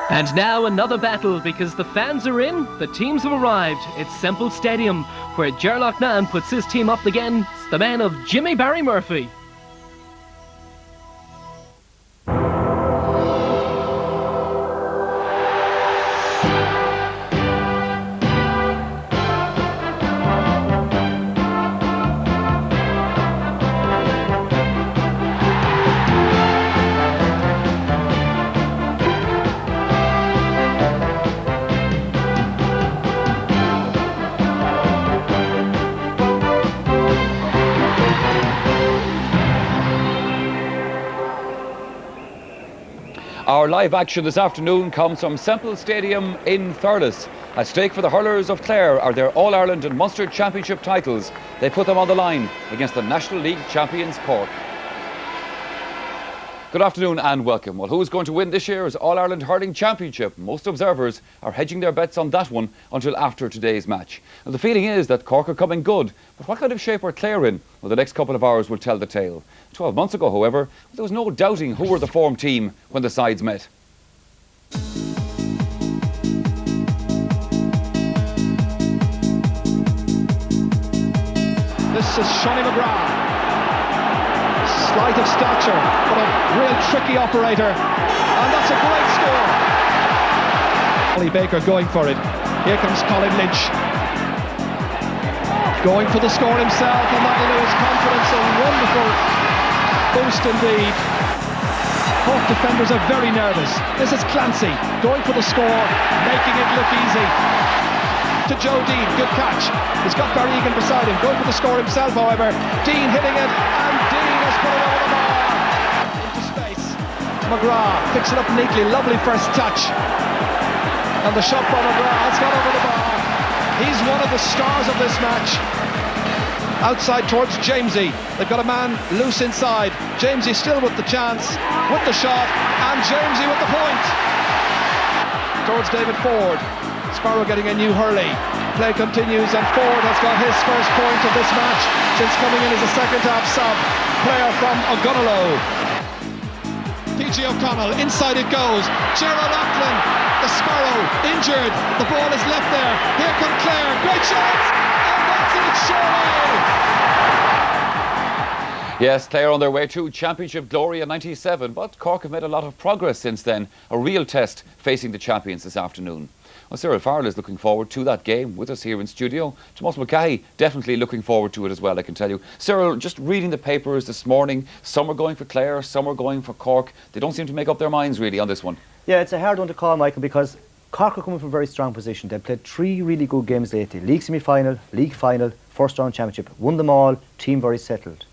And now another battle, because the fans are in, the teams have arrived. It's Semple Stadium, where Gerlach Nan puts his team up against the men of Jimmy Barry Murphy. Our live action this afternoon comes from Semple Stadium in Thurles. At stake for the hurlers of Clare are their All-Ireland and Munster Championship titles. They put them on the line against the National League champions Cork. Good afternoon and welcome. Well, who's going to win this year's All-Ireland Hurling Championship? Most observers are hedging their bets on that one until after today's match. And the feeling is that Cork are coming good. But what kind of shape are Clare in? Well, the next couple of hours will tell the tale. 12 months ago, however, there was no doubting who were the form team when the sides met. This is Shonny McGrath. Slight of stature, but a real tricky operator. And that's a great score. Ollie Baker going for it. Here comes Colin Lynch. Going for the score himself, and that'll lose confidence. A wonderful boost indeed. Cork defenders are very nervous. This is Clancy going for the score, making it look easy. To Joe Dean, good catch. He's got Barry Egan beside him, going for the score himself, however. Dean hitting it, and Dean has put it over the bar. Into space. McGrath picks it up neatly, lovely first touch. And the shot by McGrath has got over the bar. He's one of the stars of this match. Outside towards Jamesy. They've got a man loose inside. Jamesy still with the chance, with the shot, and Jamesy with the point. Towards David Ford. Sparrow getting a new hurley. Play continues, and Ford has got his first point of this match since coming in as a second half sub player from Ogonnelloe. PG O'Connell, inside it goes. Gerald Ackland, the Sparrow, injured. The ball is left there. Here come Clare, great chance, and that's it, surely. Yes, Clare on their way to championship glory in '97, but Cork have made a lot of progress since then. A real test facing the champions this afternoon. Well, Cyril Farrell is looking forward to that game with us here in studio. Tomas Mulcahy definitely looking forward to it as well, I can tell you. Cyril, just reading the papers this morning, some are going for Clare, some are going for Cork. They don't seem to make up their minds really on this one. Yeah, it's a hard one to call, Michael, because Cork are coming from a very strong position. They've played 3 really good games lately. League semi-final, league final, first round championship. Won them all, team very settled.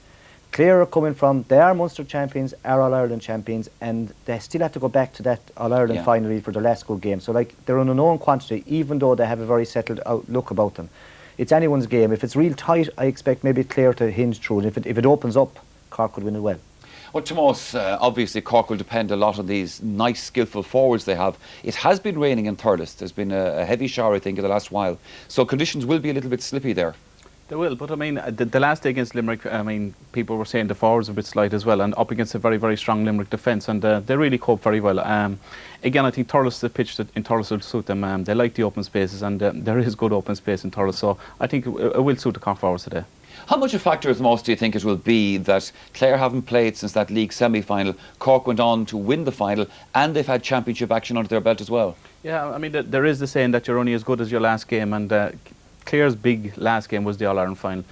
Clare are coming from, they are Munster champions, are All-Ireland champions, and they still have to go back to that All-Ireland final for their last good game. So, like, they're an unknown quantity, even though they have a very settled outlook about them. It's anyone's game. If it's real tight, I expect maybe Clare to hinge through, and if it opens up, Cork could win it well. Well, Tomas, obviously Cork will depend a lot on these nice, skillful forwards they have. It has been raining in Thurles. There's been a heavy shower, I think, in the last while. So conditions will be a little bit slippy there. They will, but I mean, the last day against Limerick, I mean, people were saying the forwards were a bit slight as well, and up against a very, very strong Limerick defence, and they really coped very well. Again, I think Thurles, the pitch in Thurles will suit them. They like the open spaces, and there is good open space in Thurles, so I think it will suit the Cork forwards today. How much a factor at the most do you think it will be that Clare haven't played since that league semi-final? Cork went on to win the final, and they've had championship action under their belt as well. Yeah, I mean, there is the saying that you're only as good as your last game, and Clare's big last game was the All-Ireland final.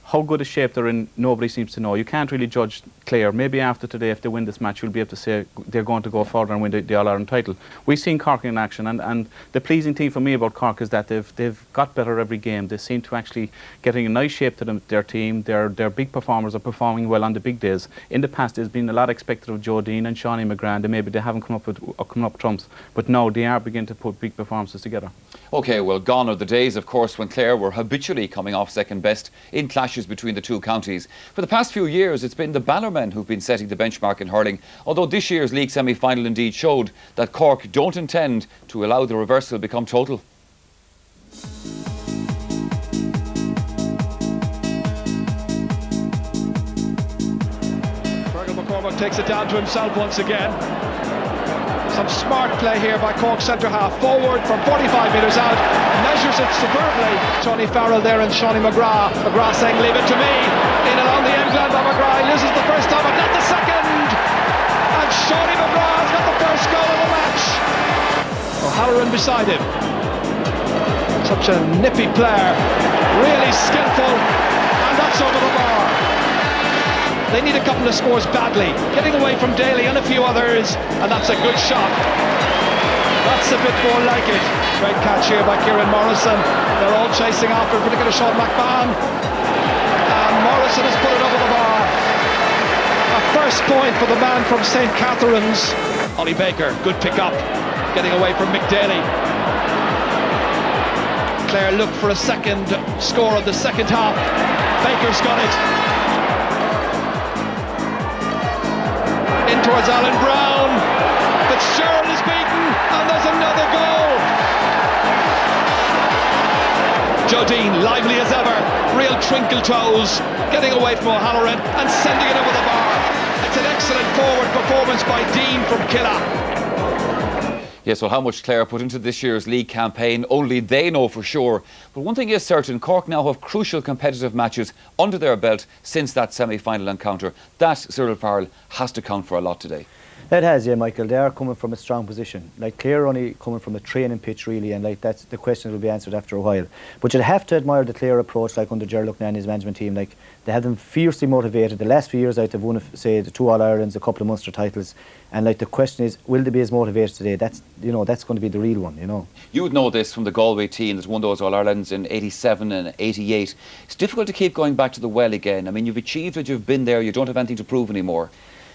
How good a shape they're in, nobody seems to know. You can't really judge Clare. Maybe after today, if they win this match, you'll be able to say they're going to go further and win the All-Ireland title. We've seen Cork in action, and the pleasing thing for me about Cork is that they've got better every game. They seem to actually getting a nice shape to their team. Their big performers are performing well on the big days. In the past, there's been a lot expected of Joe Dean and Shonny McGrath, and maybe they haven't come up trumps. But now they are beginning to put big performances together. OK, well, gone are the days, of course, when Clare were habitually coming off second best in clashes between the two counties. For the past few years, it's been the Bannermen who've been setting the benchmark in hurling, although this year's league semi-final indeed showed that Cork don't intend to allow the reversal become total. Fergal McCormack takes it down to himself once again. Some smart play here by Cork centre half. Forward from 45 metres out. Measures it superbly. Johnny Farrell there and Shawnee McGrath. McGrath saying, leave it to me. In along the end glen by McGrath. He loses the first time, but not the second. And Shawnee McGrath's got the first goal of the match. O'Halloran beside him. Such a nippy player. Really skillful. And that's over the bar. They need a couple of scores badly. Getting away from Daly and a few others. And that's a good shot. That's a bit more like it. Great catch here by Kieran Morrison. They're all chasing after, particularly Sean McMahon. And Morrison has put it over the bar. A first point for the man from St. Catherine's. Ollie Baker, good pick up. Getting away from McDaly. Clare looked for a second score of the second half. Baker's got it. In towards Alan Brown. Fitzgerald is beaten, and there's another goal. Jodine, lively as ever, real twinkle toes, getting away from O'Halloran and sending it over the bar. It's an excellent forward performance by Dean from Killa. Yes, well, how much Clare put into this year's league campaign, only they know for sure. But one thing is certain, Cork now have crucial competitive matches under their belt since that semi-final encounter. That, Cyril Farrell, has to count for a lot today. It has, yeah, Michael. They are coming from a strong position. Like, Clare are only coming from a training pitch, really, and like that's the question will be answered after a while. But you'd have to admire the Clare approach, like under Gerald Lucknan and his management team. Like, they have them fiercely motivated. The last few years out, they've won, say, the 2 All-Irelands, a couple of Munster titles, and like the question is, will they be as motivated today? That's, you know, that's going to be the real one, you know. You would know this from the Galway team that won those All-Irelands in 87 and 88. It's difficult to keep going back to the well again. I mean, you've achieved it, you've been there, you don't have anything to prove anymore.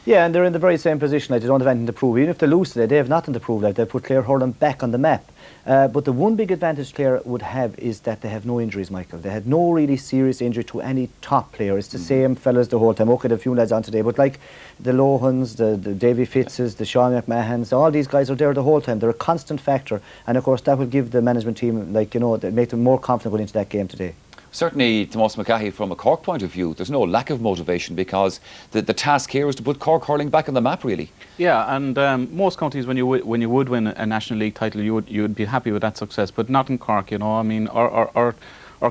Yeah, and they're in the very same position. Like, they don't have anything to prove. Even if they lose today, they have nothing to prove. Like, they've put Clare Hurling back on the map. But the one big advantage Clare would have is that they have no injuries, Michael. They had no really serious injury to any top player. It's the same fellas the whole time. Okay, there are a few lads on today, but like the Lohans, the Davy Fitzes, the Sean McMahons, all these guys are there the whole time. They're a constant factor. And of course, that will give the management team, like, you know, make them more confident going into that game today. Certainly, Tomás McCahey, from a Cork point of view, there's no lack of motivation because the task here is to put Cork hurling back on the map, really. Yeah, and most counties, when you would win a National League title, you would be happy with that success, but not in Cork, you know. I mean, our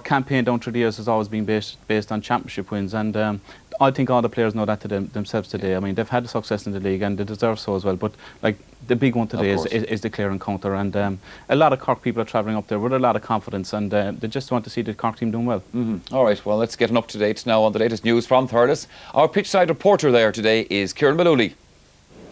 campaign down through the years has always been based on championship wins, and I think all the players know that to themselves today. I mean, they've had the success in the league and they deserve so as well, but like the big one today is the Clare encounter, and a lot of Cork people are travelling up there with a lot of confidence, and they just want to see the Cork team doing well. All right, well, let's get an up-to-date now on the latest news from Thurles. Our pitchside reporter there today is Kieran Malooly.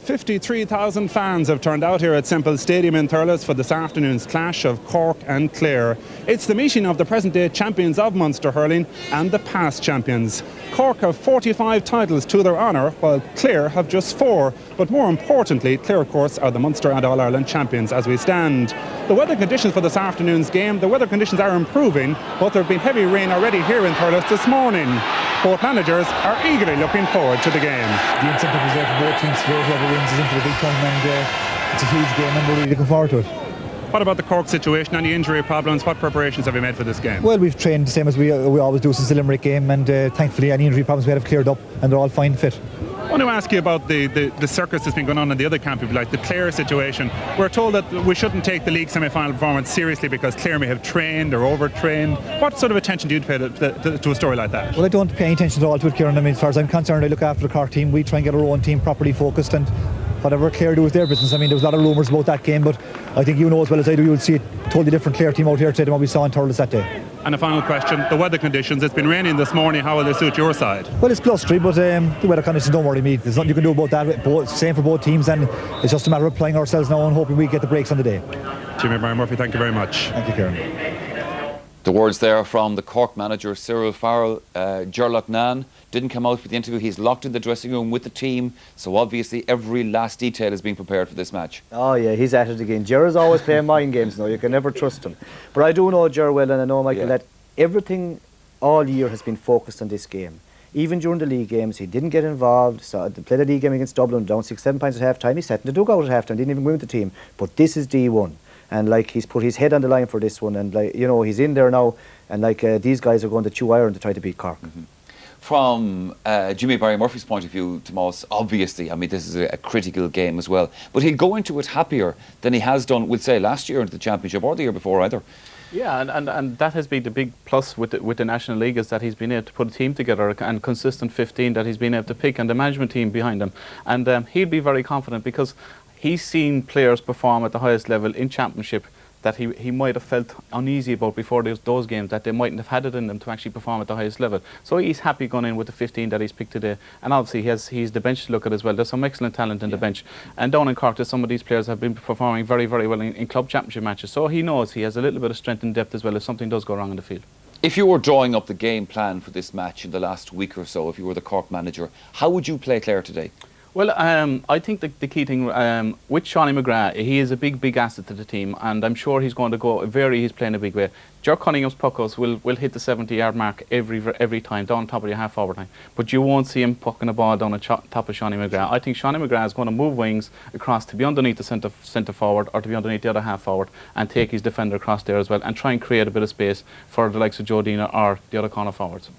53,000 fans have turned out here at Semple Stadium in Thurles for this afternoon's clash of Cork and Clare. It's the meeting of the present-day champions of Munster hurling and the past champions. Cork have 45 titles to their honour, while Clare have just 4. But more importantly, Clare, of course, are the Munster and All-Ireland champions as we stand. The weather conditions for this afternoon's game, the weather conditions are improving, but there have been heavy rain already here in Thurles this morning. Both managers are eagerly looking forward to the game. The incentive is there for both teams today. Whoever wins is into the big time, and it's a huge game and we're really looking forward to it. What about the Cork situation? Any injury problems? What preparations have you made for this game? Well, we've trained the same as we always do since the Limerick game, and thankfully any injury problems we had have cleared up and they're all fine and fit. I want to ask you about the circus that's been going on in the other camp, if you like, the Clare situation. We're told that we shouldn't take the league semi-final performance seriously because Clare may have trained or overtrained. What sort of attention do you pay to a story like that? Well, I don't pay any attention at all to it, Kieran. I mean, as far as I'm concerned, I look after the Cork team. We try and get our own team properly focused, and whatever Clare do is their business. I mean, there was a lot of rumours about that game, but I think you know as well as I do, you'll see a totally different Clare team out here today than what we saw in Thurles that day. And a final question, the weather conditions. It's been raining this morning. How will they suit your side? Well, it's blustery, but the weather conditions don't worry me. There's nothing you can do about that. Same for both teams, and it's just a matter of applying ourselves now and hoping we get the breaks on the day. Jimmy Brian Murphy, thank you very much. Thank you, Kieran. The words there from the Cork manager, Cyril Farrell. Gerald Lucknan didn't come out for the interview. He's locked in the dressing room with the team, so obviously every last detail is being prepared for this match. Oh yeah, he's at it again. Gerard's always playing mind games now. You can never trust him. But I do know Gerard well, and I know, Michael, that everything all year has been focused on this game. Even during the league games, he didn't get involved. So they played a league game against Dublin, down 6-7 points at half time. He sat in the dugout at half time, didn't even go with the team. But this is D1. And like, he's put his head on the line for this one, and like, you know, he's in there now, and like these guys are going to chew iron to try to beat Cork. From Jimmy Barry Murphy's point of view, Tomas, obviously, I mean, this is a critical game as well. But he'll go into it happier than he has done, we'll say, last year into the Championship or the year before either. Yeah, and that has been the big plus with the National League, is that he's been able to put a team together, and consistent 15 that he's been able to pick, and the management team behind him. And he'll be very confident because he's seen players perform at the highest level in Championship that he might have felt uneasy about before those games, that they mightn't have had it in them to actually perform at the highest level. So he's happy going in with the 15 that he's picked today. And obviously he's the bench to look at as well. There's some excellent talent in the bench. And down in Cork, some of these players have been performing very, very well in club championship matches. So he knows he has a little bit of strength and depth as well if something does go wrong in the field. If you were drawing up the game plan for this match in the last week or so, if you were the Cork manager, how would you play Clare today? Well, I think the key thing with Seanie McGrath, he is a big asset to the team, and I'm sure he's going to go he's playing a big way. Joe Cunningham's puckouts will hit the 70-yard mark every time, down top of your half-forward line. But you won't see him pucking a ball down the top of Seanie McGrath. I think Seanie McGrath is going to move wings across to be underneath the centre forward, or to be underneath the other half-forward, and take his defender across there as well, and try and create a bit of space for the likes of Joe Dina or the other corner forwards.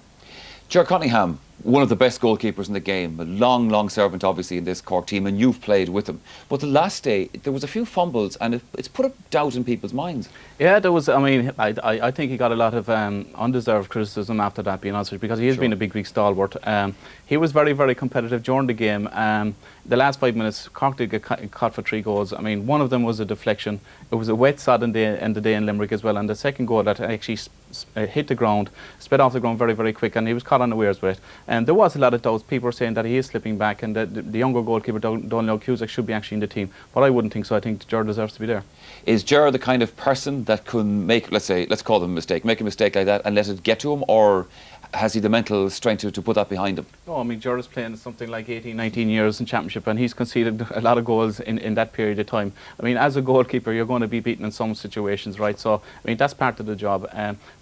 Ger Cunningham, one of the best goalkeepers in the game, a long servant obviously in this Cork team, and you've played with him. But the last day, there was a few fumbles, and it's put a doubt in people's minds. Yeah, there was. I mean, I think he got a lot of undeserved criticism after that, being honest with you, because he has been a big stalwart. He was very competitive during the game. The last 5 minutes, Cork did get caught for 3 goals. I mean, one of them was a deflection. It was a wet, sodden day in Limerick as well, and the second goal that actually hit the ground, sped off the ground very quick, and he was caught unawares with it. And there was a lot of doubts. People were saying that he is slipping back, and that the younger goalkeeper, Donald Cusack, should be actually in the team. But I wouldn't think so. I think Ger deserves to be there. Is Ger the kind of person that can make, let's call them a mistake, make a mistake like that and let it get to him, or has he the mental strength to put that behind him? No, I mean, Ger is playing something like 18, 19 years in Championship, and he's conceded a lot of goals in that period of time. I mean, as a goalkeeper, you're going to be beaten in some situations, right? So, I mean, that's part of the job.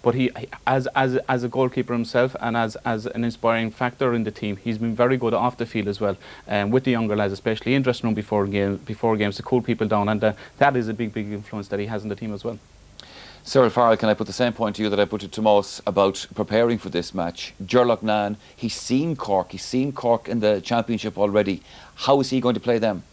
But he, as a goalkeeper himself, and as an inspiring factor in the team, he's been very good off the field as well, with the younger lads, especially in dressing room before games to cool people down, and that is a big influence that he has in the team as well. Cyril Farrell, can I put the same point to you that I put to Tomas about preparing for this match? Ger Loughnane, he's seen Cork in the Championship already. How is he going to play them?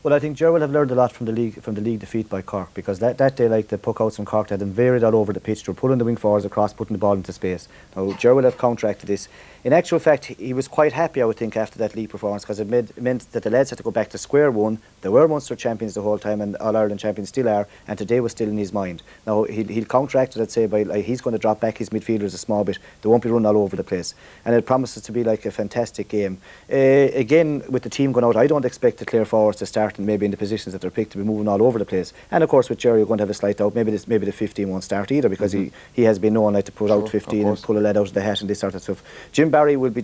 Well, I think Ger will have learned a lot from the league defeat by Cork, because that day, like the puckouts from Cork, had them varied all over the pitch. They were pulling the wing forwards across, putting the ball into space. Now, Ger will have counteracted this. In actual fact, he was quite happy, I would think, after that league performance, because it meant that the lads had to go back to square one. They were Munster champions the whole time, and All-Ireland champions still are, and today was still in his mind. Now, he'll counteract it, I'd say, by he's going to drop back his midfielders a small bit. They won't be running all over the place. And it promises to be like a fantastic game. Again, with the team going out, I don't expect the Clare forwards to start and maybe in the positions that they're picked to be moving all over the place. And of course, with Jerry, you're going to have a slight doubt. Maybe the 15 won't start either, because he has been known like to put out 15 and pull a lad out of the hat and this sort of stuff. Jim Barry will be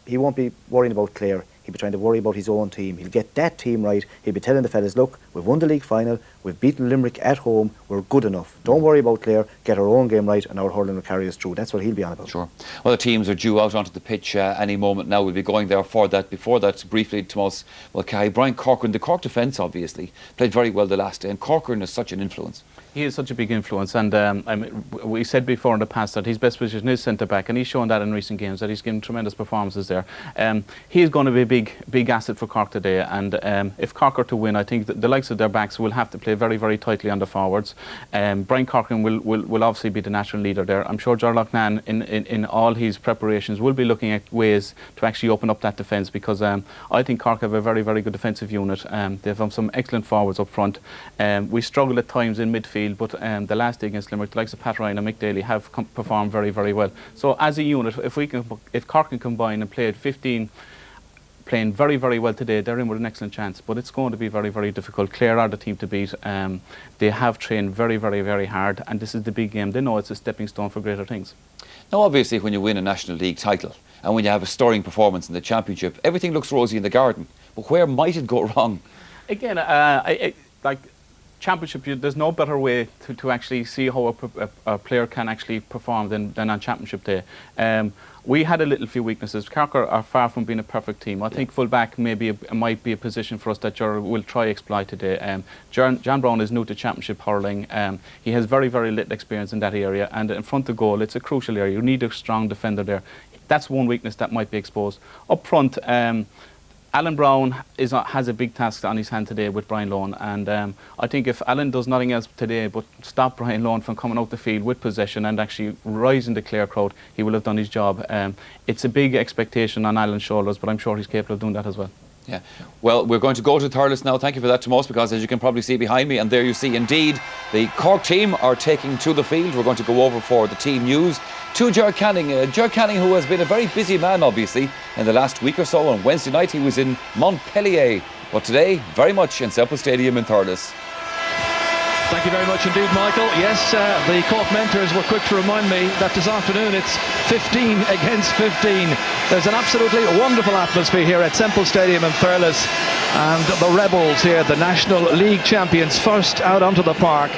he won't be worrying about Clare. He'll be trying to worry about his own team. He'll get that team right. He'll be telling the fellas, look, we've won the league final, we've beaten Limerick at home, we're good enough. Don't worry about Clare, get our own game right, and our hurling will carry us through. That's what he'll be on about. Sure. Well, the teams are due out onto the pitch any moment now. We'll be going there for that. Before that, briefly, Tomas, well, Brian Corcoran, the Cork defence, obviously, played very well the last day, and Corcoran is such an influence. He is such a big influence, and I mean, we said before in the past that his best position is centre-back, and he's shown that in recent games, that he's given tremendous performances there. He is going to be a big asset for Cork today, and if Cork are to win, I think the likes of their backs will have to play very tightly on the forwards. Brian Corcoran will obviously be the natural leader there. I'm sure Ger Loughnane in all his preparations will be looking at ways to actually open up that defence, because I think Cork have a very good defensive unit. They've some excellent forwards up front. We struggle at times in midfield, but the last day against Limerick, the likes of Pat Ryan and Mick Daly have performed very well. So as a unit, if Cork can combine and play at 15, playing very well today, they're in with an excellent chance. But it's going to be very difficult. Clare are the team to beat. They have trained very hard, and this is the big game. They know it's a stepping stone for greater things. Now, obviously, when you win a National League title and when you have a stirring performance in the Championship, everything looks rosy in the garden. But where might it go wrong? Again, like Championship, there's no better way to actually see how a player can actually perform than on Championship Day. We had a little few weaknesses. Cork are far from being a perfect team. I think full-back might be a position for us that Ger will try exploit today. John Brown is new to Championship hurling. He has very little experience in that area, and in front of goal, it's a crucial area. You need a strong defender there. that's one weakness that might be exposed. Up front, Alan Brown has a big task on his hand today with Brian Lohan, and I think if Alan does nothing else today but stop Brian Lohan from coming out the field with possession and actually rising the Clare crowd, he will have done his job. It's a big expectation on Alan's shoulders, but I'm sure he's capable of doing that as well. Yeah, well, we're going to go to Thurles now. Thank you for that, Tomas, because as you can probably see behind me, and there you see indeed the Cork team are taking to the field. We're going to go over for the team news to Ger Canning. Ger Canning, who has been a very busy man, obviously, in the last week or so. On Wednesday night, he was in Montpellier, but today, very much in Semple Stadium in Thurles. Thank you very much indeed, Michael. Yes, the Cork mentors were quick to remind me that this afternoon it's 15 against 15. There's an absolutely wonderful atmosphere here at Semple Stadium in Thurles, and the Rebels here, the National League champions, first out onto the park.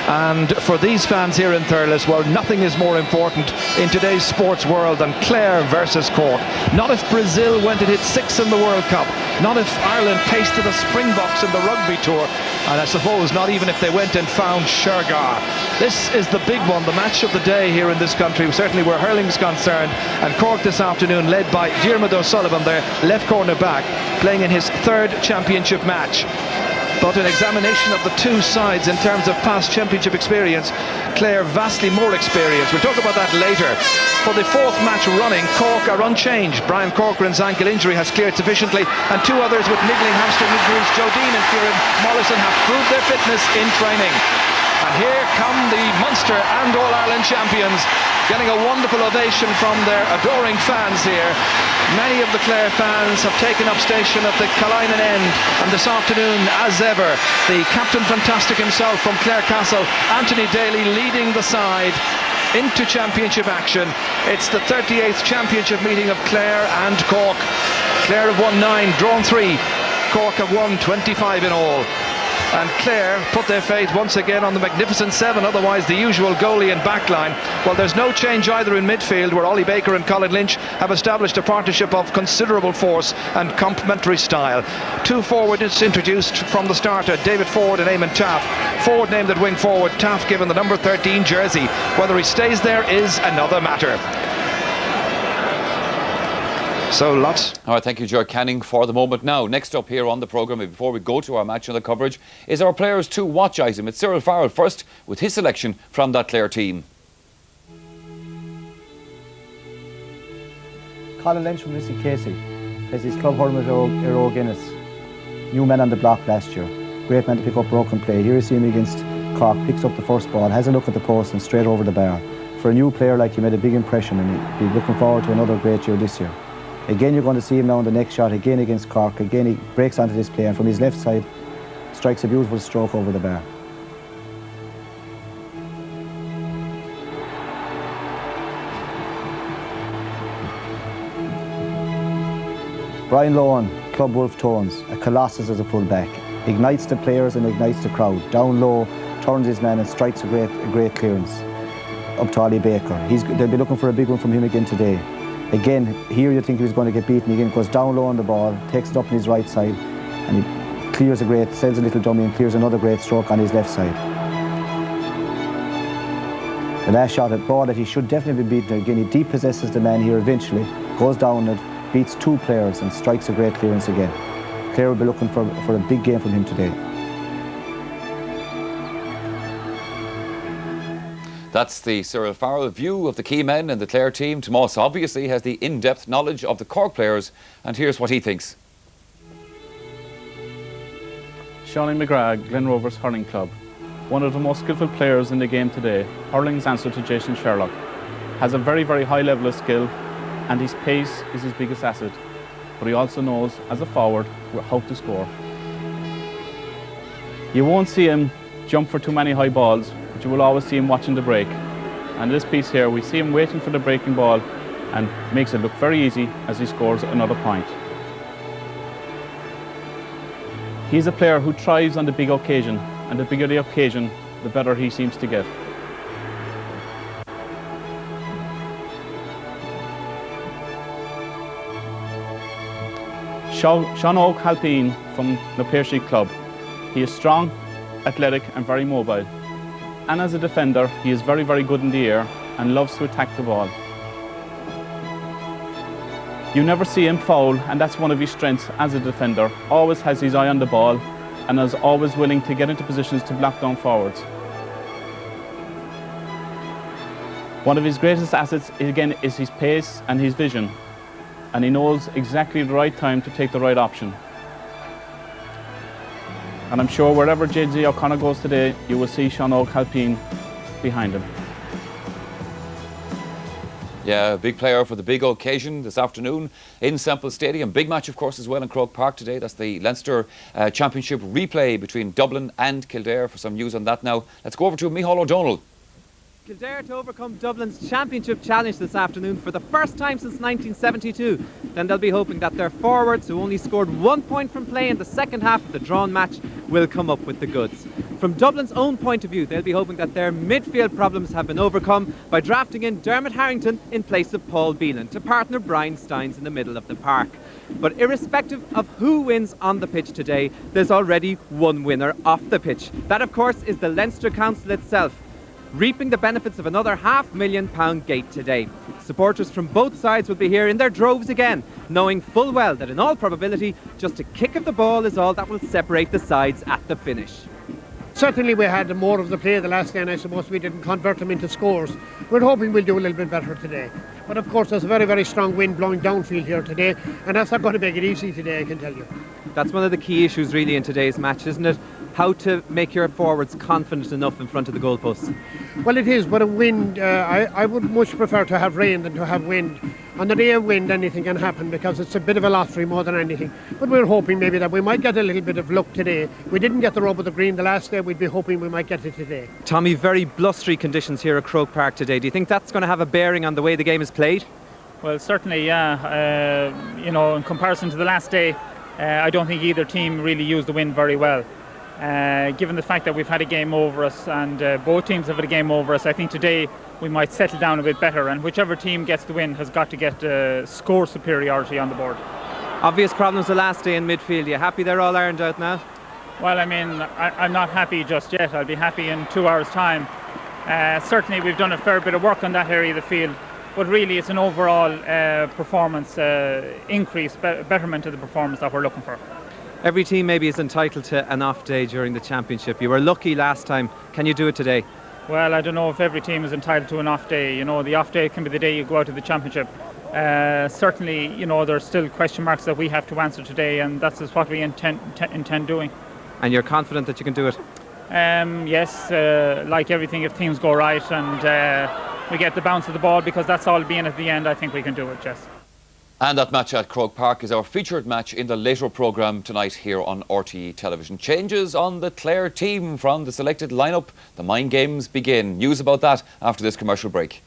And for these fans here in Thurles, well, nothing is more important in today's sports world than Clare versus Cork. Not if Brazil went and hit 6 in the World Cup, not if Ireland pasted the Springboks in the rugby tour, and I suppose not even if they went and found Shergar. This is the big one, the match of the day here in this country, certainly where hurling's concerned. And Cork this afternoon, led by Diarmuid O'Sullivan, their left corner back, playing in his 3rd championship match. But an examination of the two sides in terms of past championship experience, Clare vastly more experienced. We'll talk about that later. For the 4th match running, Cork are unchanged. Brian Corcoran's ankle injury has cleared sufficiently, and 2 others with niggling hamstring injuries, Joe Dean and Kieran Mollison, have proved their fitness in training. And here come the Munster and All-Ireland champions, getting a wonderful ovation from their adoring fans here. Many of the Clare fans have taken up station at the Calainen end, and this afternoon, as ever, the Captain Fantastic himself from Clare Castle, Anthony Daly, leading the side into championship action. It's the 38th championship meeting of Clare and Cork. Clare have won 9, drawn 3. Cork have won 25 in all. And Clare put their faith once again on the magnificent 7, otherwise the usual goalie and backline. Well, there's no change either in midfield, where Ollie Baker and Colin Lynch have established a partnership of considerable force and complementary style. 2 forwards introduced from the starter, David Ford and Eamon Taff. Ford named at wing forward, Taff given the number 13 jersey. Whether he stays there is another matter. So lots. All right, thank you, Ger Canning, for the moment. Now, next up here on the programme, before we go to our match and the coverage, is our players to watch item. It's Cyril Farrell first with his selection from that Clare team. Colin Lynch from Missy Casey plays his club hurling with Eero Guinness. New man on the block last year. Great man to pick up broken play. Here you see him against Cork, picks up the first ball, has a look at the post and straight over the bar. For a new player like you, made a big impression, and he'll be looking forward to another great year this year. Again, you're going to see him now in the next shot, again against Cork. Again, he breaks onto this play, and from his left side, strikes a beautiful stroke over the bar. Brian Lohan, Club Wolf Tones, a colossus as a full-back. Ignites the players and ignites the crowd. Down low, turns his man and strikes a great clearance up to Ollie Baker. They'll be looking for a big one from him again today. Again, here you think he was going to get beaten again, goes down low on the ball, takes it up on his right side, and he clears sells a little dummy and clears another great stroke on his left side. The last shot at ball that he should definitely be beaten again. He depossesses the man here eventually, goes down and beats 2 players and strikes a great clearance again. Clare will be looking for a big game from him today. That's the Cyril Farrell view of the key men in the Clare team. Tomas obviously has the in-depth knowledge of the Cork players, and here's what he thinks. Seanie McGrath, Glen Rovers Hurling Club. One of the most skillful players in the game today, hurling's answer to Jason Sherlock. Has a very, very high level of skill, and his pace is his biggest asset. But he also knows, as a forward, how to score. You won't see him jump for too many high balls, but you will always see him watching the break. And this piece here, we see him waiting for the breaking ball and makes it look very easy as he scores another point. He's a player who thrives on the big occasion, and the bigger the occasion, the better he seems to get. Sean O'Halpine from the Percy Club. He is strong, athletic and very mobile. And as a defender, he is very, very good in the air and loves to attack the ball. You never see him foul, and that's one of his strengths as a defender. Always has his eye on the ball and is always willing to get into positions to block down forwards. One of his greatest assets, again, is his pace and his vision. And he knows exactly the right time to take the right option. And I'm sure wherever JJ O'Connor goes today, you will see Sean O'Calpine behind him. Yeah, a big player for the big occasion this afternoon in Semple Stadium. Big match, of course, as well in Croke Park today. That's the Leinster Championship replay between Dublin and Kildare. For some news on that now, let's go over to Micheál O'Donnell. Kildare to overcome Dublin's championship challenge this afternoon for the first time since 1972. Then they'll be hoping that their forwards, who only scored 1 point from play in the second half of the drawn match, will come up with the goods. From Dublin's own point of view, they'll be hoping that their midfield problems have been overcome by drafting in Dermot Harrington in place of Paul Beelan to partner Brian Steins in the middle of the park. But irrespective of who wins on the pitch today, there's already one winner off the pitch. That, of course, is the Leinster Council itself, reaping the benefits of another £500,000 gate today. Supporters from both sides will be here in their droves again, knowing full well that in all probability just a kick of the ball is all that will separate the sides at the finish. Certainly we had more of the play the last day, and I suppose we didn't convert them into scores. We're hoping we'll do a little bit better today. But of course there's a very, very strong wind blowing downfield here today, and that's not going to make it easy today, I can tell you. That's one of the key issues really in today's match, isn't it? How to make your forwards confident enough in front of the goalposts. Well, it is, but a wind, I would much prefer to have rain than to have wind. On the day of wind, anything can happen because it's a bit of a lottery more than anything. But we're hoping maybe that we might get a little bit of luck today. We didn't get the rub of the green the last day, we'd be hoping we might get it today. Tommy, very blustery conditions here at Croke Park today. Do you think that's going to have a bearing on the way the game is played? Well, certainly, yeah. You know, in comparison to the last day, I don't think either team really used the wind very well. Given the fact that we've had a game over us and both teams have had a game over us, I think today we might settle down a bit better, and whichever team gets the win has got to get score superiority on the board. Obvious problems the last day in midfield. Are you happy they're all ironed out now? Well, I mean, I'm not happy just yet. I'll be happy in 2 hours' time. Certainly we've done a fair bit of work on that area of the field, but really it's an overall performance increase, betterment of the performance that we're looking for. Every team maybe is entitled to an off day during the championship. You were lucky last time. Can you do it today? Well, I don't know if every team is entitled to an off day. You know, the off day can be the day you go out to the championship. Certainly, you know, there's still question marks that we have to answer today, and that's what we intend doing. And you're confident that you can do it? Yes, like everything, if things go right and we get the bounce of the ball, because that's all being at the end, I think we can do it, yes. And that match at Croke Park is our featured match in the later programme tonight here on RTE Television. Changes on the Clare team from the selected lineup. The mind games begin. News about that after this commercial break.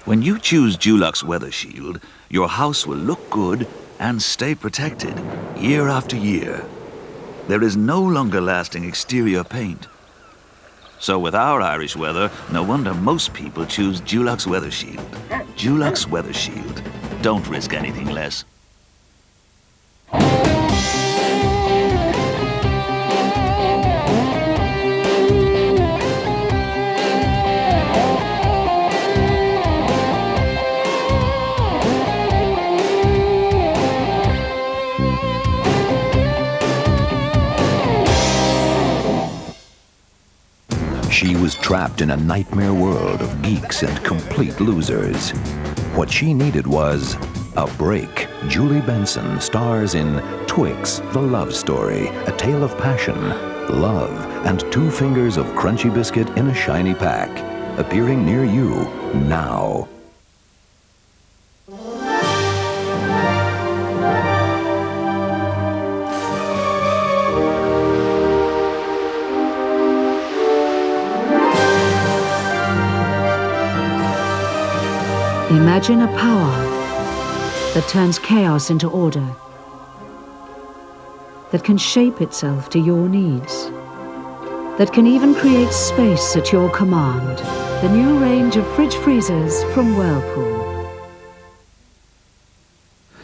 When you choose Dulux Weather Shield, your house will look good and stay protected year after year. There is no longer lasting exterior paint. So with our Irish weather, no wonder most people choose Dulux Weather Shield. Dulux Weather Shield. Don't risk anything less. She was trapped in a nightmare world of geeks and complete losers. What she needed was a break. Julie Benson stars in Twix, The Love Story, a tale of passion, love, and 2 fingers of crunchy biscuit in a shiny pack. Appearing near you now. Imagine a power that turns chaos into order, that can shape itself to your needs, that can even create space at your command. The new range of fridge freezers from Whirlpool.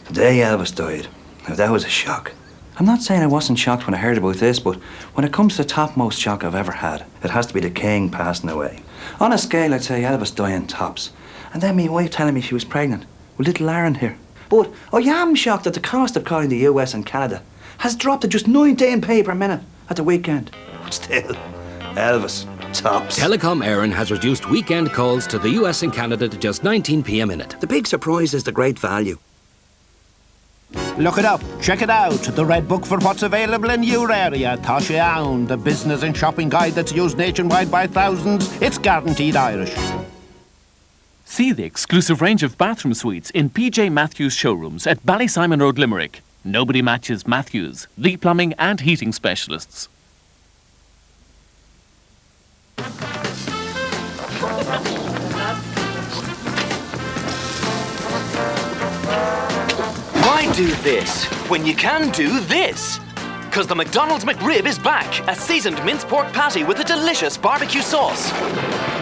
The day Elvis died, now that was a shock. I'm not saying I wasn't shocked when I heard about this, but when it comes to the topmost shock I've ever had, it has to be the king passing away. On a scale, I'd say Elvis dying tops. And then my wife telling me she was pregnant with little Aaron here. But I am shocked that the cost of calling the US and Canada has dropped to just 19p per minute at the weekend. But still, Elvis, tops. Telecom Éireann has reduced weekend calls to the US and Canada to just 19p a minute. The big surprise is the great value. Look it up, check it out. The Red Book for what's available in your area. Tasha Own, the business and shopping guide that's used nationwide by thousands. It's guaranteed Irish. See the exclusive range of bathroom suites in PJ Matthews showrooms at Ballysimon Road, Limerick. Nobody matches Matthews, the plumbing and heating specialists. Why do this when you can do this? Because the McDonald's McRib is back. A seasoned minced pork patty with a delicious barbecue sauce.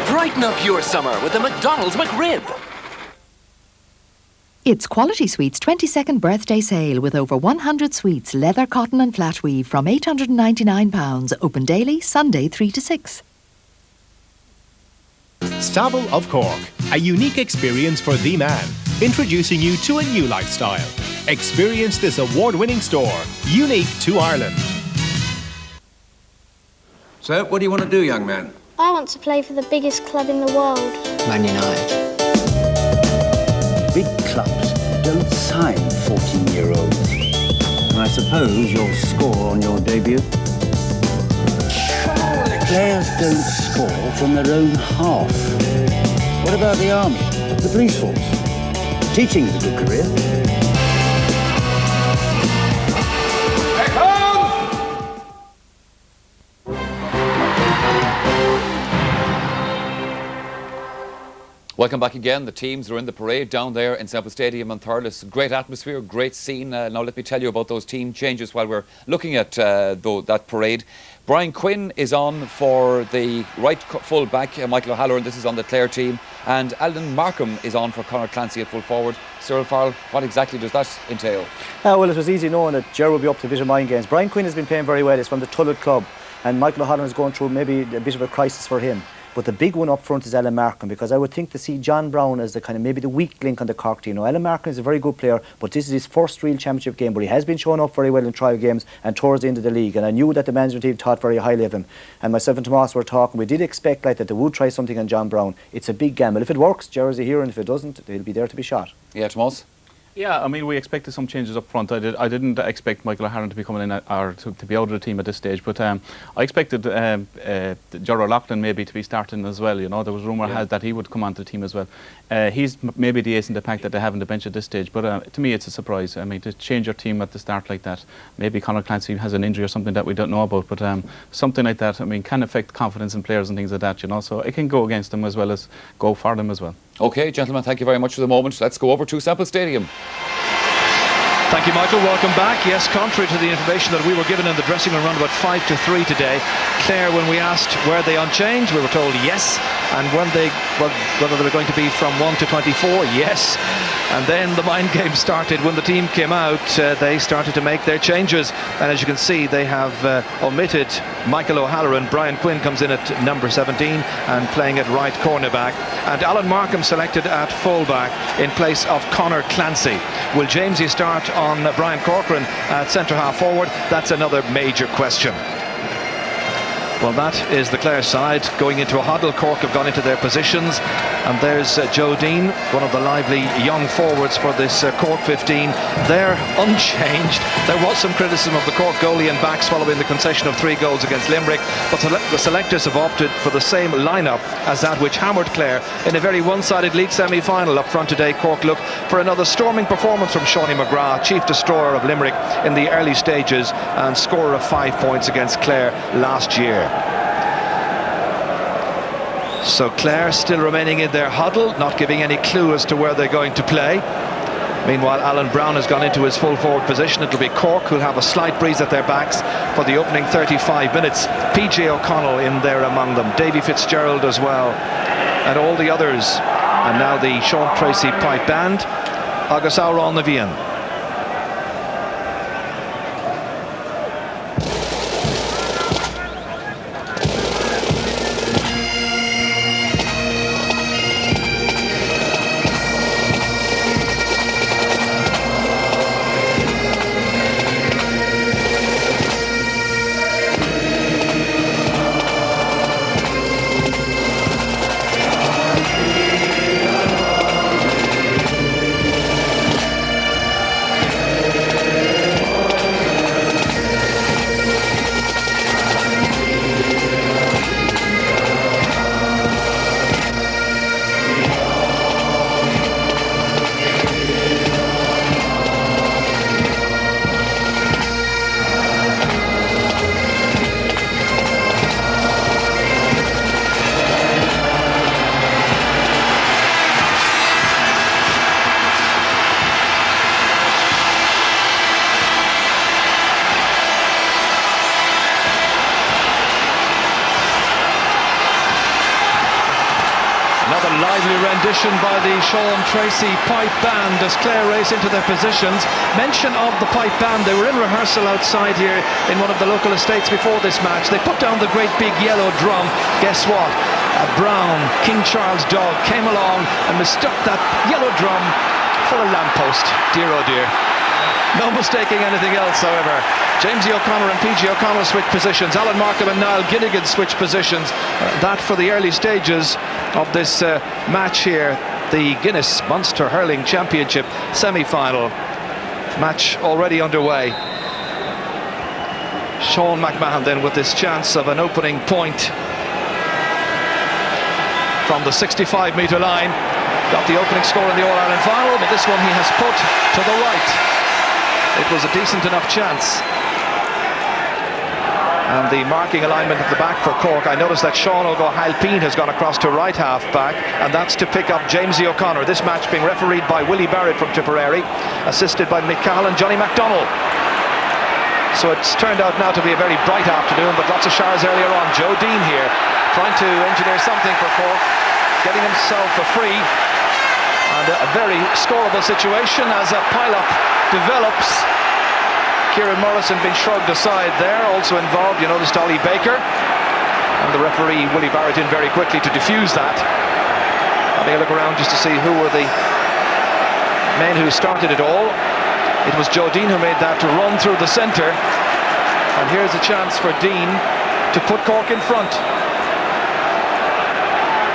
Brighten up your summer with the McDonald's McRib. It's Quality Sweets' 22nd birthday sale with over 100 sweets, leather, cotton and flat weave from £899. Open daily, Sunday 3 to 6. Stable of Cork, a unique experience for the man, introducing you to a new lifestyle. Experience this award-winning store, unique to Ireland. So, what do you want to do, young man? I want to play for the biggest club in the world. Man United. Big clubs don't sign 14-year-olds. And I suppose you'll score on your debut? Players don't score from their own half. What about the army, the police force? Teaching is a good career. Welcome back again. The teams are in the parade down there in Semple Stadium in Thurles. Great atmosphere, great scene. Now let me tell you about those team changes while we're looking at that parade. Brian Quinn is on for the right full back, Michael O'Halloran. This is on the Clare team. And Alan Markham is on for Conor Clancy at full forward. Cyril Farrell, what exactly does that entail? Well, it was easy knowing that Ger will be up to bit of mind games. Brian Quinn has been playing very well. He's from the Tulloch club. And Michael O'Halloran is going through maybe a bit of a crisis for him. But the big one up front is Alan Markham, because I would think to see John Brown as the kind of maybe the weak link on the Cork team. Now, Alan Markham is a very good player, but this is his first real championship game, but he has been showing up very well in trial games and towards the end of the league. And I knew that the management team thought very highly of him. And myself and Tomas were talking, we did expect like that they would try something on John Brown. It's a big gamble. If it works, Jersey here, and if it doesn't, they'll be there to be shot. Yeah, Tomas? Yeah, I mean, we expected some changes up front. I didn't expect Michael O'Halloran to be coming in or to be out of the team at this stage, but I expected Ger O'Loughlin maybe to be starting as well. You know, there was rumour had that he would come onto the team as well. He's maybe the ace in the pack that they have on the bench at this stage, but to me it's a surprise. I mean, to change your team at the start like that, maybe Conor Clancy has an injury or something that we don't know about, but something like that, I mean, can affect confidence in players and things like that, you know, so it can go against them as well as go for them as well. OK, gentlemen, thank you very much for the moment. Let's go over to Semple Stadium. Thank you, Michael. Welcome back. Yes, contrary to the information that we were given in the dressing room around about 5 to 3 today, Clare, when we asked were they unchanged, we were told yes. And when whether they were going to be from 1 to 24, yes. And then the mind game started. When the team came out, they started to make their changes. And as you can see, they have omitted Michael O'Halloran. Brian Quinn comes in at number 17 and playing at right cornerback. And Alan Markham selected at fullback in place of Conor Clancy. Will Jamesy start on Brian Corcoran at centre-half forward? That's another major question. Well, that is the Clare side going into a huddle. Cork have gone into their positions, and there's Joe Dean, one of the lively young forwards for this Cork 15. They're unchanged. There was some criticism of the Cork goalie and backs following the concession of 3 goals against Limerick, but the selectors have opted for the same lineup as that which hammered Clare in a very one-sided league semi-final. Up front today, Cork look for another storming performance from Shawnee McGrath, chief destroyer of Limerick in the early stages and scorer of 5 points against Clare last year. So Clare still remaining in their huddle, not giving any clue as to where they're going to play. Meanwhile, Alan Brown has gone into his full forward position. It'll be Cork who'll have a slight breeze at their backs for the opening 35 minutes. PJ O'Connell in there among them, Davy Fitzgerald as well, and all the others. And now the Sean Tracy pipe band, Agus Auron na Bhíon. addition by the Sean Tracy pipe band as Clare race into their positions. Mention of the pipe band, they were in rehearsal outside here in one of the local estates before this match. They put down the great big yellow drum. Guess what? A brown King Charles dog came along and mistook that yellow drum for a lamppost. Dear oh dear. No mistaking anything else, however. Jamesy O'Connor and PG O'Connor switch positions. Alan Markham and Niall Ginnigan switch positions. That for the early stages of this match here. The Guinness Munster Hurling Championship semi-final. Match already underway. Sean McMahon then with this chance of an opening point from the 65-metre line. Got the opening score in the All-Ireland final, but this one he has put to the right. It was a decent enough chance. And the marking alignment at the back for Cork, I noticed that Sean O'Halpine has gone across to right half back, and that's to pick up Jamesy O'Connor. This match being refereed by Willie Barrett from Tipperary, assisted by Mick Cahill and Johnny MacDonald. So it's turned out now to be a very bright afternoon, but lots of showers earlier on. Joe Dean here, trying to engineer something for Cork, getting himself a free, and a very scoreable situation as a pile-up develops. Kieran Morrison being shrugged aside there, also involved, you noticed Ollie Baker, and the referee Willie Barrett in very quickly to defuse that. Having a look around just to see who were the men who started it all. It was Joe Dean who made that to run through the centre, and here's a chance for Dean to put Cork in front.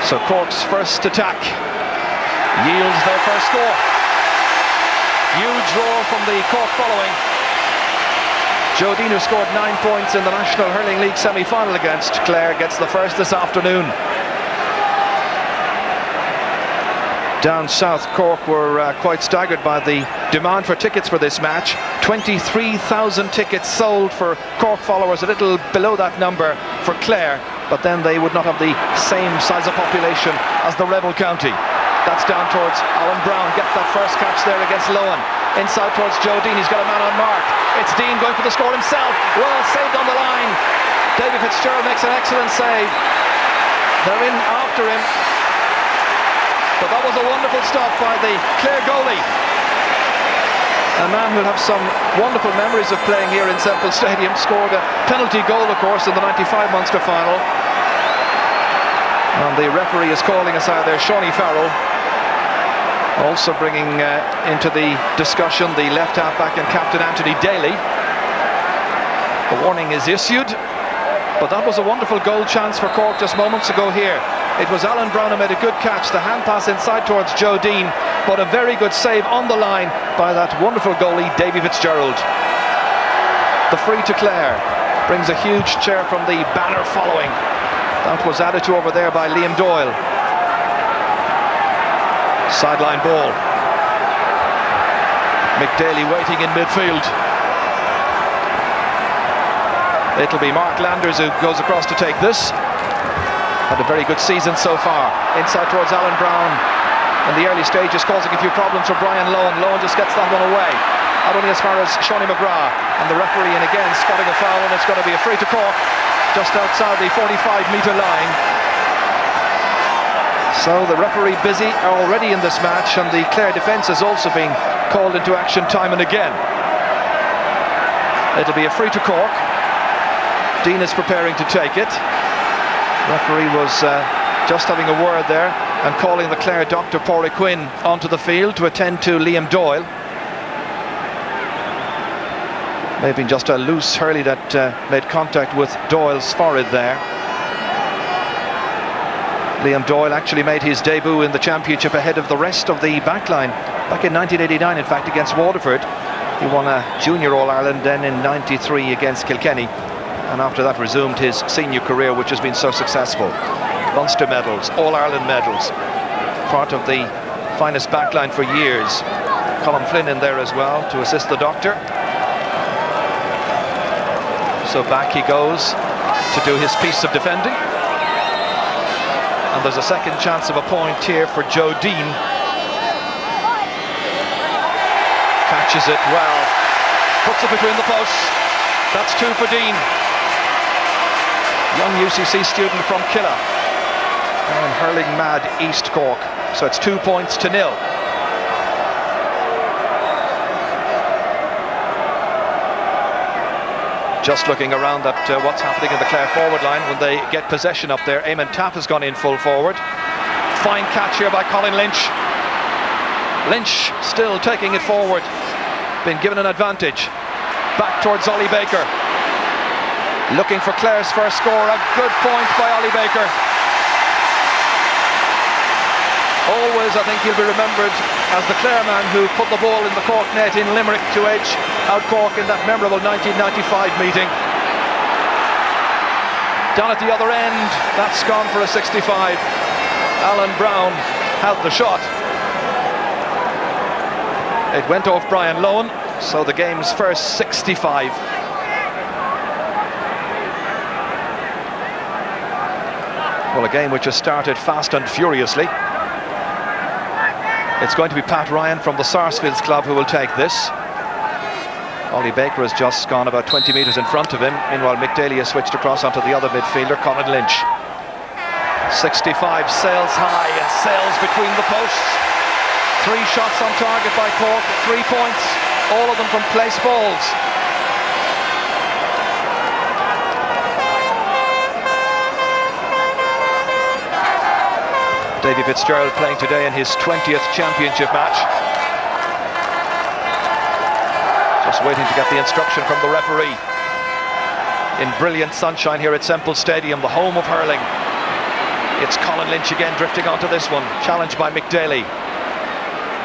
So Cork's first attack yields their first score. Huge roar from the Cork following. Joe Dean, who scored 9 points in the National Hurling League semi-final against Clare, gets the first this afternoon. Down south, Cork were quite staggered by the demand for tickets for this match. 23,000 tickets sold for Cork followers, a little below that number for Clare, but then they would not have the same size of population as the rebel county. That's down towards Alan Brown, gets that first catch there against Lohan. Inside towards Joe Dean, he's got a man on mark. It's Dean going for the score himself. Well saved on the line. David Fitzgerald makes an excellent save. They're in after him. But that was a wonderful stop by the Clare goalie. A man who'll have some wonderful memories of playing here in Semple Stadium. Scored a penalty goal, of course, in the 95 Munster final. And the referee is calling us out there, Shawnee Farrell. Also bringing into the discussion the left half-back and captain Anthony Daly. The warning is issued, but that was a wonderful goal chance for Cork just moments ago here. It was Alan Brown who made a good catch, the hand pass inside towards Joe Dean, but a very good save on the line by that wonderful goalie, Davy Fitzgerald. The free to Clare brings a huge cheer from the banner following. That was added to over there by Liam Doyle. Sideline ball. Mick Daly waiting in midfield. It'll be Mark Landers who goes across to take this. Had a very good season so far. Inside towards Alan Brown. In the early stages causing a few problems for Brian Lohan. Lohan just gets that one away. Out only as far as Shawnee McGrath. And the referee in again spotting a foul, and it's going to be a free to Cork just outside the 45-metre line. So the referee busy already in this match, and the Clare defence is also being called into action time and again. It'll be a free to Cork. Dean is preparing to take it. Referee was just having a word there and calling the Clare doctor, Pádraig Quinn, onto the field to attend to Liam Doyle. May have been just a loose hurley that made contact with Doyle's forehead there. Liam Doyle actually made his debut in the championship ahead of the rest of the backline back in 1989, in fact, against Waterford. He won a junior All-Ireland then in 93 against Kilkenny, and after that resumed his senior career, which has been so successful. Munster medals, All-Ireland medals, part of the finest backline for years. Colin Flynn in there as well to assist the doctor. So back he goes to do his piece of defending. And there's a second chance of a point here for Joe Dean. Catches it well. Puts it between the posts. That's two for Dean. Young UCC student from Killa. And hurling mad East Cork. So it's 2 points to 0. Just looking around at what's happening in the Clare forward line when they get possession up there. Eamon Tapp has gone in full forward. Fine catch here by Colin Lynch. Lynch still taking it forward. Been given an advantage. Back towards Ollie Baker. Looking for Clare's first score. A good point by Ollie Baker. Always, I think he'll be remembered as the Clare man who put the ball in the Cork net in Limerick to edge out Cork in that memorable 1995 meeting. Down at the other end, that's gone for a 65. Alan Brown had the shot. It went off Brian Lohan, so the game's first 65. Well, a game which has started fast and furiously. It's going to be Pat Ryan from the Sarsfields club who will take this. Ollie Baker has just gone about 20 metres in front of him. Meanwhile, Mick Daly has switched across onto the other midfielder, Colin Lynch. 65 sails high and sails between the posts. 3 shots on target by Cork, 3 points, all of them from place balls. Davy Fitzgerald playing today in his 20th championship match. Just waiting to get the instruction from the referee. In brilliant sunshine here at Semple Stadium, the home of hurling. It's Colin Lynch again drifting onto this one, challenged by Mick Daly.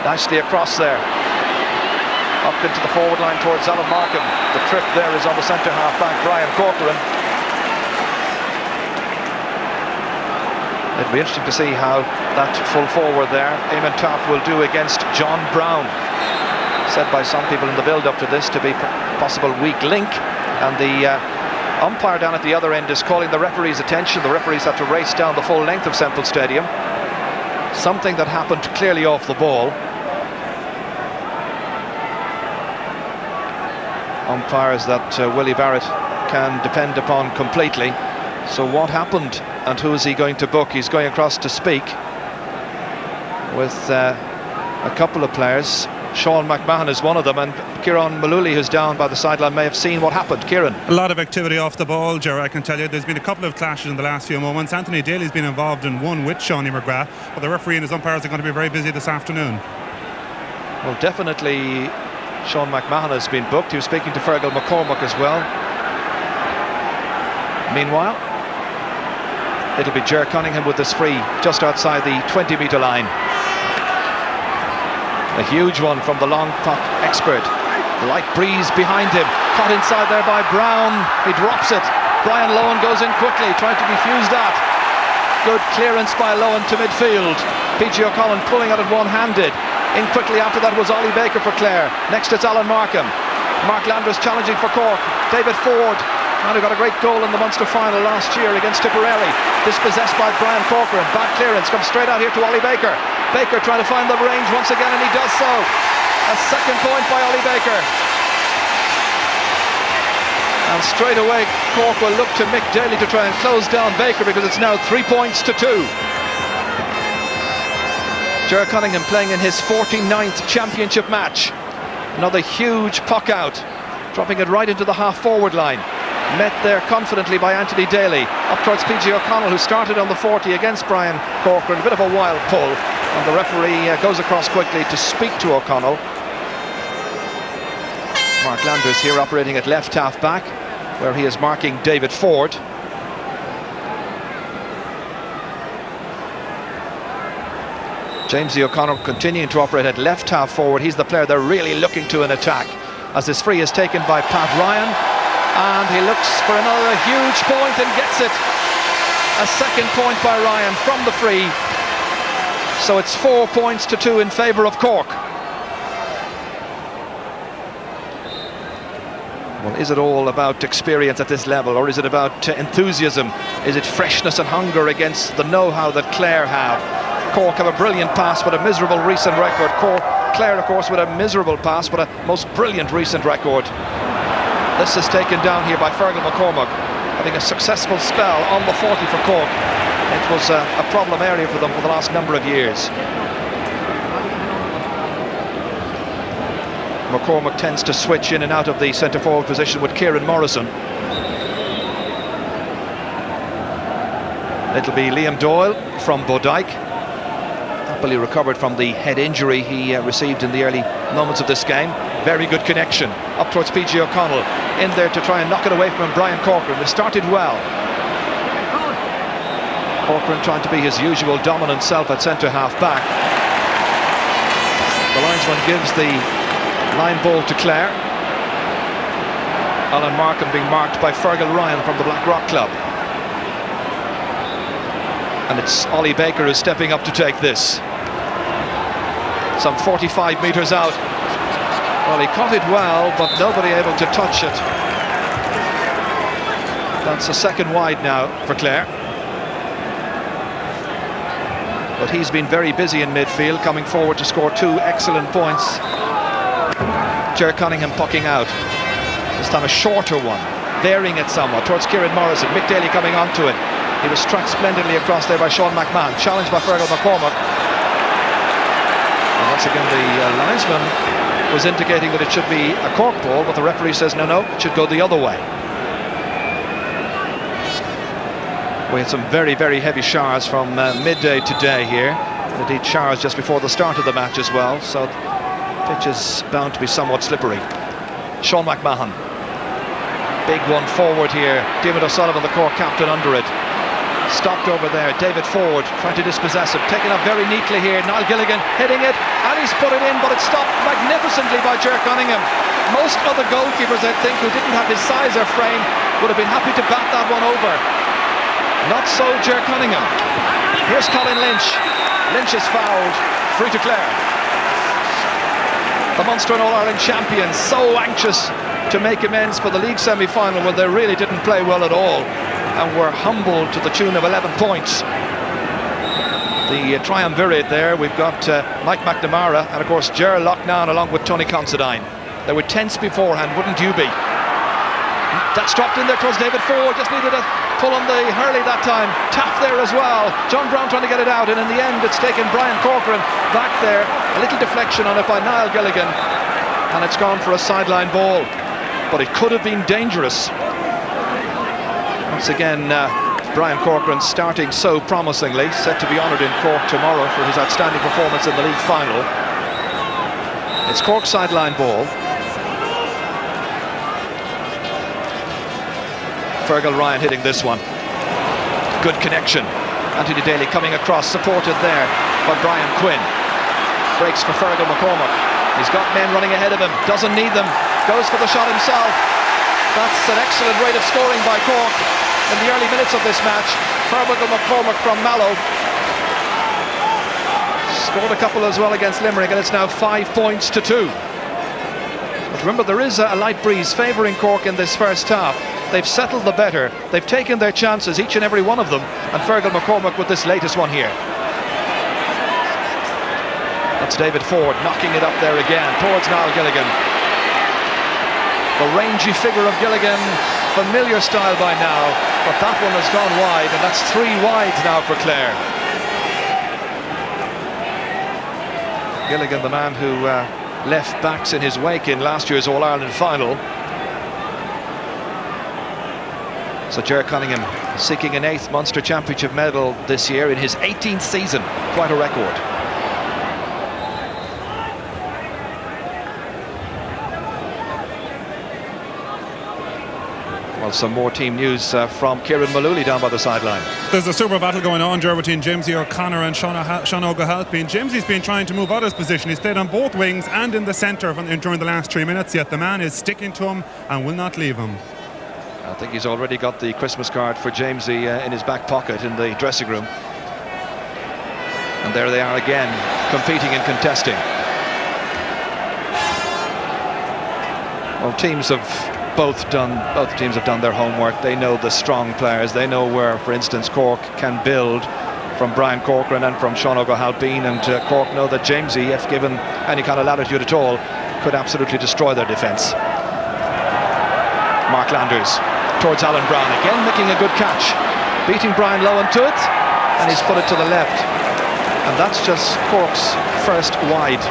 Nicely across there. Up into the forward line towards Alan Markham. The trip there is on the centre half back, Brian Corcoran. It'll be interesting to see how that full forward there, Eamon Tapp, will do against John Brown. Said by some people in the build-up to this to be possible weak link. And the umpire down at the other end is calling the referee's attention. The referees have to race down the full length of Semple Stadium. Something that happened clearly off the ball. Umpires that Willie Barrett can depend upon completely. So what happened and who is he going to book? He's going across to speak with a couple of players. Sean McMahon is one of them, and Kieran Mullooly, who's down by the sideline, may have seen what happened. Kieran. A lot of activity off the ball, Ger, I can tell you. There's been a couple of clashes in the last few moments. Anthony Daly's been involved in one with Shawnee McGrath, but the referee and his umpires are going to be very busy this afternoon. Well, definitely Sean McMahon has been booked. He was speaking to Fergal McCormack as well. Meanwhile, it'll be Ger Cunningham with this free just outside the 20-metre line. A huge one from the long puck expert. Light breeze behind him. Caught inside there by Brown. He drops it. Brian Lohan goes in quickly, trying to defuse that. Good clearance by Lohan to midfield. PG O'Connell pulling at it one-handed. In quickly after that was Ollie Baker for Clare. Next it's Alan Markham. Mark Landers challenging for Cork. David Ford, man who got a great goal in the Munster final last year against Tipperary. Dispossessed by Brian Corcoran. Bad clearance, comes straight out here to Ollie Baker. Baker trying to find the range once again, and he does so. A second point by Ollie Baker. And straight away Cork will look to Mick Daly to try and close down Baker, because it's now 3 points to 2. Ger Cunningham playing in his 49th championship match. Another huge puck out, dropping it right into the half-forward line. Met there confidently by Anthony Daly. Up towards PG O'Connell, who started on the 40 against Brian Corcoran. A bit of a wild pull, and the referee goes across quickly to speak to O'Connell. Mark Landers here operating at left half-back, where he is marking David Ford. Jamesy O'Connor continuing to operate at left half forward. He's the player they're really looking to in attack, as this free is taken by Pat Ryan, and he looks for another huge point and gets it. A second point by Ryan from the free. So it's 4 points to 2 in favour of Cork. Well, is it all about experience at this level, or is it about enthusiasm? Is it freshness and hunger against the know-how that Clare have? Cork have a brilliant past but a miserable recent record. Clare, of course, with a miserable past but a most brilliant recent record. This is taken down here by Fergal McCormack, having a successful spell on the 40 for Cork. It was a problem area for them for the last number of years. McCormack tends to switch in and out of the centre-forward position with Kieran Morrison. It'll be Liam Doyle from Bodyke. Happily recovered from the head injury he received in the early moments of this game. Very good connection up towards PG O'Connell. In there to try and knock it away from him, Brian Corcoran. They started well. Corcoran trying to be his usual dominant self at centre-half back. The linesman gives the line ball to Clare. Alan Markham being marked by Fergal Ryan from the Blackrock Club. And it's Ollie Baker who's stepping up to take this. Some 45 metres out. Well, he caught it well, but nobody able to touch it. That's a second wide now for Clare. But he's been very busy in midfield, coming forward to score 2 excellent points. Ger Cunningham pucking out. This time a shorter one, varying it somewhat towards Kieran Morrison. Mick Daly coming onto it. He was struck splendidly across there by Sean McMahon, challenged by Fergal McCormack. And once again the linesman was indicating that it should be a Cork ball, but the referee says no, it should go the other way. We had some very, very heavy showers from midday today here. Indeed, showers just before the start of the match as well, so the pitch is bound to be somewhat slippery. Sean McMahon, big one forward here. David O'Sullivan, the Cork captain, under it. Stopped over there. David Ford trying to dispossess him. Taken up very neatly here. Niall Gilligan hitting it, and he's put it in, but it's stopped magnificently by Ger Cunningham. Most other goalkeepers, I think, who didn't have his size or frame would have been happy to bat that one over. Not so Ger Cunningham. Here's Colin Lynch. Lynch is fouled. Free to Clare. The Munster and All-Ireland champions, so anxious to make amends for the league semi-final when they really didn't play well at all, and were humbled to the tune of 11 points. The triumvirate there, we've got Mike McNamara and of course Ger Loughnane along with Tony Considine. They were tense beforehand, wouldn't you be? That's dropped in there towards David Ford, just needed a pull on the Hurley that time. Tap there as well. John Brown trying to get it out, and in the end it's taken Brian Corcoran back there. A little deflection on it by Niall Gilligan, and it's gone for a sideline ball. But it could have been dangerous. Once again, Brian Corcoran starting so promisingly, set to be honoured in Cork tomorrow for his outstanding performance in the league final. It's Cork's sideline ball. Fergal Ryan hitting this one. Good connection. Anthony Daly coming across, supported there by Brian Quinn. Breaks for Fergal McCormack. He's got men running ahead of him, doesn't need them, goes for the shot himself. That's an excellent rate of scoring by Cork in the early minutes of this match. Fergal McCormack from Mallow scored a couple as well against Limerick, and it's now 5 points to 2. But remember, there is a light breeze favouring Cork in this first half. They've settled the better, they've taken their chances, each and every one of them, and Fergal McCormack with this latest one here. That's David Ford knocking it up there again towards Niall Gilligan. The rangy figure of Gilligan, familiar style by now, but that one has gone wide, and that's 3 wides now for Clare. Gilligan, the man who left backs in his wake in last year's All-Ireland final. So Ger Cunningham seeking an 8th Munster Championship medal this year in his 18th season. Quite a record. Well, some more team news from Kieran Mullooly down by the sideline. There's a super battle going on, Ger, between Jamesy O'Connor and Sean O'Halpin. Jamesy's been trying to move out of his position. He's played on both wings and in the centre during the last 3 minutes, yet the man is sticking to him and will not leave him. I think he's already got the Christmas card for Jamesy in his back pocket in the dressing room. And there they are again, competing and contesting. Well, both teams have done their homework. They know the strong players. They know where, for instance, Cork can build from Brian Corcoran and from Sean O'Halpin, and Cork know that Jamesy, if given any kind of latitude at all, could absolutely destroy their defence. Mark Landers towards Alan Brown, again making a good catch, beating Brian Lowen to it, and he's put it to the left. And that's just Cork's first wide.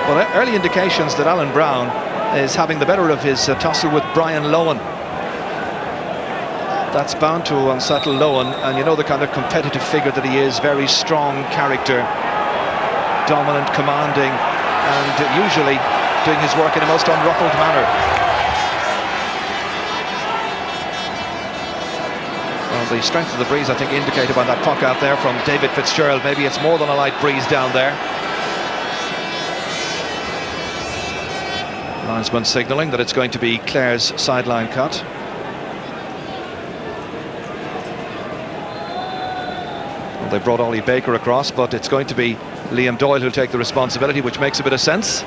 But early indications that Alan Brown is having the better of his tussle with Brian Lohan. That's bound to unsettle Lohan, and you know the kind of competitive figure that he is, very strong character, dominant, commanding, and usually doing his work in a most unruffled manner. Well, the strength of the breeze, I think, indicated by that puck out there from David Fitzgerald. Maybe it's more than a light breeze down there. Linesman signalling that it's going to be Clare's sideline cut. Well, they brought Ollie Baker across, but it's going to be Liam Doyle who'll take the responsibility, which makes a bit of sense.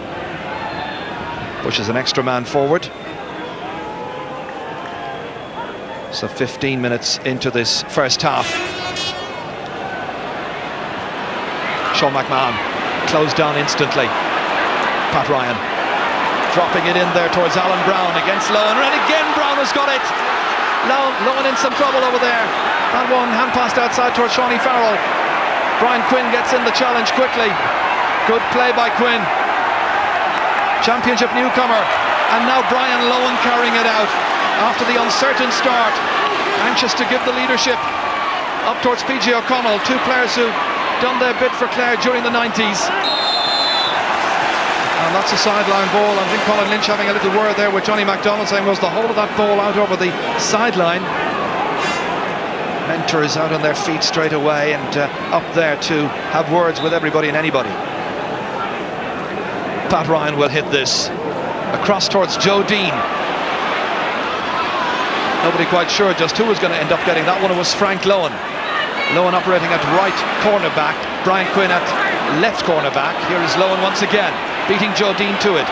Pushes an extra man forward. So 15 minutes into this first half. Sean McMahon closed down instantly. Pat Ryan dropping it in there towards Alan Brown against Lohan, and again Brown has got it. Lohan in some trouble over there. That one hand passed outside towards Shawnee Farrell. Brian Quinn gets in the challenge quickly. Good play by Quinn. Championship newcomer, and now Brian Lohan carrying it out after the uncertain start, anxious to give the leadership up towards PJ O'Connell, two players who done their bit for Clare during the 90s. And that's a sideline ball. I think Colin Lynch having a little word there with Johnny MacDonald, saying was the whole of that ball out over the sideline. Mentor is out on their feet straight away and up there to have words with everybody and anybody. Pat Ryan will hit this across towards Joe Dean. Nobody quite sure just who was going to end up getting that one. It was Frank Lohan. Lohan operating at right cornerback, Brian Quinn at left cornerback. Here is Lohan once again, beating Joe Dean to it.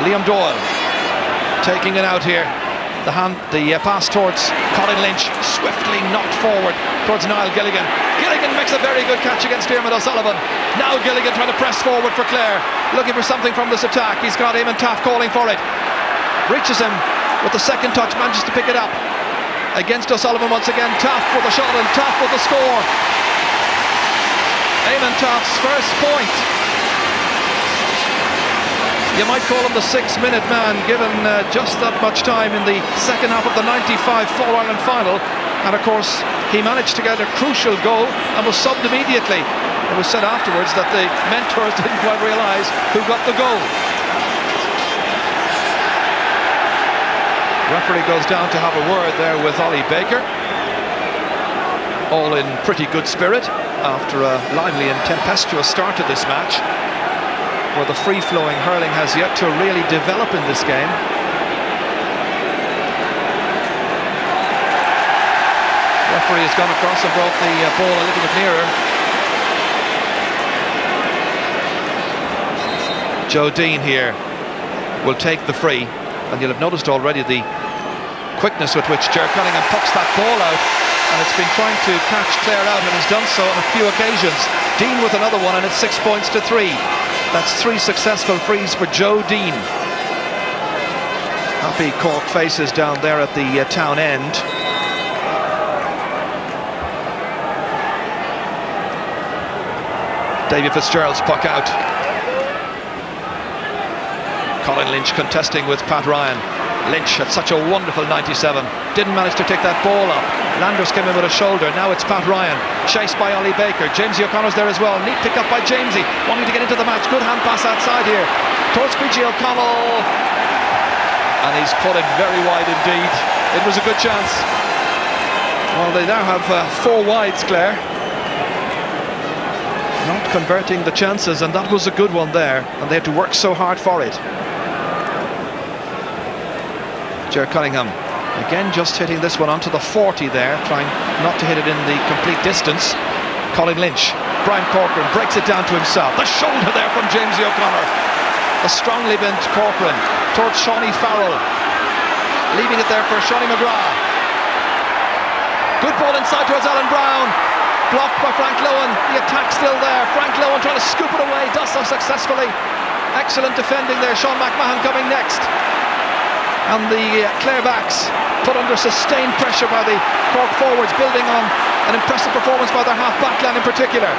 Liam Doyle taking it out here. The pass towards Colin Lynch, swiftly knocked forward towards Niall Gilligan. Gilligan makes a very good catch against Diarmuid O'Sullivan. Now Gilligan trying to press forward for Clare, looking for something from this attack. He's got Eamon Taff calling for it. Reaches him with the second touch, manages to pick it up. Against O'Sullivan once again, Taff with the shot and Taff with the score. Eamon Taff's first point. You might call him the 6-minute man, given just that much time in the second half of the 95 All-Ireland final. And of course, he managed to get a crucial goal and was subbed immediately. It was said afterwards that the mentors didn't quite realise who got the goal. Referee goes down to have a word there with Ollie Baker. All in pretty good spirit after a lively and tempestuous start to this match, where the free-flowing hurling has yet to really develop in this game. Referee has gone across and brought the ball a little bit nearer. Joe Dean here will take the free, and you'll have noticed already the quickness with which Ger Cunningham pucks that ball out, and it's been trying to catch Clare out and has done so on a few occasions. Dean with another one, and it's 6 points to 3. That's 3 successful frees for Joe Dean. Happy Cork faces down there at the town end. David Fitzgerald's puck out. Colin Lynch contesting with Pat Ryan. Lynch had such a wonderful 97. Didn't manage to take that ball up. Landers came in with a shoulder. Now it's Pat Ryan, chased by Ollie Baker. Jamesy O'Connor's there as well. Neat pick up by Jamesy, wanting to get into the match. Good hand pass outside here towards PJ O'Connell, and he's put it very wide indeed. It was a good chance. Well, they now have 4 wides, Clare. Not converting the chances, and that was a good one there, and they had to work so hard for it. Ger Cunningham again just hitting this one onto the 40 there, trying not to hit it in the complete distance. Colin Lynch, Brian Corcoran breaks it down to himself. The shoulder there from Jamesy O'Connor. A strongly bent Corcoran towards Shawnee Farrell, leaving it there for Shawnee McGrath. Good ball inside towards Alan Brown, blocked by Frank Lohan. The attack still there. Frank Lohan trying to scoop it away, does so successfully. Excellent defending there. Sean McMahon coming next. And the Clare backs put under sustained pressure by the Cork forwards, building on an impressive performance by their half-back line in particular.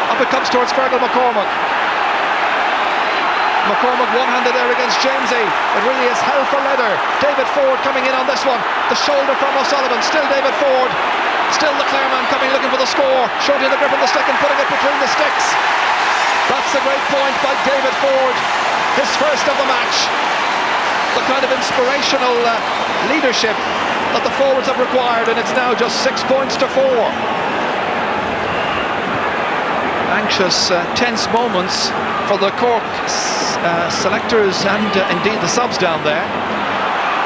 Up it comes towards Fergal McCormack. McCormack one-handed there against Jamesy. It really is hell for leather. David Ford coming in on this one. The shoulder from O'Sullivan. Still David Ford. Still the Clare man coming looking for the score. Shorting the grip on the stick and putting it between the sticks. That's a great point by David Ford. His first of the match. The kind of inspirational leadership that the forwards have required, and it's now just 6 points to 4. Anxious, tense moments for the Cork selectors and indeed the subs down there.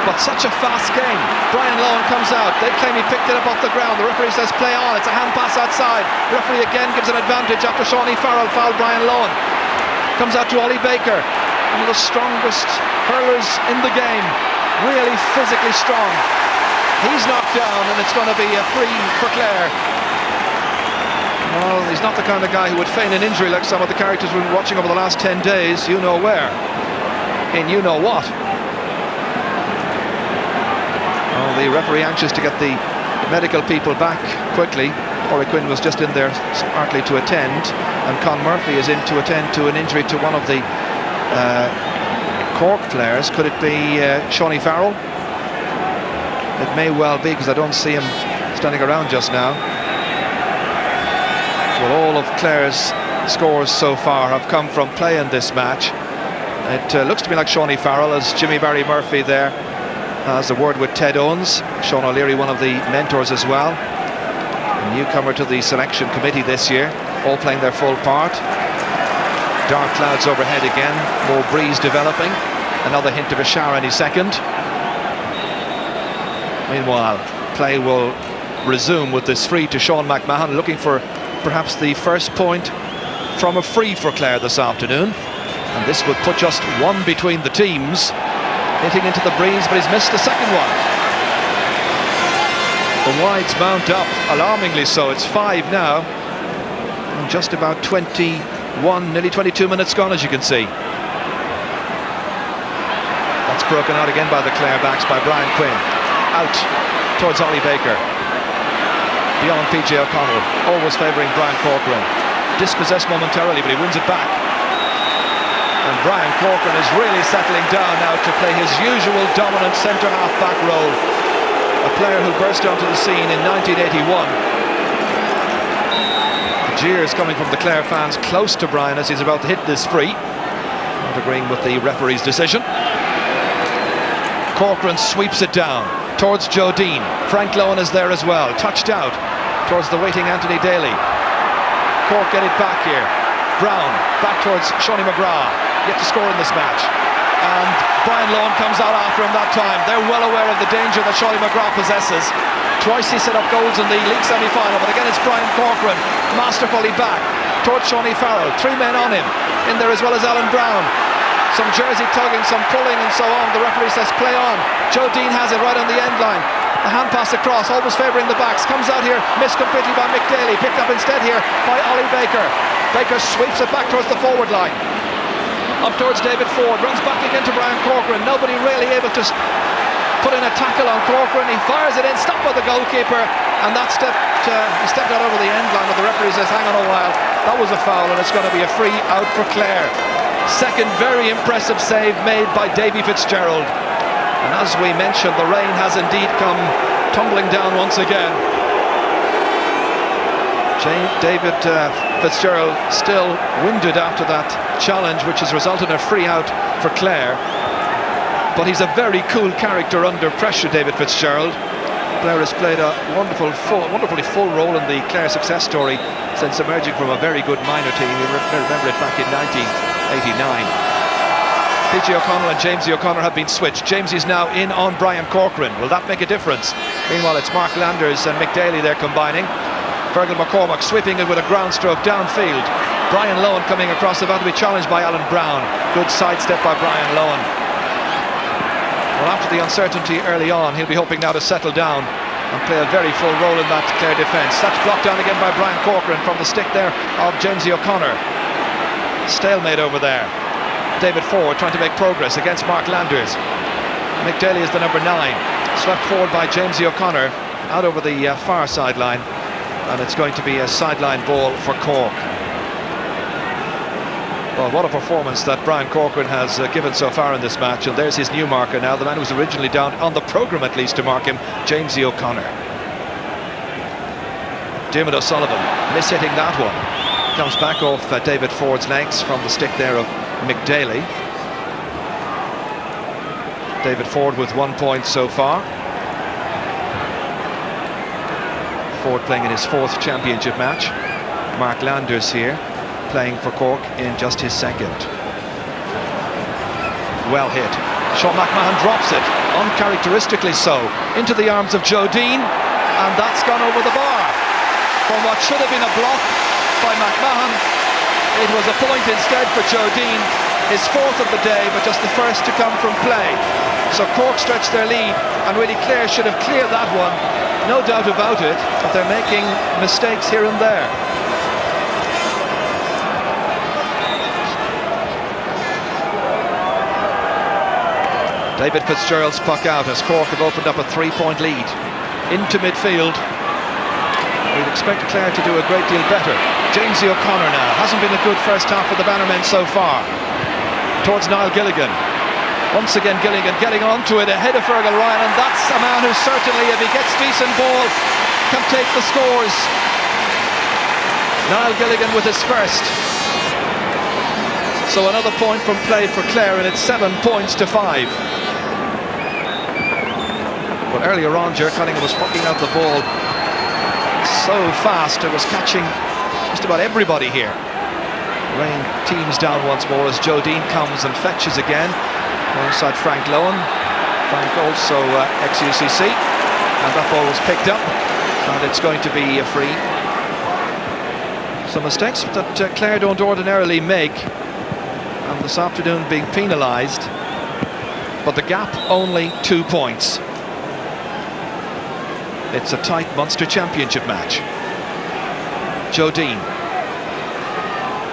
But such a fast game. Brian Lohan comes out. They claim he picked it up off the ground. The referee says play on. It's a hand pass outside. The referee again gives an advantage after Shawnee Farrell fouled Brian Lohan. Comes out to Ollie Baker, one of the strongest hurlers in the game. Really physically strong. He's knocked down and it's going to be a free for Clare. Well, he's not the kind of guy who would feign an injury like some of the characters we've been watching over the last 10 days. You know where. In you know what. Well, the referee anxious to get the medical people back quickly. Corey Quinn was just in there partly to attend, and Con Murphy is in to attend to an injury to one of the Cork players. Could it be Shawnee Farrell? It may well be, because I don't see him standing around just now. Well, all of Clare's scores so far have come from play in this match. It looks to me like Shawnee Farrell, as Jimmy Barry Murphy there has a word with Ted Owens. Sean O'Leary, one of the mentors as well. A newcomer to the selection committee this year, all playing their full part. Dark clouds overhead again, more breeze developing. Another hint of a shower any second. Meanwhile, play will resume with this free to Sean McMahon, looking for perhaps the first point from a free for Clare this afternoon. And this would put just one between the teams. Hitting into the breeze, but he's missed the second one. The wides mount up, alarmingly so. It's 5 now. And just about 21, nearly 22 minutes gone, as you can see. That's broken out again by the Clare backs, by Brian Quinn. Out towards Ollie Baker. Beyond PJ O'Connell, always favouring Brian Corcoran. Dispossessed momentarily, but he wins it back. And Brian Corcoran is really settling down now to play his usual dominant centre-half back role. A player who burst onto the scene in 1981. The jeers coming from the Clare fans close to Brian as he's about to hit this free. Not agreeing with the referee's decision. Corcoran sweeps it down towards Joe Dean. Frank Lohan is there as well, touched out towards the waiting Anthony Daly. Cork get it back here. Brown back towards Shawnee McGrath, yet to score in this match. And Brian Lohan comes out after him that time. They're well aware of the danger that Shawnee McGrath possesses. Twice he set up goals in the league semi-final, but again it's Brian Corcoran masterfully back towards Shawnee Farrell. 3 men on him, in there as well as Alan Brown. Some jersey tugging, some pulling and so on. The referee says play on. Joe Dean has it right on the end line. A hand pass across, always favouring the backs. Comes out here, missed completely by Mick Daly. Picked up instead here by Ollie Baker. Baker sweeps it back towards the forward line. Up towards David Ford. Runs back again to Brian Corcoran. Nobody really able to put in a tackle on Corcoran. He fires it in, stopped by the goalkeeper. And that he stepped out over the end line. But the referee says hang on a while. That was a foul and it's going to be a free out for Clare. Second very impressive save made by Davy Fitzgerald. And as we mentioned, the rain has indeed come tumbling down once again. David Fitzgerald still winded after that challenge, which has resulted in a free out for Clare. But he's a very cool character under pressure, David Fitzgerald. Clare has played a wonderfully full role in the Clare success story since emerging from a very good minor team. You remember it back in 1989. PJ O'Connell and Jamesy O'Connor have been switched. Jamesy's now in on Brian Corcoran. Will that make a difference? Meanwhile, it's Mark Landers and Mick Daly there combining. Fergal McCormack sweeping it with a ground stroke downfield. Brian Lohan coming across, about to be challenged by Alan Brown. Good sidestep by Brian Lohan. Well, after the uncertainty early on, he'll be hoping now to settle down and play a very full role in that Clare defence. That's blocked down again by Brian Corcoran from the stick there of Jamesy O'Connor. Stalemate over there. David Ford trying to make progress against Mark Landers. Mick Daly is the number 9. Swept forward by Jamesy O'Connor, out over the far sideline, and it's going to be a sideline ball for Cork. Well, what a performance that Brian Corcoran has given so far in this match, and there's his new marker now, the man who was originally down on the programme at least to mark him, Jamesy O'Connor. Diarmuid O'Sullivan mishitting that one. Comes back off David Ford's legs from the stick there of Mick Daly. David Ford with 1 point so far. Ford playing in his 4th championship match. Mark Landers here, playing for Cork in just his 2nd. Well hit. Sean McMahon drops it, uncharacteristically so, into the arms of Joe Dean, and that's gone over the bar. From what should have been a block by McMahon, it was a point instead for Joe Dean, his 4th of the day, but just the first to come from play. So Cork stretched their lead, and really Clare should have cleared that one, no doubt about it, but they're making mistakes here and there. David Fitzgerald's puck out as Cork have opened up a 3-point lead into midfield. We'd expect Clare to do a great deal better. Jamesy O'Connor now, hasn't been a good first half for the Bannermen so far. Towards Niall Gilligan. Once again Gilligan getting onto it ahead of Fergal Ryan, and that's a man who certainly, if he gets decent ball, can take the scores. Niall Gilligan with his first. So another point from play for Clare, and it's 7 points to 5. But earlier on, Ger Cunningham was pucking out the ball so fast, it was catching just about everybody here. Rain teams down once more as Joe Dean comes and fetches again alongside Frank Lowen. Frank also ex-UCC, and that ball was picked up, and it's going to be a free. Some mistakes that Clare don't ordinarily make, and this afternoon being penalised, but the gap only 2 points. It's a tight Munster Championship match. Joe Dean.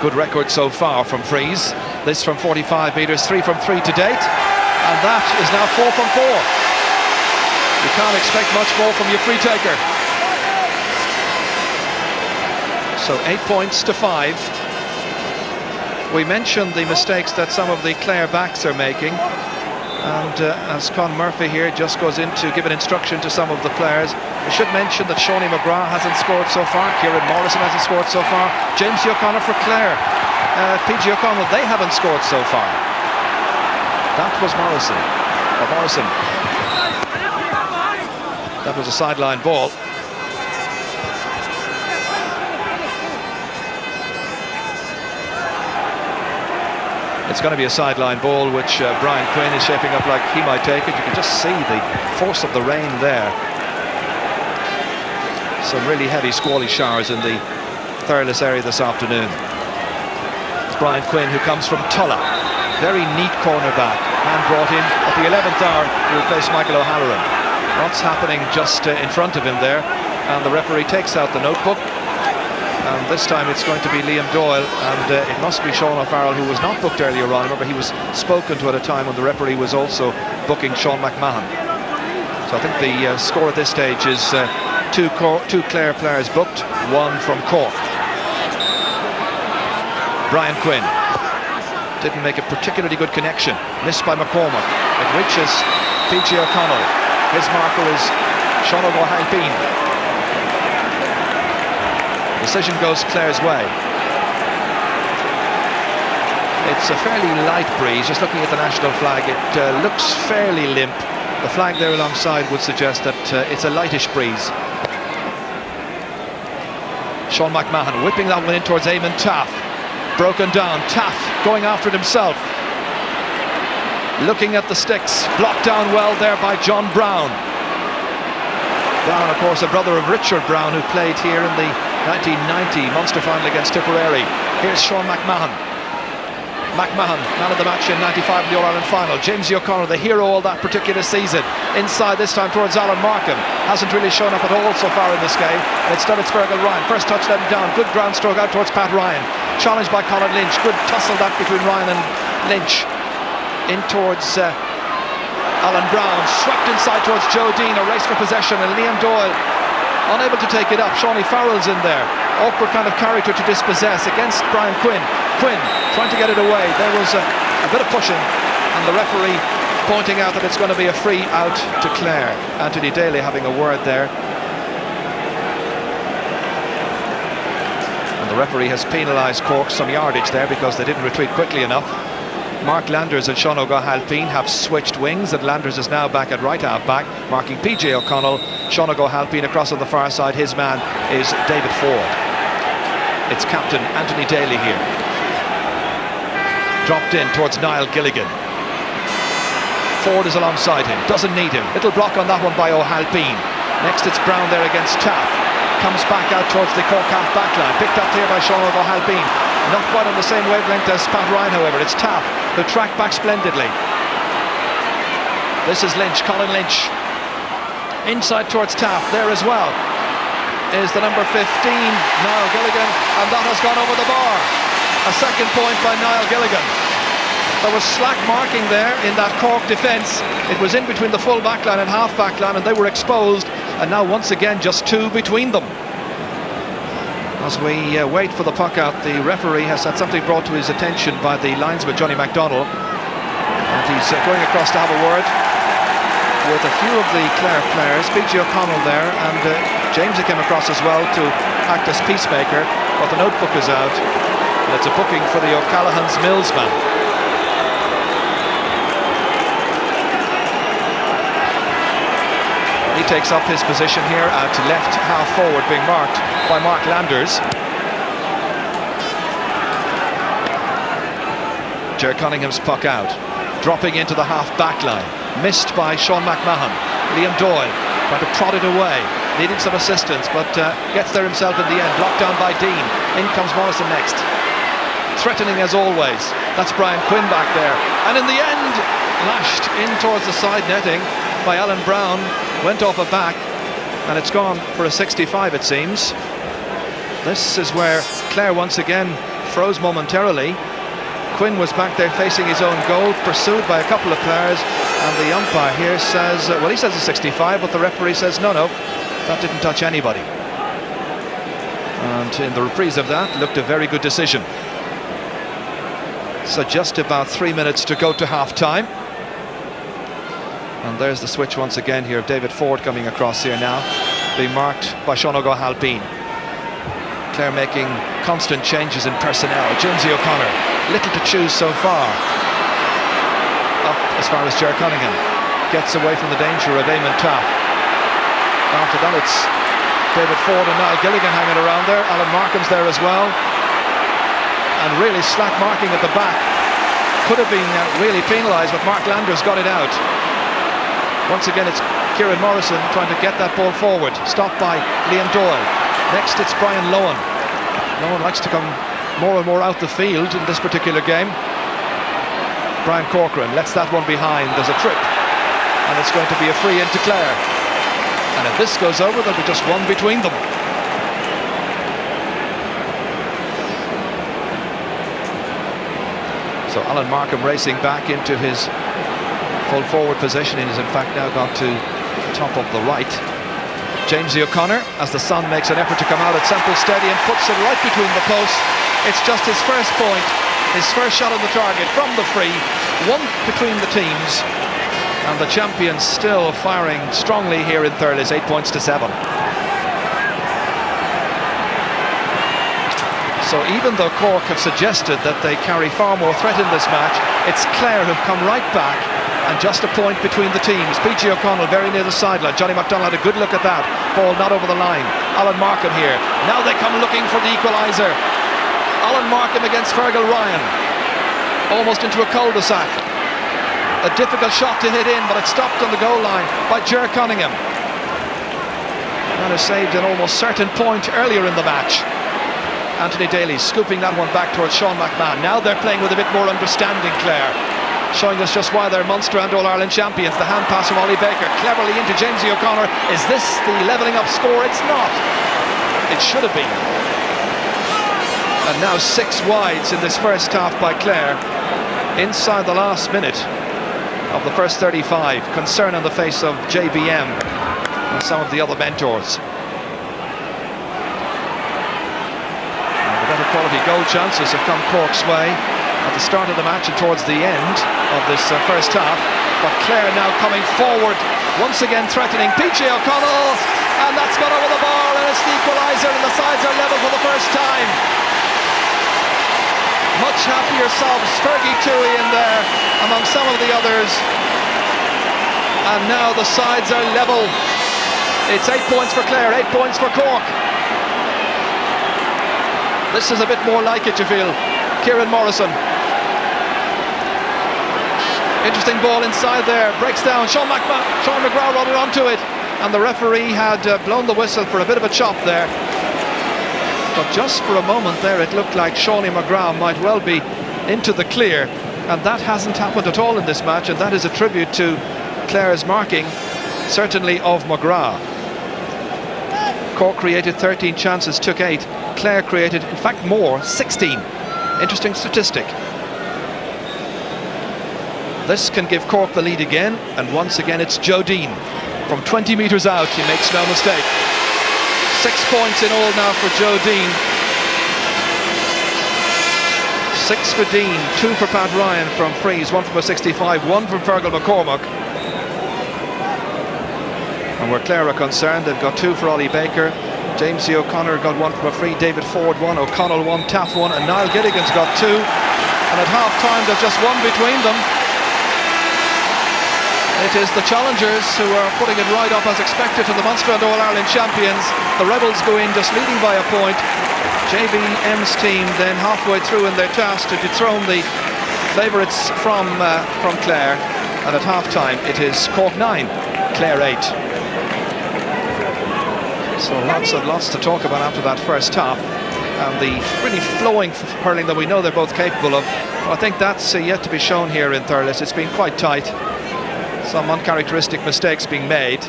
Good record so far from frees. This from 45 metres, 3 from 3 to date. And that is now 4 from 4. You can't expect much more from your free taker. So 8 points to 5. We mentioned the mistakes that some of the Clare backs are making. And as Con Murphy here just goes in to give an instruction to some of the players, I should mention that Shawnee McGrath hasn't scored so far, Kieran Morrison hasn't scored so far, Jamesy O'Connor for Clare, PG O'Connell, they haven't scored so far. That was Morrison. That was a sideline ball. It's going to be a sideline ball, which Brian Quinn is shaping up like he might take it. You can just see the force of the rain there. Some really heavy squally showers in the Thurles area this afternoon. It's Brian Quinn, who comes from Tulla. Very neat cornerback, and brought in at the 11th hour to replace Michael O'Halloran. What's happening just in front of him there? And the referee takes out the notebook. And this time it's going to be Liam Doyle, and it must be Sean O'Farrell, who was not booked earlier on. Remember, he was spoken to at a time when the referee was also booking Sean McMahon. So I think the score at this stage is two Clare players booked, 1 from Cork. Brian Quinn didn't make a particularly good connection, missed by McCormack. It reaches PG O'Connell. His marker is Sean O'Halpine. Decision goes Clare's way. It's a fairly light breeze. Just looking at the national flag, it looks fairly limp. The flag there alongside would suggest that it's a lightish breeze. Sean McMahon whipping that one in towards Eamon Taff. Broken down. Taff going after it himself. Looking at the sticks. Blocked down well there by John Brown. Brown, of course, a brother of Richard Brown, who played here in the 1990 Munster final against Tipperary. Here's Sean McMahon. McMahon, man of the match in 95 in the All-Ireland final. Jamesy O'Connor, the hero all that particular season. Inside this time towards Alan Markham. Hasn't really shown up at all so far in this game. And instead it's Fergal Ryan. First touch let him down. Good ground stroke out towards Pat Ryan. Challenged by Colin Lynch. Good tussle that between Ryan and Lynch. In towards Alan Brown swept inside towards Joe Dean, a race for possession, and Liam Doyle unable to take it up. Shawnee Farrell's in there. Awkward kind of character to dispossess against Brian Quinn. Quinn trying to get it away. There was a bit of pushing, and the referee pointing out that it's going to be a free out to Clare. Anthony Daly having a word there. And the referee has penalised Cork some yardage there because they didn't retreat quickly enough. Mark Landers and Sean O'Halpine have switched wings, and Landers is now back at right half back, marking PJ O'Connell. Sean O'Halpine across on the far side. His man is David Ford. It's captain Anthony Daly here. Dropped in towards Niall Gilligan. Ford is alongside him, doesn't need him. Little block on that one by O'Halpine. Next it's Brown there against Taff. Comes back out towards the Cork half back line. Picked up here by Sean O'Halpine. Not quite on the same wavelength as Pat Ryan, however. It's Taff who tracked back splendidly. This is Lynch, Colin Lynch. Inside towards Taff, there as well is the number 15, Niall Gilligan, and that has gone over the bar. A second point by Niall Gilligan. There was slack marking there in that Cork defence. It was in between the full back line and half back line, and they were exposed, and now once again just two between them. As we wait for the puck out, the referee has had something brought to his attention by the linesman Johnny MacDonald, and he's going across to have a word with a few of the Clare players. PJ O'Connell there, and Jamesy came across as well to act as peacemaker, but the notebook is out, and it's a booking for the O'Callaghan's Mills man. He takes up his position here at left half forward, being marked by Mark Landers. Ger Cunningham's puck out, dropping into the half back line, missed by Sean McMahon. Liam Doyle trying to prod it away, needing some assistance, but gets there himself in the end. Blocked down by Dean. In comes Morrison next, threatening as always. That's Brian Quinn back there, and in the end lashed in towards the side netting by Alan Brown. Went off a back, and it's gone for a 65, it seems. This is where Clare once again froze momentarily. Quinn was back there facing his own goal, pursued by a couple of players, and the umpire here says, well, he says a 65, but the referee says no, that didn't touch anybody. And in the reprise of that, looked a very good decision. So just about 3 minutes to go to half-time. And there's the switch once again here of David Ford coming across here now, being marked by Sean O'Halpine. Clare making constant changes in personnel. Jamesy O'Connor, little to choose so far. Up as far as Ger Cunningham. Gets away from the danger of Eamon Taff. After that it's David Ford and Niall Gilligan hanging around there. Alan Markham's there as well. And really slack marking at the back. Could have been really penalised, but Mark Landers got it out. Once again it's Kieran Morrison trying to get that ball forward, stopped by Liam Doyle. Next it's Brian Lohan. Lohan likes to come more and more out the field in this particular game. Brian Corcoran lets that one behind. There's a trip, and it's going to be a free into Clare. And if this goes over, there'll be just one between them. So Alan Markham racing back into his full forward position. He has in fact now got to the top of the right. Jamesy O'Connor, as the sun makes an effort to come out at Semple Stadium, puts it right between the posts. It's just his first point, his first shot on the target from the free, one between the teams, and the champions still firing strongly here in Thurles, 8 points to 7. So even though Cork have suggested that they carry far more threat in this match, it's Clare who've come right back, and just a point between the teams. PJ O'Connell very near the sideline. Johnny MacDonald had a good look at that. Ball not over the line. Alan Markham here. Now they come looking for the equaliser. Alan Markham against Fergal Ryan. Almost into a cul-de-sac. A difficult shot to hit in, but it's stopped on the goal line by Ger Cunningham. And has saved an almost certain point earlier in the match. Anthony Daly scooping that one back towards Sean McMahon. Now they're playing with a bit more understanding, Clare. Showing us just why they're Munster and All-Ireland champions. The hand pass from Ollie Baker, cleverly into Jamesy O'Connor. Is this the levelling up score? It's not. It should have been. And now 6 wides in this first half by Clare. Inside the last minute. of the first 35. Concern on the face of JBM and some of the other mentors. The better quality goal chances have come Cork's way at the start of the match and towards the end of this first half. But Clare now coming forward, once again threatening PJ O'Connell, and that's gone over the bar, and it's the equaliser, and the sides are level for the first time. Much happier sobs, Fergie Toohey in there among some of the others, and now the sides are level. It's 8 points for Clare, 8 points for Cork. This is a bit more like it, you feel. Kieran Morrison. Interesting ball inside there, breaks down. Sean McGrath rather onto it, and the referee had blown the whistle for a bit of a chop there. But just for a moment there, it looked like Shawnee McGrath might well be into the clear, and that hasn't happened at all in this match, and that is a tribute to Clare's marking, certainly of McGrath. Cork created 13 chances, took 8. Clare created, in fact, more, 16. Interesting statistic. This can give Cork the lead again, and once again it's Joe Dean. From 20 metres out, he makes no mistake. 6 points in all now for Joe Dean. 6 for Dean, 2 for Pat Ryan from frees, 1 from a 65, 1 from Fergal McCormack. And where Clare are concerned, they've got 2 for Ollie Baker. James C. O'Connor got 1 from a free, David Ford 1, O'Connell 1, Taff 1, and Niall Gilligan's got 2. And at half-time there's just 1 between them. It is the challengers who are putting it right up as expected to the Munster and All-Ireland champions. The Rebels go in just leading by a point. JBM's team then halfway through in their task to dethrone the favourites from Clare. And at half-time it is Cork 9, Clare 8. So lots to talk about after that first half, and the really flowing hurling that we know they're both capable of. I think that's yet to be shown here in Thurles. It's been quite tight, some uncharacteristic mistakes being made,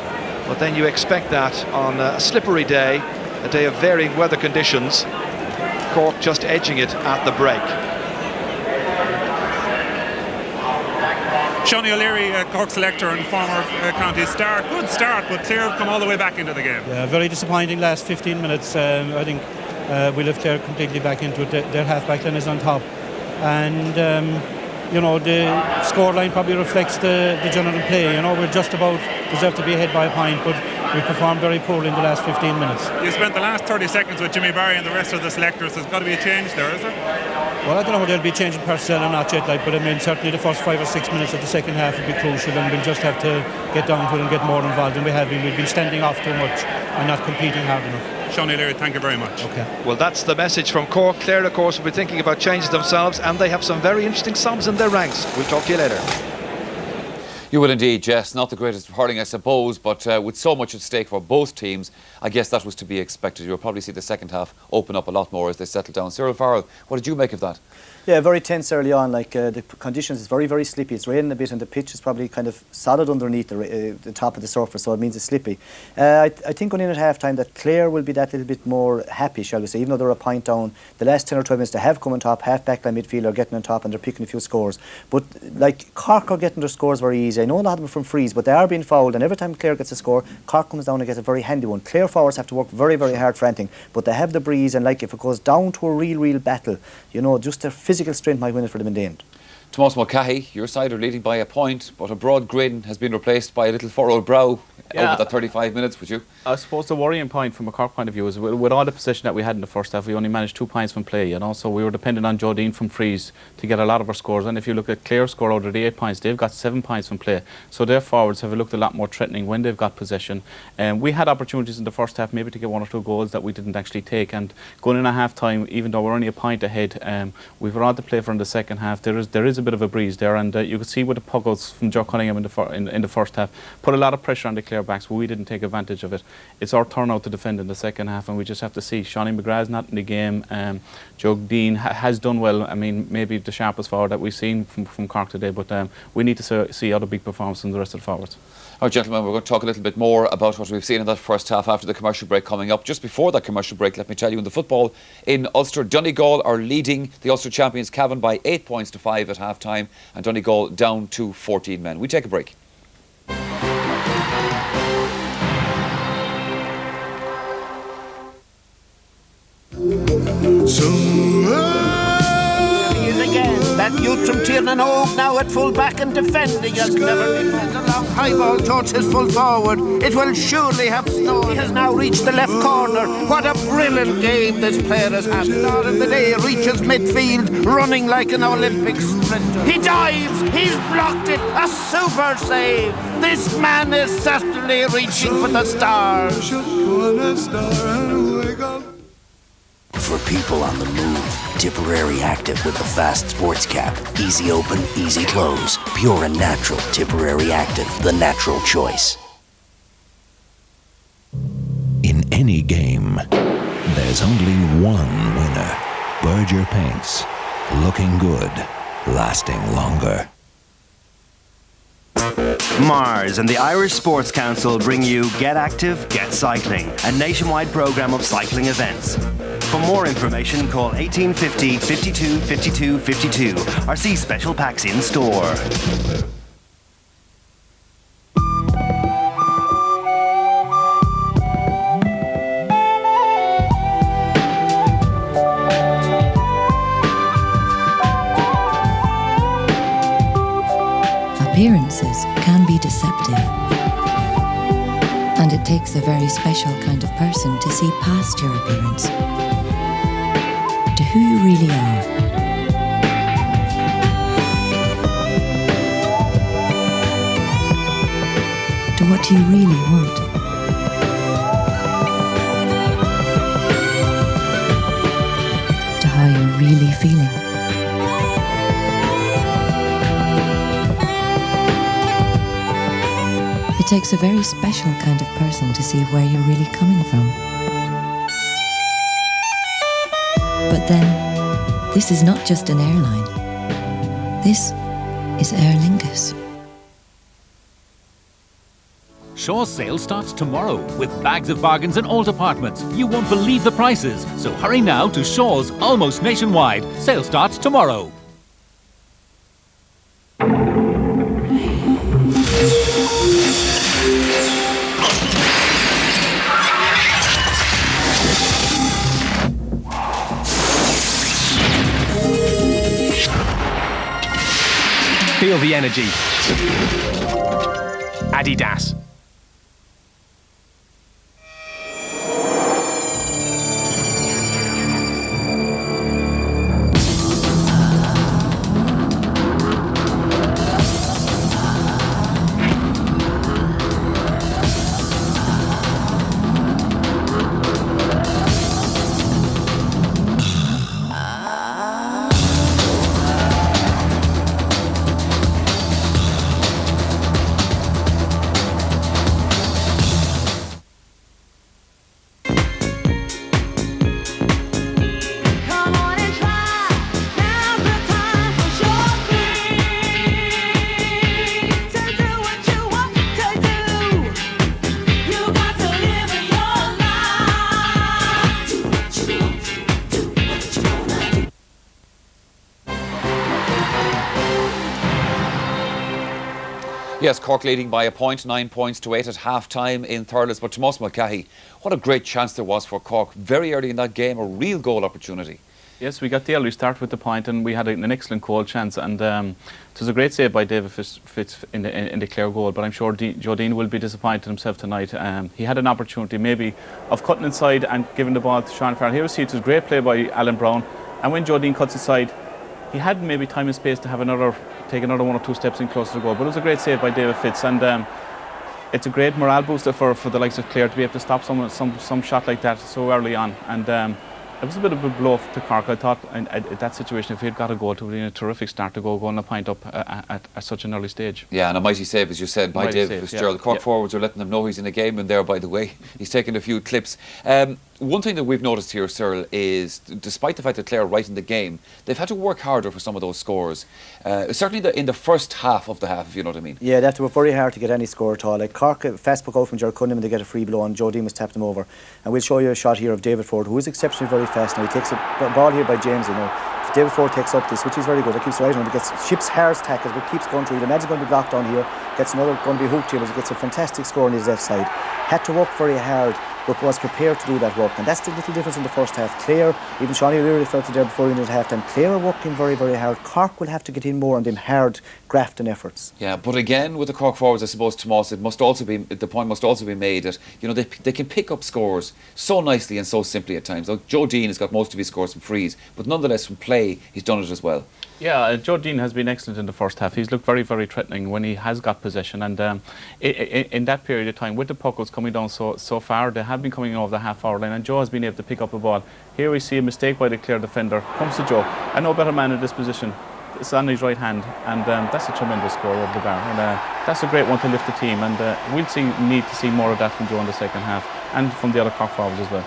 but then you expect that on a slippery day, a day of varying weather conditions. Cork just edging it at the break. Sean O'Leary, Cork selector and former county star. Good start, but Clare have come all the way back into the game. Yeah, very disappointing last 15 minutes. I think we left Clare completely back into it. Their half-back line is on top. And, you know, the scoreline probably reflects the general play. You know, we're just about deserved to be ahead by a point, but we performed very poorly in the last 15 minutes. You spent the last 30 seconds with Jimmy Barry and the rest of the selectors. There's got to be a change there, is there? Well, I don't know whether they'll be changing personnel or not yet, but I mean, certainly the first 5 or 6 minutes of the second half will be crucial, and we'll just have to get down to it and get more involved than we have been. We've been standing off too much and not competing hard enough. Sean O'Leary, thank you very much. Okay. Well, that's the message from Cork. Clare, of course, will be thinking about changes themselves, and they have some very interesting subs in their ranks. We'll talk to you later. You will indeed, Jess. Not the greatest of hurling, I suppose, but with so much at stake for both teams, I guess that was to be expected. You'll probably see the second half open up a lot more as they settle down. Cyril Farrell, what did you make of that? Yeah, very tense early on. Like the conditions is very, very slippy. It's raining a bit, and the pitch is probably kind of solid underneath the top of the surface, so it means it's slippy. I think going in at half time that Clare will be that little bit more happy, shall we say, even though they're a point down. The last 10 or 12 minutes they have come on top, half back line midfield are getting on top, and they're picking a few scores. But like Cork are getting their scores very easy. I know a lot of them from frees, but they are being fouled, and every time Clare gets a score, Cork comes down and gets a very handy one. Clare forwards have to work very, very hard for anything, but they have the breeze, and like if it goes down to a real battle, you know, just their physical strength might win it for them in the end. Tomás Mulcahy, your side are leading by a point, but a broad grin has been replaced by a little furrowed brow over that 35 minutes, would you? I suppose the worrying point from a Cork point of view is with all the possession that we had in the first half, we only managed 2 points from play, and also we were dependent on Joe Dean from frees to get a lot of our scores. And if you look at Clare's score out of the 8 points, they've got 7 points from play, so their forwards have looked a lot more threatening when they've got possession. We had opportunities in the first half maybe to get 1 or 2 goals that we didn't actually take, and going in at half time, even though we're only a point ahead, we've a lot to play for in the second half. There is a bit of a breeze there, and you could see with the puckouts from Joe Cunningham in the first half put a lot of pressure on the Clare backs, but we didn't take advantage of it. It's our turn out to defend in the second half, and we just have to see. Shawnee McGrath's not in the game. Joe Dean has done well. I mean, maybe the sharpest forward that we've seen from Cork today, but we need to see other big performances from the rest of the forwards. All right, gentlemen, we're going to talk a little bit more about what we've seen in that first half after the commercial break coming up. Just before that commercial break, let me tell you, in the football in Ulster, Donegal are leading the Ulster champions Cavan by 8 points to 5 at half half-time, and Donegal down to 14 men. We take a break. That youth from Tiernan Oak now at full back and defending has never been fed along high ball towards his full forward. It will surely have snowed. He has now reached the left corner. What a brilliant game this player has had. Not in the day reaches midfield, running like an Olympic sprinter. He dives, he's blocked it, a super save. This man is certainly reaching for the stars. For people on the move, Tipperary Active with the fast sports cap. Easy open, easy close. Pure and natural Tipperary Active, the natural choice. In any game, there's only one winner. Berger Paints. Looking good, lasting longer. Mars and the Irish Sports Council bring you Get Active, Get Cycling, a nationwide programme of cycling events. For more information, call 1850 52 52 52 or see special packs in store. Appearances can be deceptive, and it takes a very special kind of person to see past your appearance to who you really are. To what you really want. To how you're really feeling. It takes a very special kind of person to see where you're really coming from. But then, this is not just an airline. This is Aer Lingus. Shaw's sale starts tomorrow with bags of bargains in all departments. You won't believe the prices. So hurry now to Shaw's almost nationwide. Sale starts tomorrow. Feel the energy. Adidas. Yes, Cork leading by a point, 9 points to 8 at half-time in Thurles. But Tomás Mulcahy, what a great chance there was for Cork very early in that game, a real goal opportunity. Yes, we got the early start with the point and we had an excellent goal chance, and it was a great save by David Fitz in the Clare goal, but I'm sure Joe Dean will be disappointed himself tonight. He had an opportunity maybe of cutting inside and giving the ball to Sean Farrell. Here we see it was a great play by Alan Brown, and when Joe Dean cuts inside, he had maybe time and space to have take another 1 or 2 steps in closer to the goal, but it was a great save by David Fitz, and it's a great morale booster for the likes of Clare to be able to stop some shot like that so early on, and it was a bit of a blow to Cork. I thought in that situation, if he had got a goal, it would have been a terrific start to go and a point up at such an early stage. Yeah, and a mighty save, as you said, by David Fitzgerald. The Cork forwards are letting them know he's in the game in there, by the way. He's taken a few clips. One thing that we've noticed here, Cyril, is despite the fact that Clare are right in the game, they've had to work harder for some of those scores. Certainly in the first half of the half, if you know what I mean. Yeah, they have to work very hard to get any score at all. Like Cork, fast puck out from Gerard Cunningham, they get a free blow and Joe Dean was tapped them over. And we'll show you a shot here of David Ford, who is exceptionally very fast. Now he takes a ball here by James, you know. David Ford takes up this, which is very good. It keeps right on. It gets Ship's hard tackles, but keeps going through. The man's going to be blocked down here. Gets another, going to be hooked here, but he gets a fantastic score on his left side. Had to work very hard, but was prepared to do that work. And that's the little difference in the first half. Clare, even Sean O'Leary felt it there before in the half time. Clare are working very, very hard. Cork will have to get in more on them hard grafting efforts. Yeah, but again, with the Cork forwards, I suppose, Tomas, the point must also be made that, you know, they can pick up scores so nicely and so simply at times. Like, Joe Dean has got most of his scores from frees, but nonetheless from play, he's done it as well. Yeah, Joe Dean has been excellent in the first half. He's looked very, very threatening when he has got possession, and in that period of time, with the puckles coming down so far, they have been coming over the half-hour line, and Joe has been able to pick up a ball. Here we see a mistake by the Clare defender. Comes to Joe, and no better man in this position. It's on his right hand, and that's a tremendous score over the bar, and that's a great one to lift the team, and we'll need to see more of that from Joe in the second half, and from the other Cork forwards as well.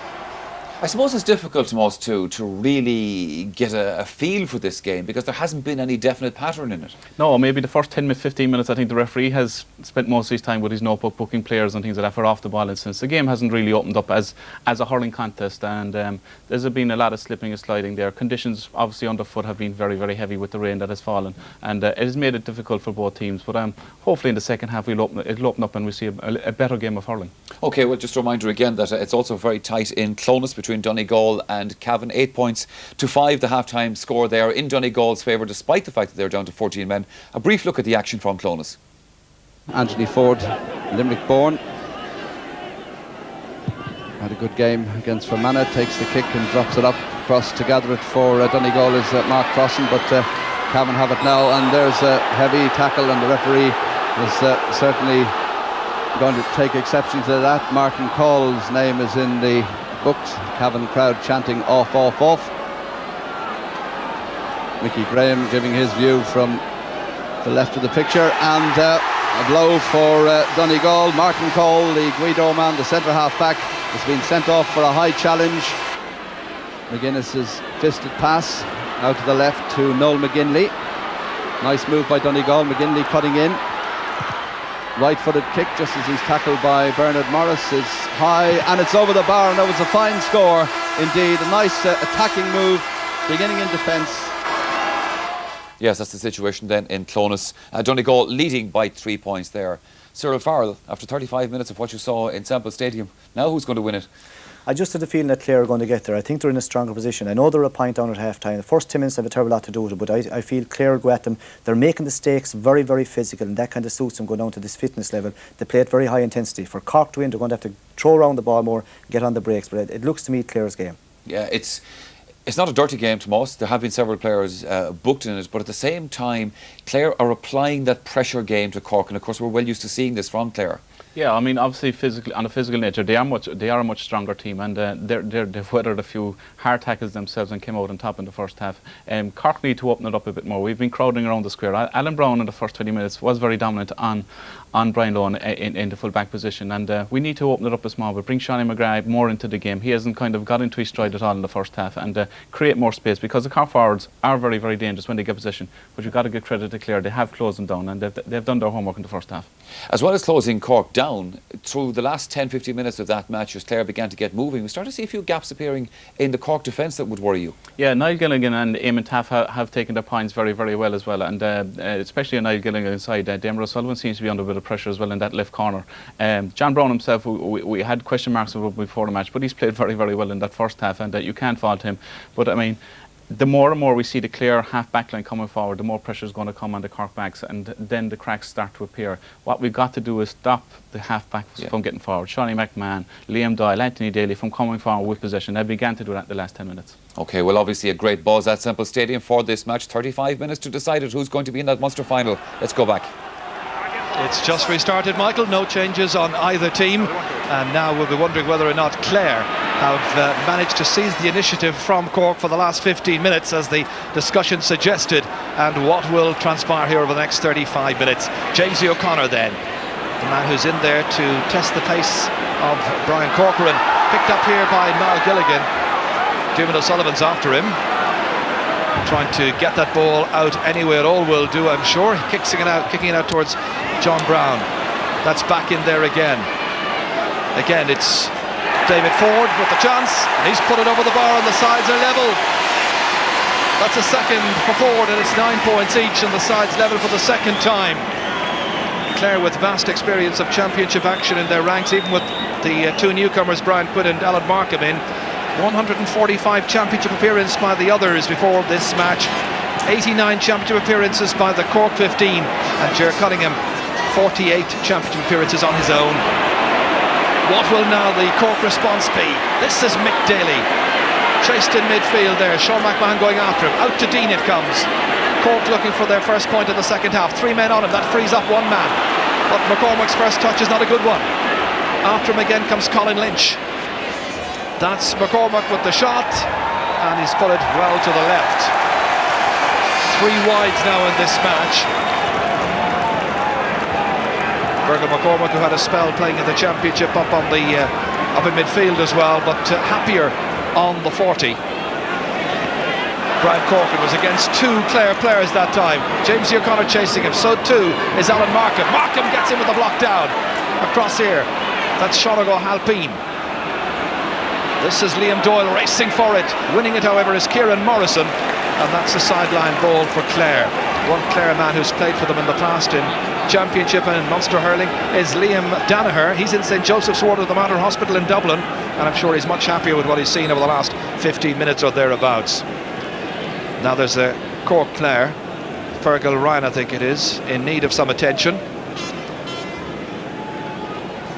I suppose it's difficult, Tomas, to really get a feel for this game because there hasn't been any definite pattern in it. No, maybe the first 10-15 minutes, I think the referee has spent most of his time with his notebook booking players and things like that for off the ball instance. The game hasn't really opened up as a hurling contest, and there's been a lot of slipping and sliding there. Conditions obviously underfoot have been very, very heavy with the rain that has fallen, and it has made it difficult for both teams. But hopefully in the second half it'll open up and we'll see a better game of hurling. Okay, well, just a reminder again that it's also very tight in Clonus between Donegal and Cavan. 8 points to 5, the half-time score there in Donegal's favour, despite the fact that they're down to 14 men. A brief look at the action from Clonus. Anthony Ford, Limerick born, had a good game against Fermanagh, takes the kick and drops it up across to gather it for Donegal is Mark Crossan, but Cavan have it now, and there's a heavy tackle, and the referee is certainly going to take exception to that. Martin Call's name is in the books. Cavan crowd chanting off, off, off. Mickey Graham giving his view from the left of the picture, and a blow for Donegal. Martin Cole, the Guido man, the centre half back, has been sent off for a high challenge. McGuinness's fisted pass out to the left to Noel McGinley. Nice move by Donegal. McGinley cutting in. Right-footed kick just as he's tackled by Bernard Morris is high, and it's over the bar, and that was a fine score indeed. A nice attacking move beginning in defence. Yes, that's the situation then in Clonus. Donegal leading by 3 points there. Cyril Farrell, after 35 minutes of what you saw in Semple Stadium, now who's going to win it? I just had the feeling that Clare are going to get there. I think they're in a stronger position. I know they're a point down at half time. The first 10 minutes have a terrible lot to do with it, but I feel Clare go at them. They're making the stakes very, very physical, and that kind of suits them going down to this fitness level. They play at very high intensity. For Cork to win, they're going to have to throw around the ball more, get on the breaks, but it looks to me Clare's game. Yeah, it's not a dirty game to most. There have been several players booked in it, but at the same time, Clare are applying that pressure game to Cork, and of course we're well used to seeing this from Clare. Yeah, I mean, obviously, physically, on a physical nature, they are a much stronger team, and they've weathered a few hard tackles themselves and came out on top in the first half. Cork need to open it up a bit more. We've been crowding around the square. Alan Brown in the first 20 minutes was very dominant on Brian Lohan in the full back position, and we need to open it up a small bit, bring Seanie McGrath more into the game. He hasn't kind of got into his stride at all in the first half, and create more space, because the Cork forwards are very, very dangerous when they get possession. But you've got to give credit to Clare. They have closed them down, and they've done their homework in the first half. As well as closing Cork down, through the last 10-15 minutes of that match, as Clare began to get moving, we started to see a few gaps appearing in the Cork defence that would worry you. Yeah, Niall Gilligan and Eamon Taff have taken their points very, very well as well, and especially on Niall Gilligan inside. Damon O'Sullivan seems to be under a bit of pressure as well in that left corner. John Brown himself, we had question marks before the match, but he's played very, very well in that first half, and you can't fault him. But I mean, the more and more we see the Clare half back line coming forward, the more pressure is going to come on the Cork backs, and then the cracks start to appear. What we've got to do is stop the half backs from getting forward. Seanie McMahon, Liam Doyle, Anthony Daly from coming forward with possession. They began to do that in the last 10 minutes. Okay, well, obviously a great buzz at Semple Stadium for this match. 35 minutes to decide it who's going to be in that Munster final. Let's go back. It's just restarted, Michael. No changes on either team. And now we'll be wondering whether or not Clare have managed to seize the initiative from Cork for the last 15 minutes, as the discussion suggested, and what will transpire here over the next 35 minutes. Jamesy O'Connor then, the man who's in there to test the pace of Brian Corcoran, picked up here by Niall Gilligan. Dermot O'Sullivan's after him, trying to get that ball out anyway. It all will do, I'm sure. Kicking it out towards John Brown. That's back in there again. Again, it's David Ford with the chance, and he's put it over the bar, and the sides are level. That's a second for Ford, and it's 9 points each, and the sides level for the second time. Clare with vast experience of championship action in their ranks, even with the two newcomers, Brian Quinn and Alan Markham, in. 145 championship appearances by the others before this match. 89 championship appearances by the Cork 15, and Ger Cunningham 48 championship appearances on his own. What will now the Cork response be? This is Mick Daly, chased in midfield there. Sean McMahon going after him. Out to Dean it comes. Cork looking for their first point in the second half. 3 men on him, that frees up 1 man. But McCormack's first touch is not a good one. After him again comes Colin Lynch. That's McCormack with the shot, and he's put it well to the left. 3 wides now in this match. Fergal McCormack, who had a spell playing in the championship up on the up in midfield as well, but happier on the 40. Brian Corkin was against 2 Clare players that time. James O'Connor chasing him, so too is Alan Markham. Markham gets in with the block down. Across here, that's Sean Halpine. This is Liam Doyle racing for it. Winning it, however, is Kieran Morrison, and that's a sideline ball for Clare. One Clare man who's played for them in the past in Championship and Munster hurling is Liam Danaher. He's in St Joseph's Ward of the Mater Hospital in Dublin, and I'm sure he's much happier with what he's seen over the last 15 minutes or thereabouts. Now there's a Cork player, Fergal Ryan I think it is, in need of some attention.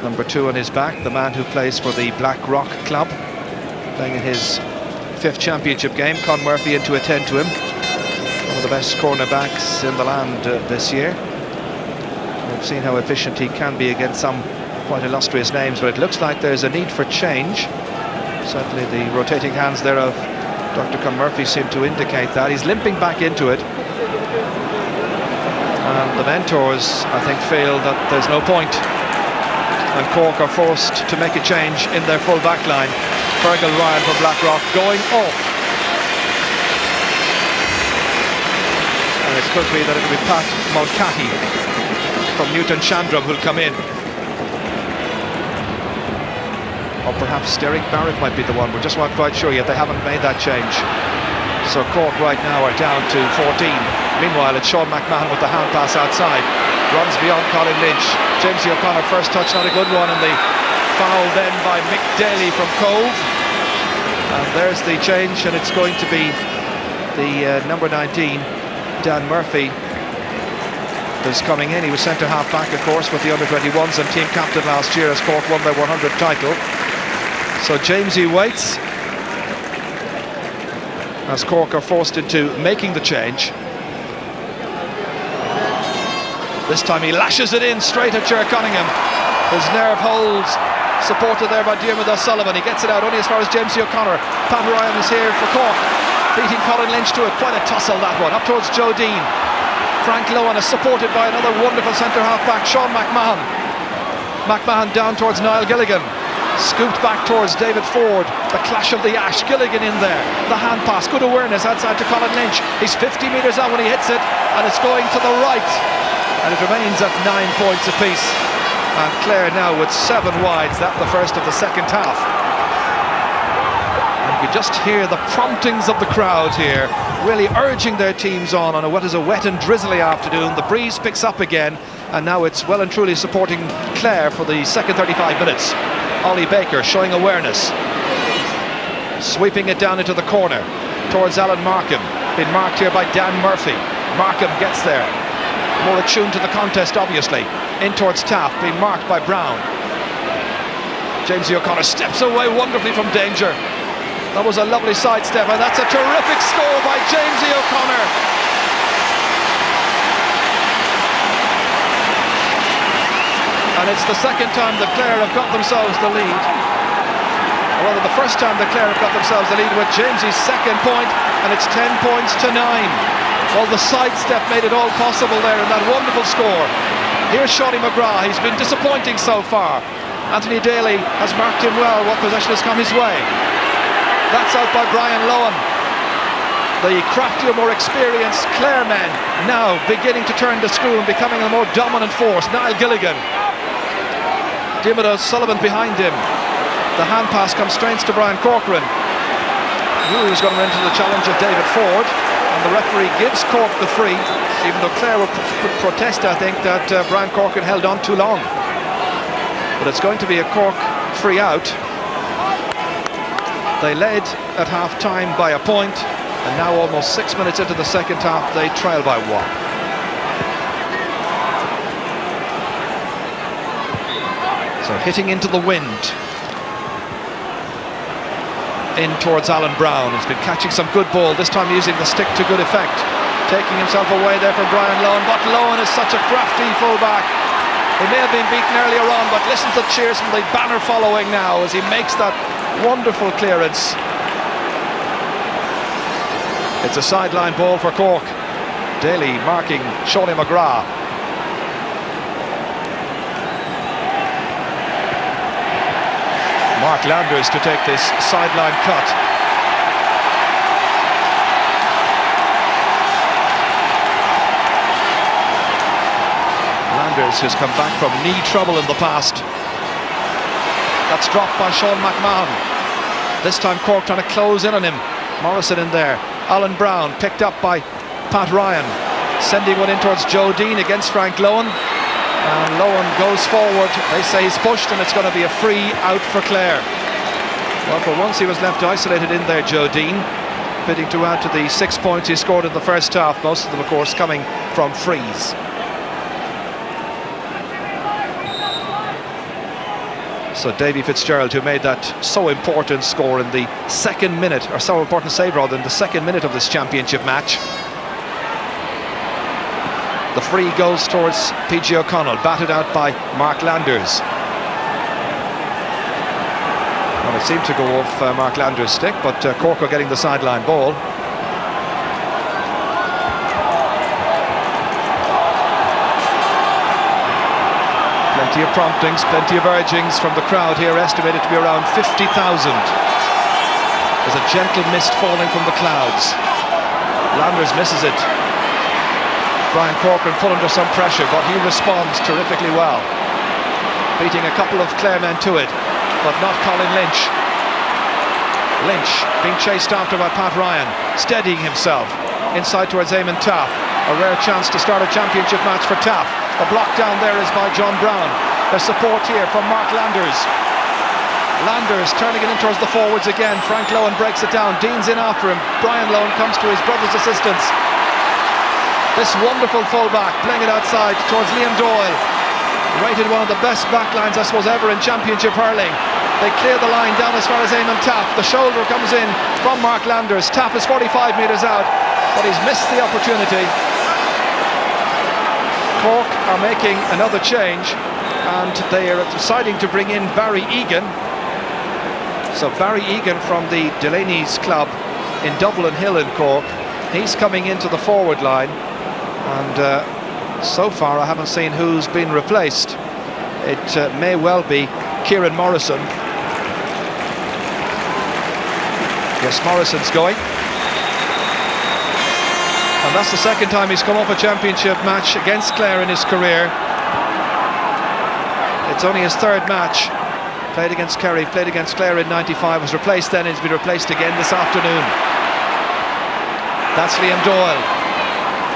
Number 2 on his back, the man who plays for the Black Rock Club, playing in his 5th championship game. Con Murphy in to attend to him. One of the best cornerbacks in the land this year. We've seen how efficient he can be against some quite illustrious names, but it looks like there's a need for change. Certainly the rotating hands there of Dr. Con Murphy seem to indicate that. He's limping back into it. And the mentors, I think, feel that there's no point. And Cork are forced to make a change in their full back line. Fergal Ryan for Blackrock going off. And it could be that it'll be Pat Mulcahy from Newton Chandram who'll come in. Or perhaps Derek Barrett might be the one. We're just not quite sure yet. They haven't made that change. So Cork right now are down to 14. Meanwhile, it's Sean McMahon with the hand pass outside. Runs beyond Colin Lynch. James O'Connor, first touch, not a good one, and the foul then by Mick Daly from Cove. And there's the change, and it's going to be the number 19, Dan Murphy, is coming in. He was centre half back, of course, with the under-21s and team captain last year as Cork won their 100th title. So Jamesy waits as Cork are forced into making the change. This time he lashes it in straight at Ger Cunningham. His nerve holds, supported there by Diarmuid O'Sullivan. He gets it out only as far as James O'Connor. Pat Ryan is here for Cork, beating Colin Lynch to it. Quite a tussle that one, up towards Joe Dean. Frank Lohan is supported by another wonderful centre half back, Sean McMahon. McMahon down towards Niall Gilligan. Scooped back towards David Ford. The clash of the ash. Gilligan in there. The hand pass. Good awareness outside to Colin Lynch. He's 50 metres out when he hits it, and it's going to the right. And it remains at 9 points apiece. And Clare now with 7 wides. That's the first of the second half. And you just hear the promptings of the crowd here, really urging their teams on what is a wet and drizzly afternoon. The breeze picks up again, and now it's well and truly supporting Clare for the second 35 minutes. Ollie Baker showing awareness, sweeping it down into the corner towards Alan Markham, been marked here by Dan Murphy. Markham gets there, more attuned to the contest obviously, in towards Taft, being marked by Brown. James O'Connor steps away wonderfully from danger. That was a lovely sidestep, and that's a terrific score by James O'Connor. And it's the second time that Clare have got themselves the lead. Or rather, the first time that Clare have got themselves the lead with Jamesy's second point, and it's 10 points to 9. Well, the sidestep made it all possible there in that wonderful score. Here's Shawnee McGrath. He's been disappointing so far. Anthony Daly has marked him well. What possession has come his way? That's out by Brian Lohan. The craftier, more experienced Clare men now beginning to turn the screw and becoming a more dominant force. Niall Gilligan. Diarmuid O'Sullivan behind him. The hand pass comes straight to Brian Corcoran. knew he was going to run into the challenge of David Ford, and the referee gives Cork the free, even though Clare would protest, I think, that Brian Corcoran held on too long. But it's going to be a Cork free out. They led at half-time by a point, and now almost 6 minutes into the second half, they trail by 1. So hitting into the wind. In towards Alan Brown. He's been catching some good ball, this time using the stick to good effect. Taking himself away there for Brian Lohan, but Lohan is such a crafty fullback. He may have been beaten earlier on, but listen to the cheers from the banner following now as he makes that wonderful clearance. It's a sideline ball for Cork. Daly marking Shawnee McGrath. Mark Landers to take this sideline cut. Landers, who's come back from knee trouble in the past. That's dropped by Sean McMahon. This time Cork trying to close in on him. Morrison in there. Alan Brown picked up by Pat Ryan. Sending one in towards Joe Dean against Frank Lohan. And Lohan goes forward. They say he's pushed, and it's going to be a free out for Clare. Well, for once he was left isolated in there, Joe Dean, bidding to add to the 6 points he scored in the first half, most of them, of course, coming from frees. So Davy Fitzgerald, who made that so important score in the second minute, or so important save rather, in the second minute of this championship match. The free goes towards P.G. O'Connell, batted out by Mark Landers. Well, it seemed to go off Mark Landers' stick, but Cork are getting the sideline ball. Plenty of promptings, plenty of urgings from the crowd here, estimated to be around 50,000. There's a gentle mist falling from the clouds. Landers misses it. Brian Corcoran put under some pressure, but he responds terrifically well. Beating a couple of Clare men to it, but not Colin Lynch. Lynch being chased after by Pat Ryan, steadying himself inside towards Eamon Taff. A rare chance to start a championship match for Taff. A block down there is by John Brown. There's support here from Mark Landers. Landers turning it in towards the forwards again. Frank Lohan breaks it down. Dean's in after him. Brian Lohan comes to his brother's assistance. This wonderful fullback playing it outside towards Liam Doyle. Rated one of the best backlines, I suppose, ever in championship hurling. They clear the line down as far as Eamon Taff. The shoulder comes in from Mark Landers. Taff is 45 metres out, but he's missed the opportunity. Cork are making another change, and they are deciding to bring in Barry Egan. So Barry Egan from the Delaney's club in Dublin Hill in Cork. He's coming into the forward line. And so far I haven't seen who's been replaced. It may well be Kieran Morrison. Yes, Morrison's going. And that's the second time he's come off a championship match against Clare in his career. It's only his third match. Played against Kerry, played against Clare in '95, was replaced then, he's been replaced again this afternoon. That's Liam Doyle.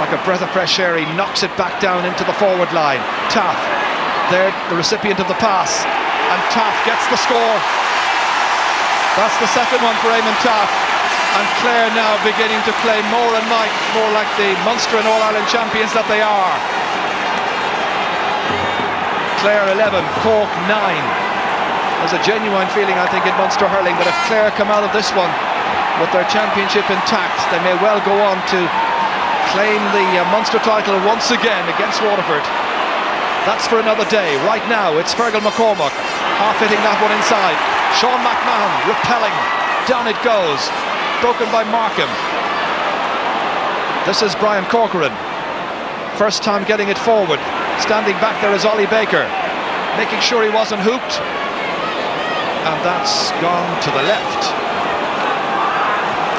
Like a breath of fresh air, he knocks it back down into the forward line. Taff, there, the recipient of the pass, and Taff gets the score. That's the second one for Eamon Taff, and Clare now beginning to play more like the Munster and All-Ireland champions that they are. Clare 11, Cork 9. There's a genuine feeling, I think, in Munster hurling that if Clare come out of this one with their championship intact, they may well go on to claim the Munster title once again against Waterford. That's for another day. Right now it's Fergal McCormack half hitting that one inside. Sean McMahon repelling, down it goes, broken by Markham. This is Brian Corcoran, first time getting it forward. Standing back there is Ollie Baker, making sure he wasn't hooped, and that's gone to the left.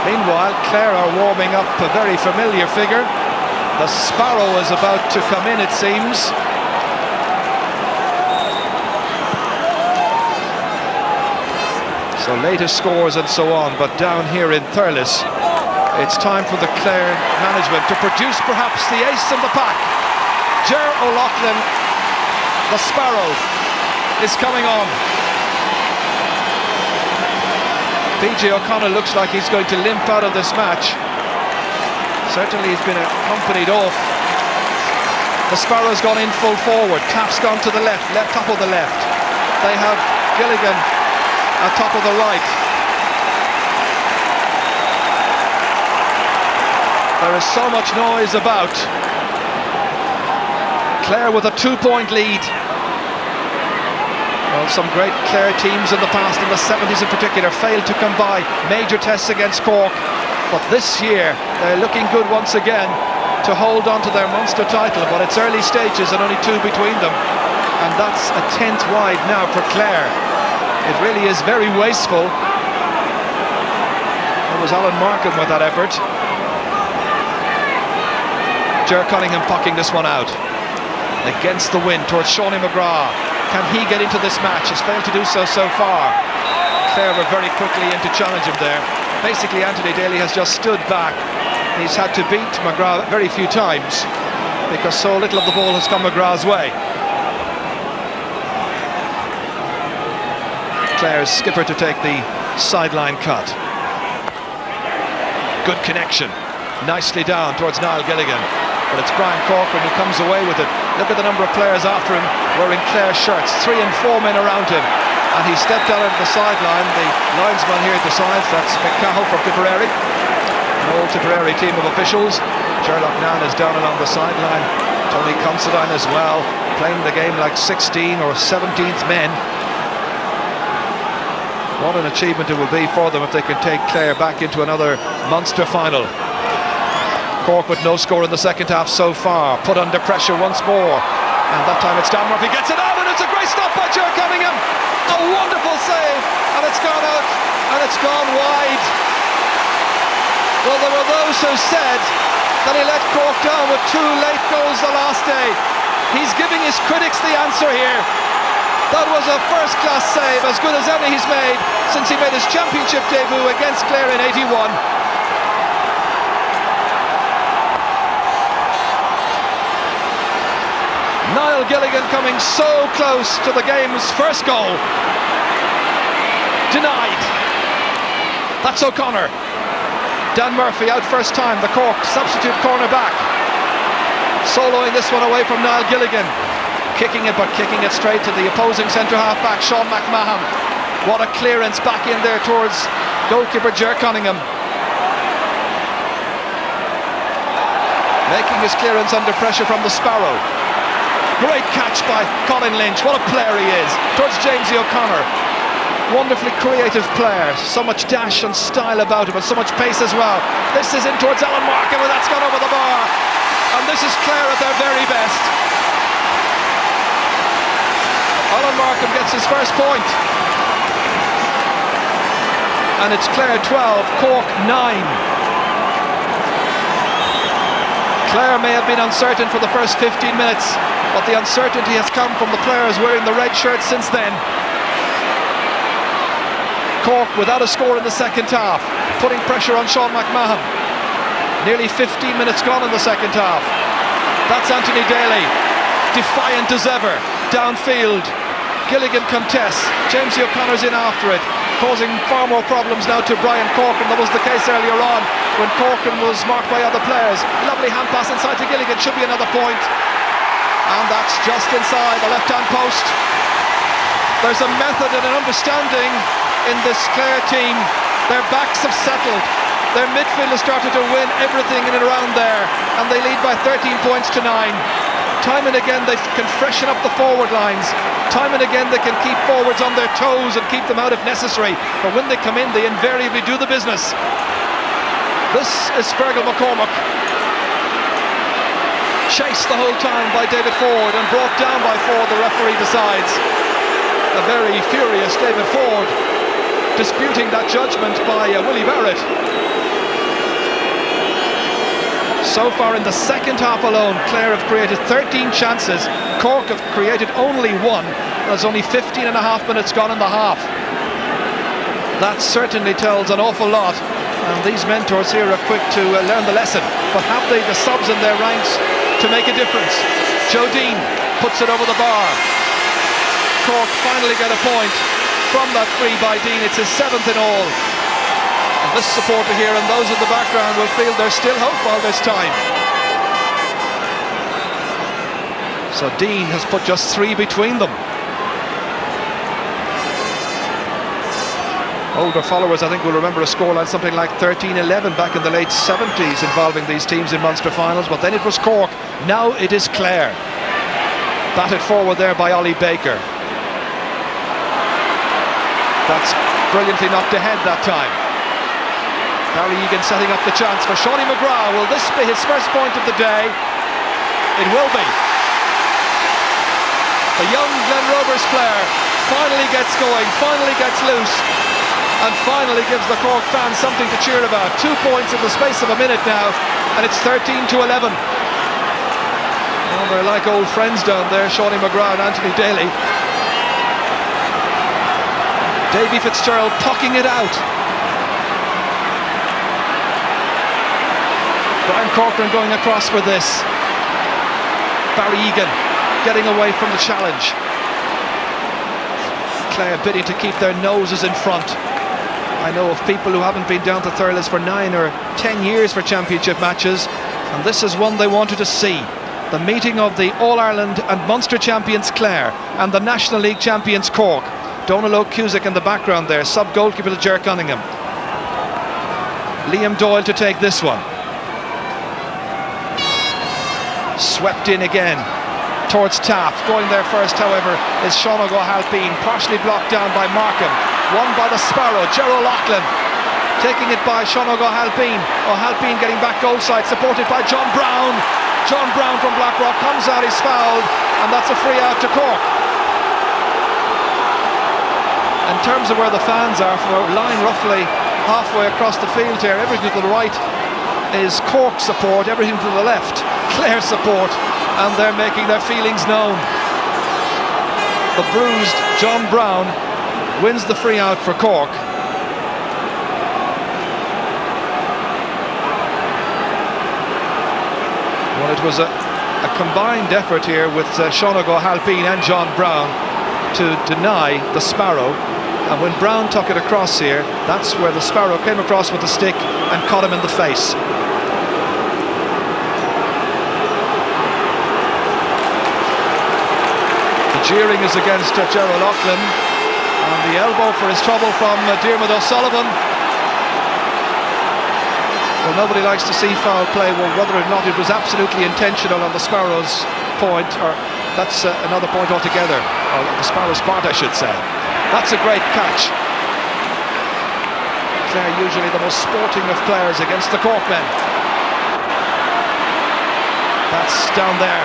Meanwhile, Clare are warming up a very familiar figure. The Sparrow is about to come in, it seems. So latest scores and so on, but down here in Thurles, it's time for the Clare management to produce perhaps the ace in the pack. Ger O'Loughlin, the Sparrow, is coming on. PJ O'Connell looks like he's going to limp out of this match. Certainly he's been accompanied off. The Sparrow's gone in full forward. Claff's gone to the left, top of the left. They have Gilligan at top of the right. There is so much noise about. Clare with a 2-point lead. Well, some great Clare teams in the past, in the 70s in particular, failed to come by major tests against Cork. But this year, they're looking good once again to hold on to their Munster title. But it's early stages and only 2 between them. And that's a 10th wide now for Clare. It really is very wasteful. It was Alan Markham with that effort. Ger Cunningham pucking this one out. Against the wind towards Shawnee McGrath. Can he get into this match? Has failed to do so far. Clare were very quickly in to challenge him there. Basically, Anthony Daly has just stood back. He's had to beat McGrath very few times because so little of the ball has come McGrath's way. Clare's skipper to take the sideline cut. Good connection. Nicely down towards Niall Gilligan. But it's Brian Corcoran who comes away with it. Look at the number of players after him wearing Clare shirts. 3 and 4 men around him. And he stepped out onto the sideline. The linesman here decides that's McCahill from Tipperary. An old Tipperary team of officials. Sherlock Nan is down along the sideline. Tony Considine as well, playing the game like 16 or 17th men. What an achievement it will be for them if they can take Clare back into another Munster final. Cork with no score in the second half so far, put under pressure once more, and that time it's Dan Murphy gets it out, and it's a great stop by Ger Cunningham. A wonderful save, and it's gone out and it's gone wide. Well, there were those who said that he let Cork down with 2 late goals the last day. He's giving his critics the answer here. That was a first-class save, as good as any he's made since he made his championship debut against Clare in '81. Niall Gilligan coming so close to the game's first goal. Denied. That's O'Connor. Dan Murphy out first time, the Cork substitute cornerback. Soloing this one away from Niall Gilligan. Kicking it, but kicking it straight to the opposing centre half back, Sean McMahon. What a clearance back in there towards goalkeeper Ger Cunningham. Making his clearance under pressure from the Sparrow. Great catch by Colin Lynch. What a player he is. Towards Jamesy O'Connor. Wonderfully creative player. So much dash and style about him, and so much pace as well. This is in towards Alan Markham, and that's gone over the bar. And this is Clare at their very best. Alan Markham gets his first point. And it's Clare 12, Cork 9. Clare may have been uncertain for the first 15 minutes, but the uncertainty has come from the players wearing the red shirts since then. Cork without a score in the second half, putting pressure on Sean McMahon. Nearly 15 minutes gone in the second half. That's Anthony Daly, defiant as ever, downfield. Gilligan contests, Jamesy O'Connor's in after it, causing far more problems now to Brian Corcoran than was the case earlier on when Corcoran was marked by other players. Lovely hand pass inside to Gilligan, should be another point. And that's just inside the left-hand post. There's a method and an understanding in this Clare team. Their backs have settled. Their midfield has started to win everything in and around there, and they lead by 13 points to 9. Time and again they can freshen up the forward lines. Time and again they can keep forwards on their toes and keep them out if necessary. But when they come in, they invariably do the business. This is Fergal McCormack. Chased the whole time by David Ford and brought down by Ford, the referee decides. A very furious David Ford disputing that judgment by Willie Barrett. So far in the second half alone, Clare have created 13 chances. Cork have created only 1. There's only 15 and a half minutes gone in the half. That certainly tells an awful lot, and these mentors here are quick to learn the lesson. But have they the subs in their ranks to make a difference? Joe Dean puts it over the bar. Cork finally get a point from that free by Dean. It's his 7th in all. And this supporter here and those in the background will feel there's still hope all this time. So Dean has put just 3 between them. Older followers, I think, will remember a scoreline something like 13-11 back in the late 70s involving these teams in Munster finals, but then it was Cork. Now it is Clare. Batted forward there by Ollie Baker. That's brilliantly knocked ahead that time. Barry Egan setting up the chance for Shawnee McGrath. Will this be his first point of the day? It will be. The young Glen Rovers player finally gets going, finally gets loose, and finally gives the Cork fans something to cheer about. 2 points in the space of a minute now, and it's 13-11. Oh, they're like old friends down there, Shawnee McGrath and Anthony Daly. Davy Fitzgerald pucking it out. Brian Corcoran going across for this. Barry Egan getting away from the challenge. Clare bidding to keep their noses in front. I know of people who haven't been down to Thurles for 9 or 10 years for championship matches, and this is one they wanted to see. The meeting of the All-Ireland and Munster champions Clare and the National League champions Cork. Donal O'Cusick in the background there, sub-goalkeeper to Ger Cunningham. Liam Doyle to take this one. Swept in again towards Taft. Going there first, however, is Sean O'Halpine, partially blocked down by Markham. Won by the Sparrow, Gerald Loughlin. Taking it by Sean O'Halpine. O'Halpine getting back goal side, supported by John Brown. John Brown from Blackrock comes out, he's fouled, and that's a free out to Cork. In terms of where the fans are, from a line roughly halfway across the field here, everything to the right is Cork support, everything to the left Clare support, and they're making their feelings known. The bruised John Brown wins the free out for Cork. Well, it was a combined effort here with Sean O'Halpine and John Brown to deny the Sparrow, and when Brown took it across here, that's where the Sparrow came across with the stick and caught him in the face. The jeering is against Gerald Loughlin, and the elbow for his trouble from Diarmuid O'Sullivan. Well, nobody likes to see foul play. Well, whether or not it was absolutely intentional on the Sparrows' point, or that's another point altogether, or the Sparrows' part, I should say. That's a great catch. Clare usually the most sporting of players against the Cork men. That's down there,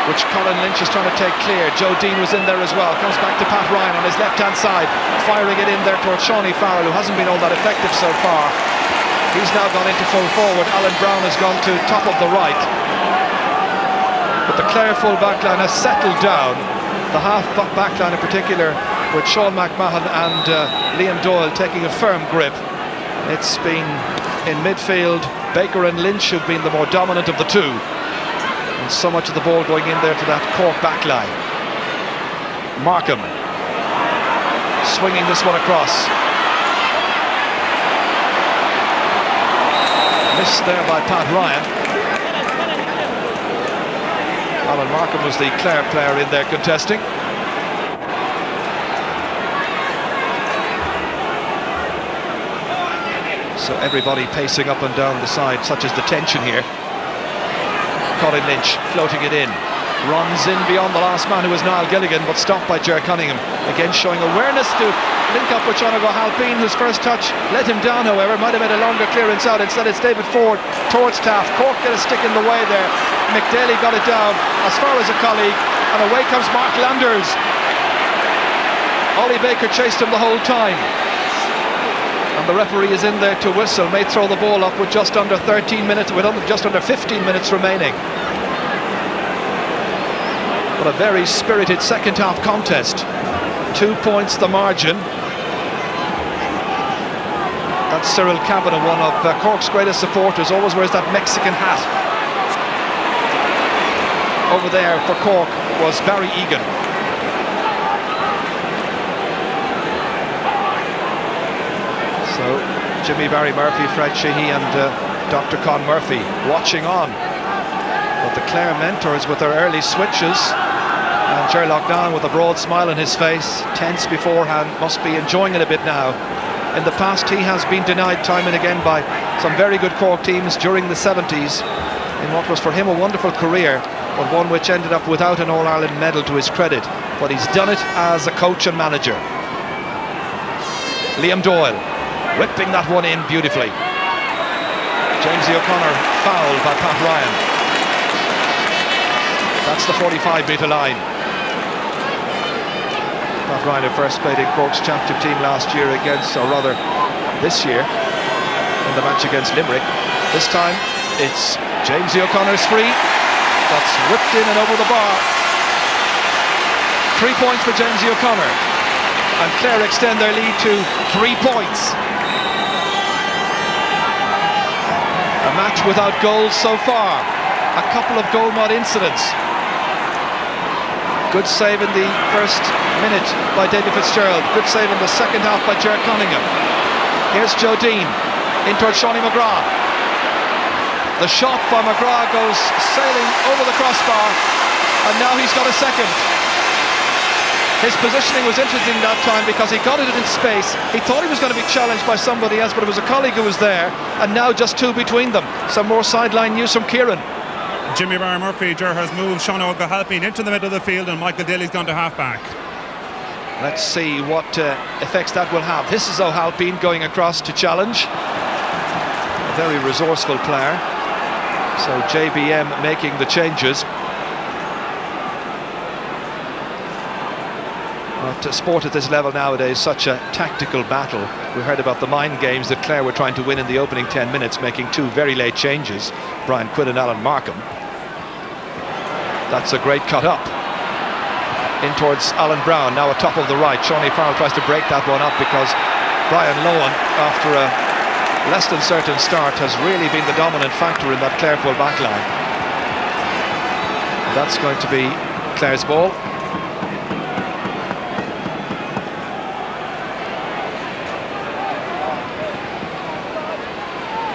which Colin Lynch is trying to take clear. Joe Dean was in there as well. Comes back to Pat Ryan on his left-hand side, firing it in there towards Shawnee Farrell, who hasn't been all that effective so far. He's now gone into full forward. Alan Brown has gone to top of the right. But the Clare full backline has settled down. The half backline in particular, with Sean McMahon and Liam Doyle taking a firm grip. It's been in midfield Baker and Lynch who've been the more dominant of the two, and so much of the ball going in there to that Cork backline. Markham swinging this one across. Missed there by Pat Ryan. Alan Markham was the Clare player in there contesting. So everybody pacing up and down the side, such as the tension here. Colin Lynch floating it in. Runs in beyond the last man, who was Niall Gilligan, but stopped by Ger Cunningham. Again showing awareness to link up with Sean O'Halpine, whose first touch let him down, however. Might have made a longer clearance out. Instead it's David Ford towards Taft. Cork get a stick in the way there. McDaly got it down as far as a colleague, and away comes Mark Landers. Ollie Baker chased him the whole time, and the referee is in there to whistle. May throw the ball up with just under 13 minutes, with just under 15 minutes remaining. But a very spirited second half contest. 2 points the margin. That's Cyril Cavanagh, one of Cork's greatest supporters, always wears that Mexican hat. Over there for Cork was Barry Egan. So Jimmy Barry Murphy, Fred Sheehy and Dr. Con Murphy watching on. But the Clare mentors with their early switches, and Ger Loughnane with a broad smile on his face, tense beforehand, must be enjoying it a bit now. In the past he has been denied time and again by some very good Cork teams during the 70s in what was for him a wonderful career, but one which ended up without an All-Ireland medal to his credit. But he's done it as a coach and manager. Liam Doyle whipping that one in beautifully. Jamesy O'Connor fouled by Pat Ryan. That's the 45-metre line. Pat Ryan, who first played in Cork's championship team last year against, or rather this year, in the match against Limerick. This time it's Jamesy O'Connor's free. That's whipped in and over the bar. 3 points for Jamesy O'Connor. And Clare extend their lead to 3 points. A match without goals so far. A couple of goal mud incidents. Good save in the first minute by David Fitzgerald. Good save in the second half by Ger Cunningham. Here's Joe Dean in towards Shawnee McGrath. The shot by McGrath goes sailing over the crossbar, and now he's got a second. His positioning was interesting that time because he got it in space. He thought he was going to be challenged by somebody else, but it was a colleague who was there, and now just two between them. Some more sideline news from Kieran. Jimmy Barry Murphy, Ger has moved Sean O'Halpin into the middle of the field, and Michael Daly's gone to half-back. Let's see what effects that will have. This is O'Halpin going across to challenge. A very resourceful player. So JBM making the changes. But sport at this level nowadays, such a tactical battle. We heard about the mind games that Clare were trying to win in the opening 10 minutes, making two very late changes, Brian Quinn and Alan Markham. That's a great cut up. In towards Alan Brown, now atop of the right. Shawnee Farrell tries to break that one up because Brian Lohan, after a less than certain start, has really been the dominant factor in that Clare full back line. That's going to be Clare's ball.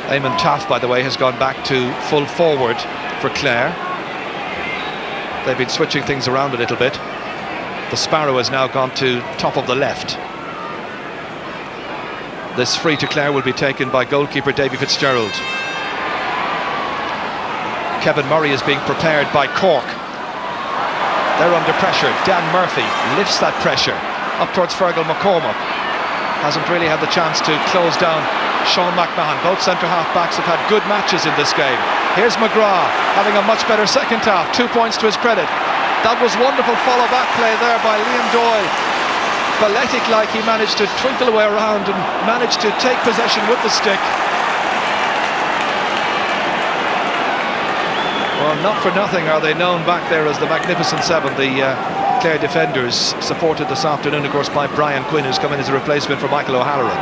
Eamon Taff, by the way, has gone back to full forward for Clare. They've been switching things around a little bit. The Sparrow has now gone to top of the left. This free to Clare will be taken by goalkeeper Davy Fitzgerald. Kevin Murray is being prepared by Cork. They're under pressure. Dan Murphy lifts that pressure up towards Fergal McCormack. Hasn't really had the chance to close down Sean McMahon. Both centre half backs have had good matches in this game. Here's McGrath having a much better second half. 2 points to his credit. That was wonderful follow back play there by Liam Doyle. Balletic like, he managed to twinkle away around and managed to take possession with the stick. Well, not for nothing are they known back there as the Magnificent Seven, the Clare defenders, supported this afternoon of course by Brian Quinn, who's come in as a replacement for Michael O'Halloran.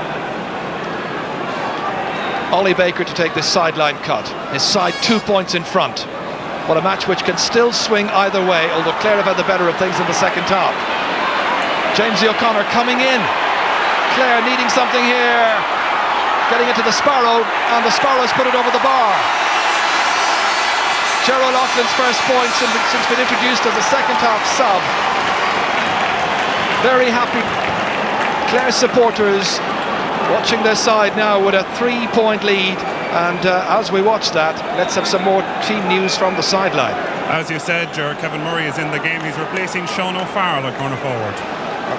Ollie Baker to take this sideline cut. His side 2 points in front. But a match which can still swing either way, although Clare have had the better of things in the second half. Jamesy O'Connor coming in. Clare needing something here. Getting into the Sparrow, and the Sparrow's put it over the bar. Gerald Loughlin's first point since been introduced as a second half sub. Very happy Clare supporters watching their side now with a 3-point lead, and as we watch that, let's have some more team news from the sideline. As you said, Kevin Murray is in the game. He's replacing Sean O'Farrell at corner forward.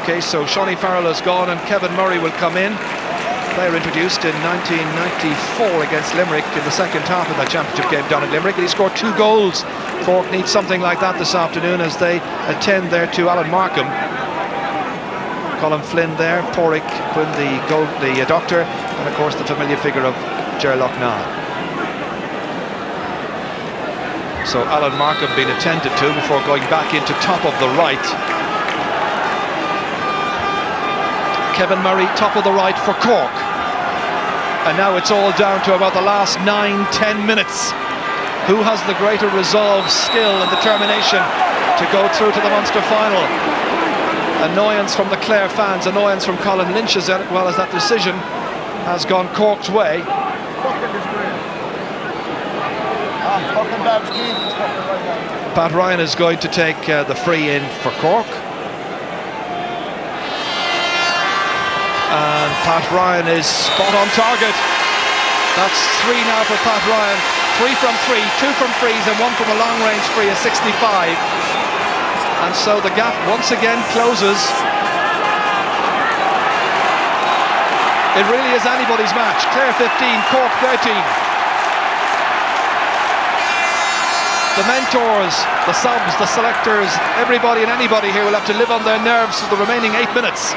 Okay, so Shawnee Farrell has gone and Kevin Murray will come in. Player introduced in 1994 against Limerick in the second half of that championship game down at Limerick, and he scored 2 goals. Cork needs something like that this afternoon as they attend there to Alan Markham. Colin Flynn there, Porrick, Quinn the doctor, and of course the familiar figure of Ger Loughnane. So Alan Markham being attended to before going back into top of the right. Kevin Murray, top of the right for Cork. And now it's all down to about the last 9-10 minutes. Who has the greater resolve, skill and determination to go through to the Munster final? Annoyance from the Clare fans, annoyance from Colin Lynch as well as that decision has gone Cork's way. Pat Ryan is going to take the free in for Cork. And Pat Ryan is spot on target. That's 3 now for Pat Ryan. 3 from 3, 2 from frees and 1 from a long range free, a 65. And so the gap once again closes. It really is anybody's match. Clare 15, Cork 13. The mentors, the subs, the selectors, everybody and anybody here will have to live on their nerves for the remaining 8 minutes.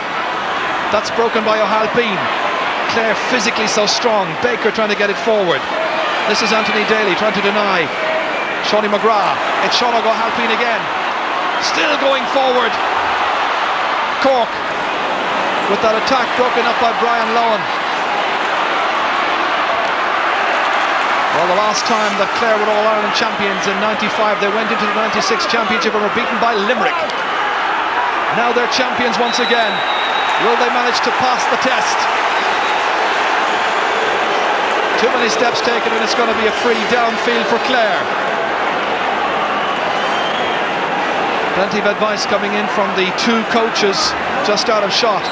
That's broken by O'Halpine. Clare physically so strong. Baker trying to get it forward. This is Anthony Daly trying to deny Shawnee McGrath. It's Sean O'Halpine again. Still going forward. Cork with that attack broken up by Brian Lohan. Well, the last time that Clare were All-Ireland champions in 95, they went into the 96 championship and were beaten by Limerick. Now they're champions once again. Will they manage to pass the test? Too many steps taken and it's going to be a free downfield for Clare. Plenty of advice coming in from the 2 coaches just out of shot.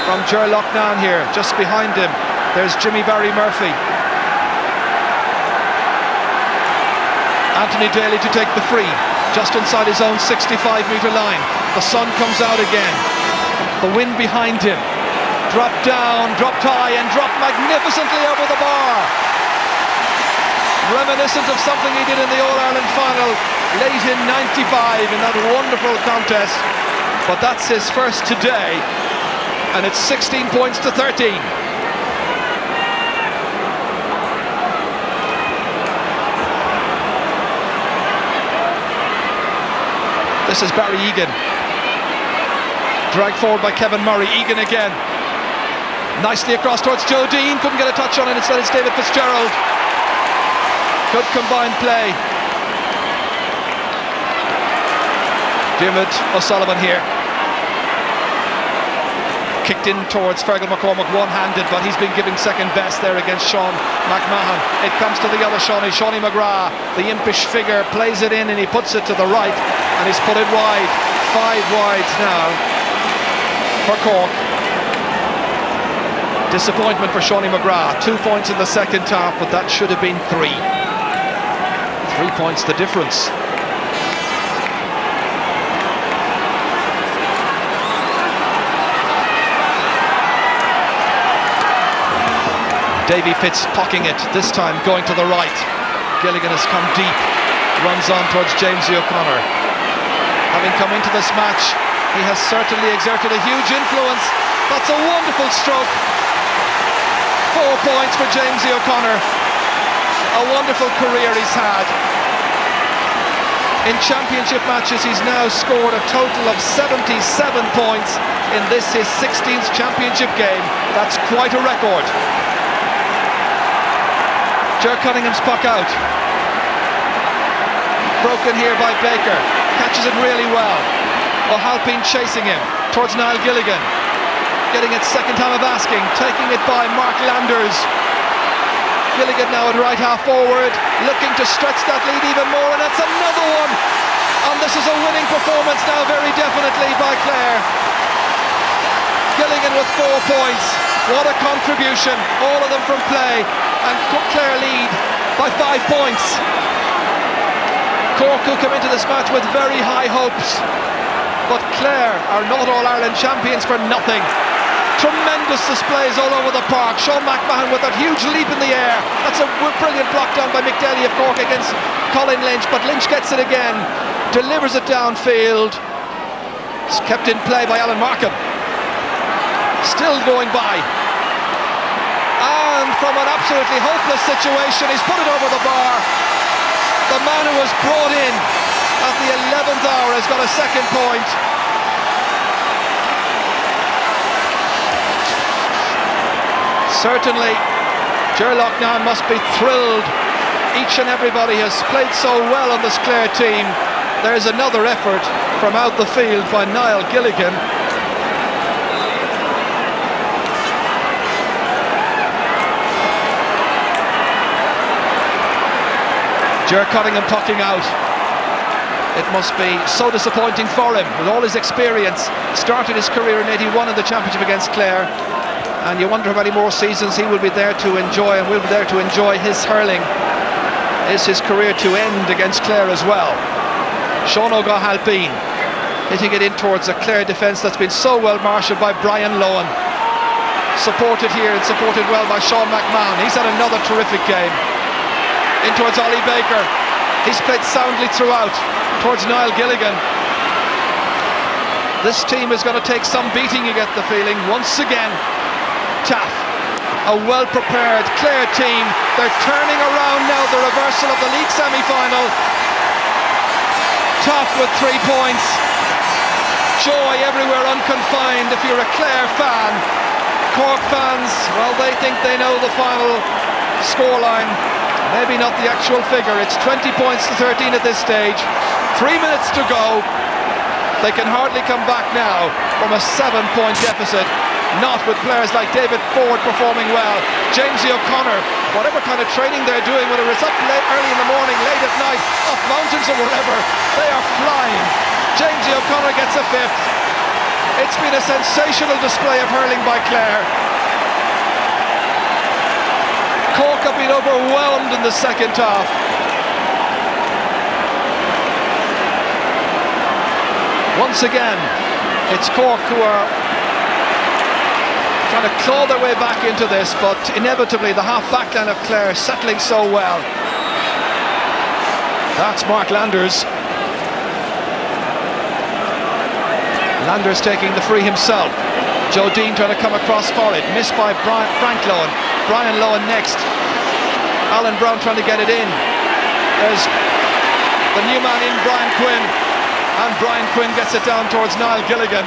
From Ger Loughnane here, just behind him. There's Jimmy Barry Murphy. Anthony Daly to take the free, just inside his own 65-metre line. The sun comes out again. The wind behind him. Dropped down, dropped high, and dropped magnificently over the bar. Reminiscent of something he did in the All-Ireland final late in 95 in that wonderful contest. But that's his first today, and it's 16 points to 13. This is Barry Egan. Dragged forward by Kevin Murray. Egan again. Nicely across towards Joe Dean. Couldn't get a touch on it. Instead it's David Fitzgerald. Good combined play. Diarmuid O'Sullivan here. Kicked in towards Fergal McCormack one-handed, but he's been giving second best there against Sean McMahon. It comes to the other Shawnee McGrath. The impish figure plays it in and he puts it to the right and he's put it wide. 5 wides now for Cork. Disappointment for Shawnee McGrath. 2 points in the second half, but that should have been 3. 3 points the difference. Davy Fitz pocking it, this time going to the right. Gilligan has come deep, runs on towards Jamesy O'Connor. Having come into this match, he has certainly exerted a huge influence. That's a wonderful stroke. 4 points for Jamesy O'Connor. A wonderful career he's had. In championship matches, he's now scored a total of 77 points in this, his 16th championship game. That's quite a record. Ger Cunningham's puck out. Broken here by Baker. Catches it really well. O'Halpine chasing him towards Niall Gilligan. Getting it second time of asking. Taking it by Mark Landers. Gilligan now at right half forward. Looking to stretch that lead even more. And that's another one. And this is a winning performance now very definitely by Clare. Gilligan with 4 points. What a contribution. All of them from play. And Clare lead by 5 points. Cork will come into this match with very high hopes, but Clare are not All-Ireland champions for nothing. Tremendous displays all over the park. Sean McMahon with that huge leap in the air. That's a brilliant block down by Mick Daly of Cork against Colin Lynch, but Lynch gets it again, delivers it downfield. It's kept in play by Alan Markham. Still going by. And from an absolutely hopeless situation, he's put it over the bar. The man who was brought in at the 11th hour has got a second point. Certainly Ger Loughnane must be thrilled. Each and everybody has played so well on this Clare team. There's another effort from out the field by Niall Gilligan. Ger cutting and pucking out. It must be so disappointing for him with all his experience. Started his career in '81 in the championship against Clare, and you wonder how many more seasons he will be there to enjoy, and will be there to enjoy his hurling. Is his career to end against Clare as well? Sean O'Gallagher hitting it in towards a Clare defence that's been so well marshalled by Brian Lohan. Supported here and supported well by Sean McMahon. He's had another terrific game. In towards Ollie Baker. He's played soundly throughout. Towards Niall Gilligan. This team is going to take some beating, you get the feeling. Once again, Taff, a well-prepared Clare team. They're turning around now the reversal of the league semi-final. Taff with 3 points. Joy everywhere unconfined if you're a Clare fan. Cork fans, well, they think they know the final scoreline. Maybe not the actual figure. It's 20 points to 13 at this stage. 3 minutes to go. They can hardly come back now from a 7-point deficit. Not with players like David Ford performing well. Jamesy O'Connor, whatever kind of training they're doing, whether it's up late, early in the morning, late at night, up mountains or whatever, they are flying. Jamesy O'Connor gets a 5th. It's been a sensational display of hurling by Clare. Cork have been overwhelmed in the second half. Once again, it's Cork who are trying to claw their way back into this, but inevitably the half-back line of Clare settling so well. That's Mark Landers. Landers taking the free himself. Joe Dean trying to come across for it. Missed by Frank Lohan. Brian Lohan next. Alan Brown trying to get it in. There's the new man in, Brian Quinn. And Brian Quinn gets it down towards Niall Gilligan.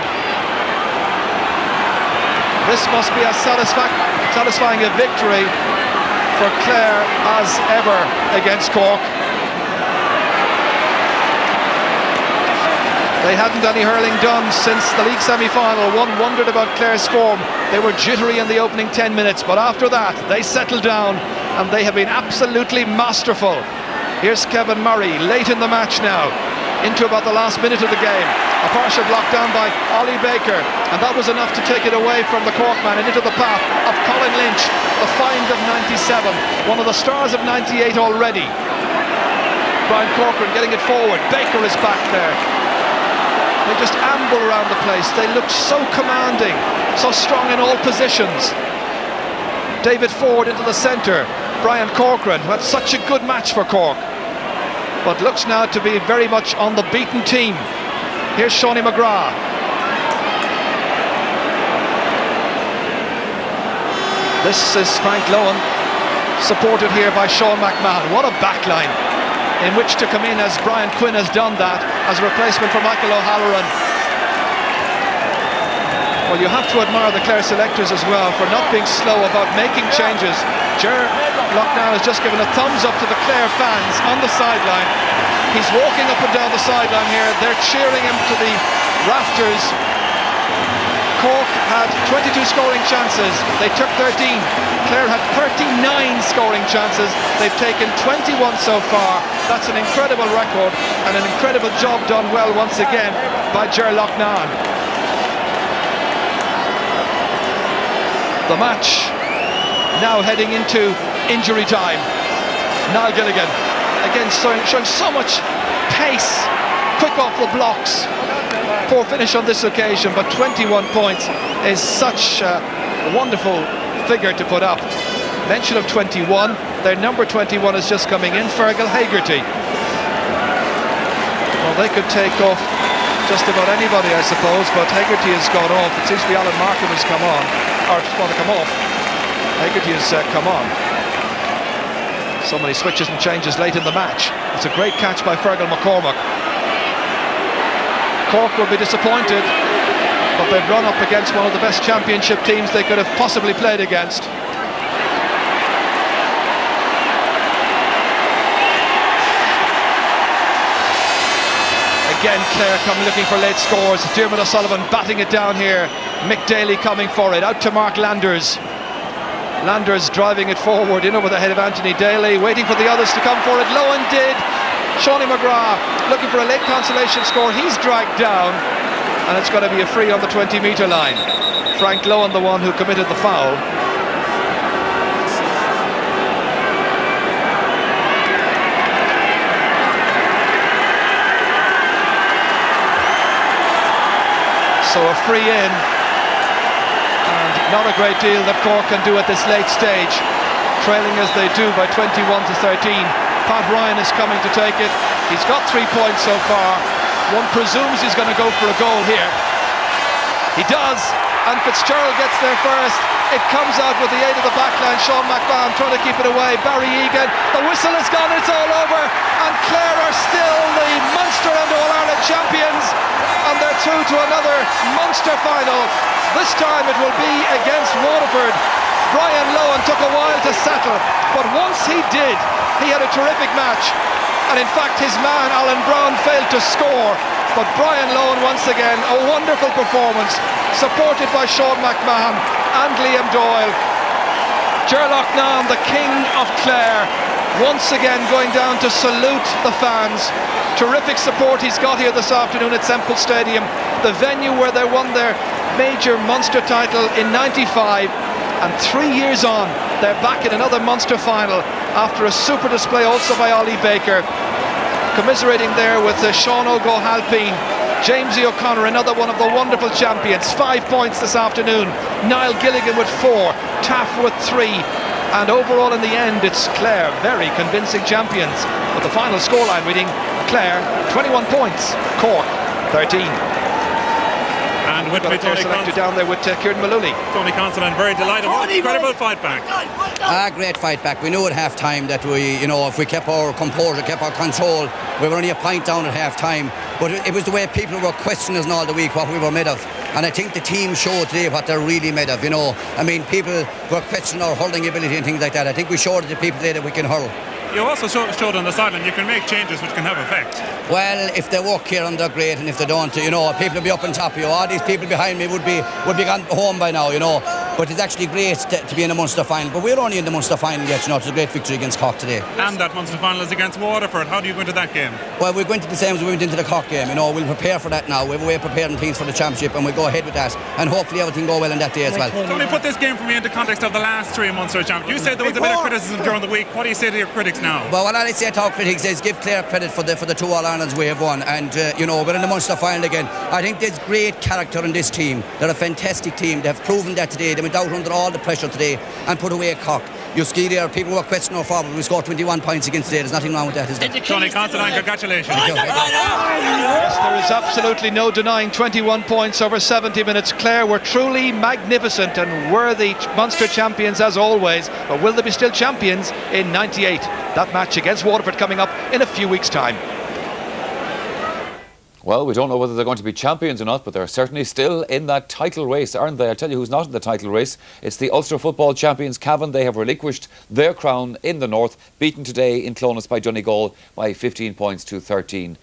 This must be as satisfying a victory for Clare as ever against Cork. They hadn't any hurling done since the league semi-final. One wondered about Clare's form. They were jittery in the opening 10 minutes, but after that they settled down and they have been absolutely masterful. Here's Kevin Murray late in the match now, into about the last minute of the game. A partial block down by Ollie Baker, and that was enough to take it away from the Cork man and into the path of Colin Lynch, the find of '97, one of the stars of '98 already. Brian Corcoran getting it forward. Baker is back there. They just amble around the place. They look so commanding, so strong in all positions. David Ford into the centre. Brian Corcoran, who had such a good match for Cork, but looks now to be very much on the beaten team. Here's Shawnee McGrath. This is Frank Lohan, supported here by Sean McMahon. What a backline in which to come in, as Brian Quinn has done that as a replacement for Michael O'Halloran. Well, you have to admire the Clare selectors as well for not being slow about making changes. Ger Loughnane has just given a thumbs up to the Clare fans on the sideline. He's walking up and down the sideline here. They're cheering him to the rafters. Cork had 22 scoring chances. They took 13. Clare had 39 scoring chances. They've taken 21 so far. That's an incredible record and an incredible job done well once again by Ger Loughnane. The match now heading into injury time. Niall Gilligan again showing so much pace, quick off the blocks. Poor finish on this occasion, but 21 points is such a wonderful figure to put up. Mention of 21, their number 21 is just coming in, Fergal Haggerty. Well, they could take off just about anybody, I suppose, but Haggerty has gone off. It seems to be Alan Markham has come on, or want to come off. Haggerty has come on. So many switches and changes late in the match. It's a great catch by Fergal McCormack. Cork will be disappointed, but they've run up against one of the best championship teams they could have possibly played against. again Clare coming looking for late scores. Diarmuid O'Sullivan batting it down here. Mick Daly coming for it. Out to Mark Landers. Landers driving it forward in over the head of Anthony Daly, waiting for the others to come for it. Lohan did. Seanie McGrath looking for a late consolation score. He's dragged down, and it's going to be a free on the 20-metre line. Frank Lohan, the one who committed the foul. So a free in, and not a great deal that Cork can do at this late stage, trailing as they do by 21 to 13. Pat Ryan is coming to take it. He's got 3 points so far. One presumes he's going to go for a goal here. He does, and Fitzgerald gets there first. It comes out with the aid of the backline. Sean McMahon trying to keep it away. Barry Egan, the whistle is gone, it's all over, and Clare are still the Munster and All-Ireland champions, and they're through to another Munster final. This time it will be against Waterford. Brian Lohan took a while to settle, but once he did, he had a terrific match, and in fact his man Alan Brown failed to score, but Brian Lohan once again, a wonderful performance, supported by Sean McMahon and Liam Doyle. Gerlach Nan, the king of Clare, once again going down to salute the fans. Terrific support he's got here this afternoon at Semple Stadium, the venue where they won their major Munster title in '95, and 3 years on they're back in another Munster final after a super display also by Ollie Baker. Commiserating there with Sean O'Halpine. Jamesy O'Connor, another one of the wonderful champions, 5 points this afternoon. Niall Gilligan with 4, Taff with 3, and overall in the end it's Clare, very convincing champions. But the final scoreline reading, Clare 21 points, Cork 13. And with me, Tony selected down there with Kieran Maloney. Tony Considine, very delighted. What incredible fight back. Great fight back. We knew at half time that we, if we kept our composure, kept our control, we were only a point down at half time. But it was the way people were questioning us all the week what we were made of. And I think the team showed today what they're really made of. People were questioning our hurling ability and things like that. I think we showed the people today that we can hurl. You also showed on the sideline you can make changes which can have effect. Well, if they work here and they're great, and if they don't, people will be up on top of you. All these people behind me would be gone home by now, But it's actually great to be in the Munster final. But we're only in the Munster final yet, It's a great victory against Cork today. And that Munster final is against Waterford. How do you go into that game? Well, we're going to the same as we went into the Cork game. We'll prepare for that now. We're way preparing things for the championship, and we'll go ahead with that. And hopefully everything go well in that day as well. Tony, put this game for me into context of the last 3 Munster champions. You said there was a bit of criticism during the week. What do you say to your critics now? Well, what I say to our critics is give Clare credit for the 2 All-Irelands we have won, and we're in the Munster final again. I think there's great character in this team. They're a fantastic team. They've proven that today. They went out under all the pressure today and put away Cork. You ski there, people were questioning our forward. We scored 21 points against today. There's nothing wrong with that, is there? Tony Considine, congratulations. Yes, there is absolutely no denying 21 points over 70 minutes. Clare were truly magnificent and worthy Munster champions as always. But will they be still champions in '98? That match against Waterford coming up in a few weeks' time. Well, we don't know whether they're going to be champions or not, but they're certainly still in that title race, aren't they? I'll tell you who's not in the title race. It's the Ulster football champions, Cavan. They have relinquished their crown in the north, beaten today in Clonus by Donegal by 15 points to 13.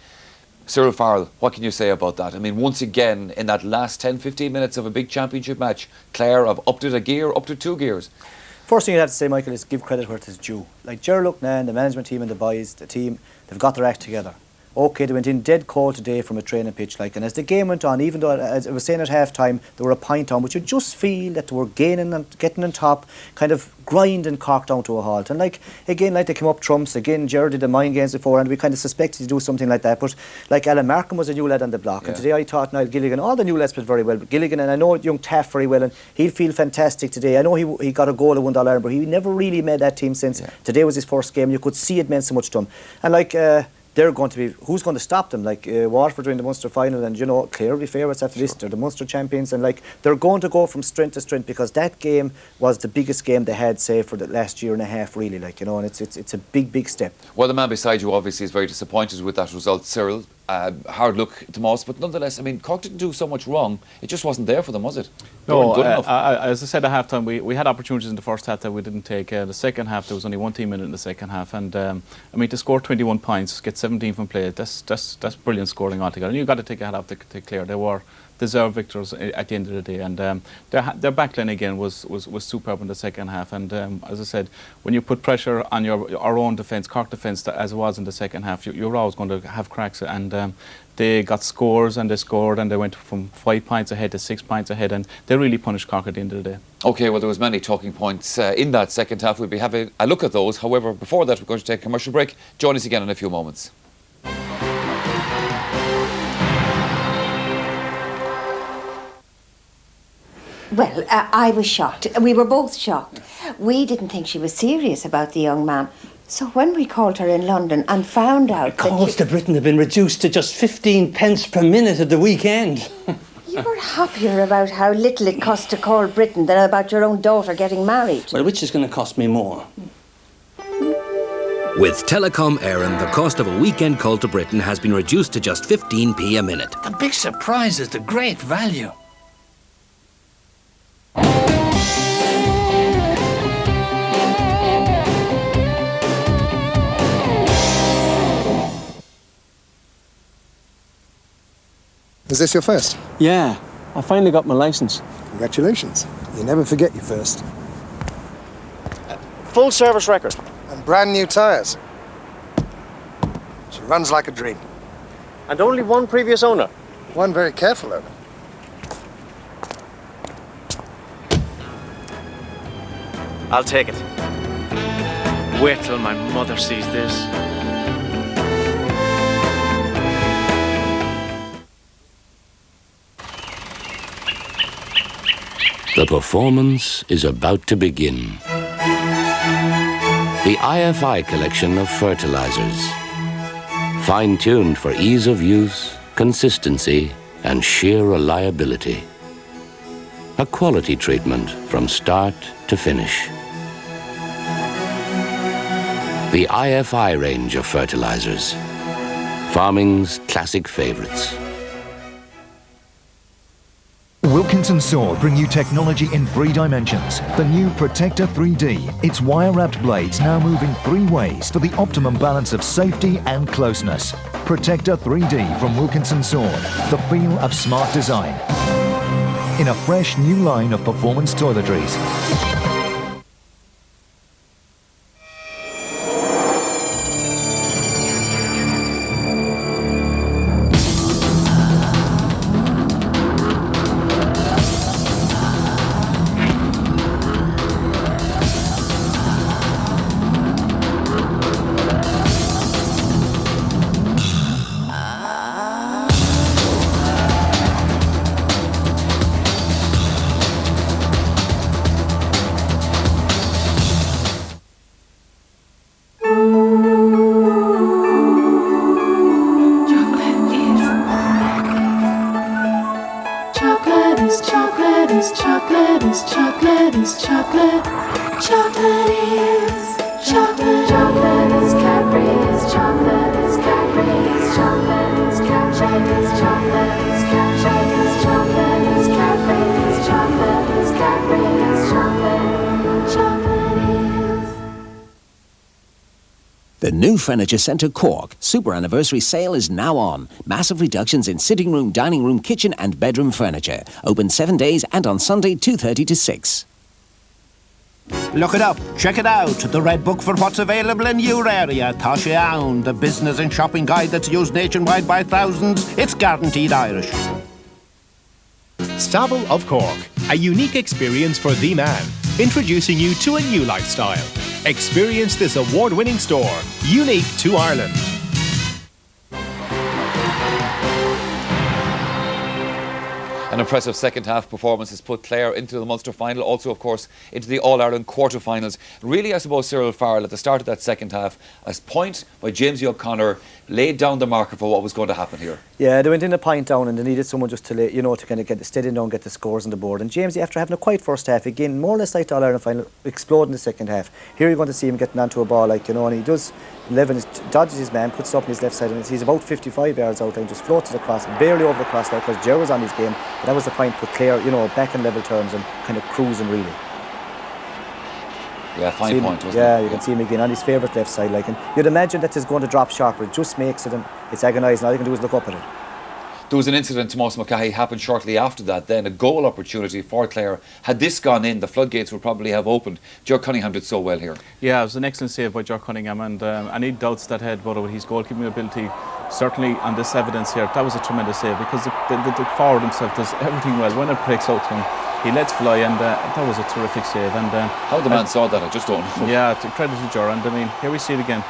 Cyril Farrell, what can you say about that? Once again, in that last 10-15 minutes of a big championship match, Clare have upped it a gear, up to 2 gears. First thing you have to say, Michael, is give credit where it is due. Like Gerlach Nan, the management team and the boys, the team, they've got their act together. Okay, they went in dead cold today from a training pitch, and as the game went on, even though, as I was saying at half time, they were a point on, but you just feel that they were gaining and getting on top, kind of grinding Cork down to a halt. And they came up trumps again. Gerard did the mind games before, and we kind of suspected to do something like that. But Alan Markham was a new lad on the block, and today I thought Niall Gilligan, all the new lads played very well. But Gilligan, and I know young Taff very well, and he'll feel fantastic today. I know he got a goal at One Ireland, but he never really made that team since today was his first game. You could see it meant so much to him. And they're going to be, who's going to stop them? Waterford are in the Munster final, and Clare will be favourites after this. They're the Munster champions, and they're going to go from strength to strength, because that game was the biggest game they had, say, for the last year and a half, really. And it's a big step. Well, the man beside you obviously is very disappointed with that result, Cyril. hard look to most, but nonetheless, I mean, Cork didn't do so much wrong. It just wasn't there for them, was it? They weren't good enough. As I said at half time, we had opportunities in the first half that we didn't take. The second half, there was only one team in it in the second half, and I mean, to score 21 points, get 17 from play, that's brilliant scoring altogether. And you've got to take a hat off to Clare. They were deserved victors at the end of the day, and their backline again was superb in the second half. And as I said, when you put pressure on our own defence, Cork defence, as it was in the second half, you're always going to have cracks. And they got scores, and they scored, and they went from 5 points ahead to 6 points ahead, and they really punished Cork at the end of the day. OK, well, there was many talking points in that second half. We'll be having a look at those. However, before that, we're going to take a commercial break. Join us again in a few moments. Well, I was shocked. We were both shocked. We didn't think she was serious about the young man. So when we called her in London and found out calls to Britain have been reduced to just 15 pence per minute at the weekend. You were happier about how little it cost to call Britain than about your own daughter getting married. Well, which is going to cost me more? With Telecom Éireann, the cost of a weekend call to Britain has been reduced to just 15p a minute. The big surprise is the great value. Is this your first? Yeah, I finally got my licence. Congratulations. You never forget your first. Full service record. And brand new tyres. She runs like a dream. And only one previous owner. One very careful owner. I'll take it. Wait till my mother sees this. The performance is about to begin. The IFI collection of fertilizers. Fine-tuned for ease of use, consistency, and sheer reliability. A quality treatment from start to finish. The IFI range of fertilizers. Farming's classic favorites. Wilkinson Sword bring you technology in 3 dimensions. The new Protector 3D. Its wire-wrapped blades now move in 3 ways for the optimum balance of safety and closeness. Protector 3D from Wilkinson Sword. The feel of smart design. In a fresh new line of performance toiletries. The new Furniture Centre Cork Super Anniversary Sale is now on. Massive reductions in sitting room, dining room, kitchen and bedroom furniture. Open 7 days and on Sunday 2:30 to 6. Look it up, check it out. The Red Book for what's available in your area. Tasha Own, the business and shopping guide that's used nationwide by thousands. It's guaranteed Irish. Stable of Cork, a unique experience for the man. Introducing you to a new lifestyle. Experience this award-winning store, unique to Ireland. An impressive second half performance has put Clare into the Munster final, also of course into the All-Ireland quarter-finals. Really, I suppose Cyril Farrell at the start of that second half, as point by Jamesy O'Connor laid down the marker for what was going to happen here. Yeah, they went in a point down and they needed someone just to, to kind of get steady down, get the scores on the board. And Jamesy, after having a quiet first half, again, more or less like the All-Ireland final, explode in the second half. Here you're going to see him getting onto a ball, and he does 11, dodges his man, puts it up on his left side, and he's about 55 yards out and just floats it across, barely over the crossbar, because Ger was on his game. But that was the point with Clare, back in level terms and kind of cruising really. Yeah, fine point, wasn't it? Yeah, you can see him again on his favourite left side. And you'd imagine that he's going to drop sharper. It just makes it, and it's agonising. All you can do is look up at it. There was an incident, Tomás Mulcahy, happened shortly after that, then a goal opportunity for Clare. Had this gone in, the floodgates would probably have opened. Ger Cunningham did so well here. Yeah, it was an excellent save by Ger Cunningham, and any doubts that had about his goalkeeping ability, certainly on this evidence here, that was a tremendous save, because the forward himself does everything well. When it breaks out to him, he lets fly, and that was a terrific save. And how the man saw that, I just don't know. Yeah, it's a credit to Ger, and I mean, here we see it again.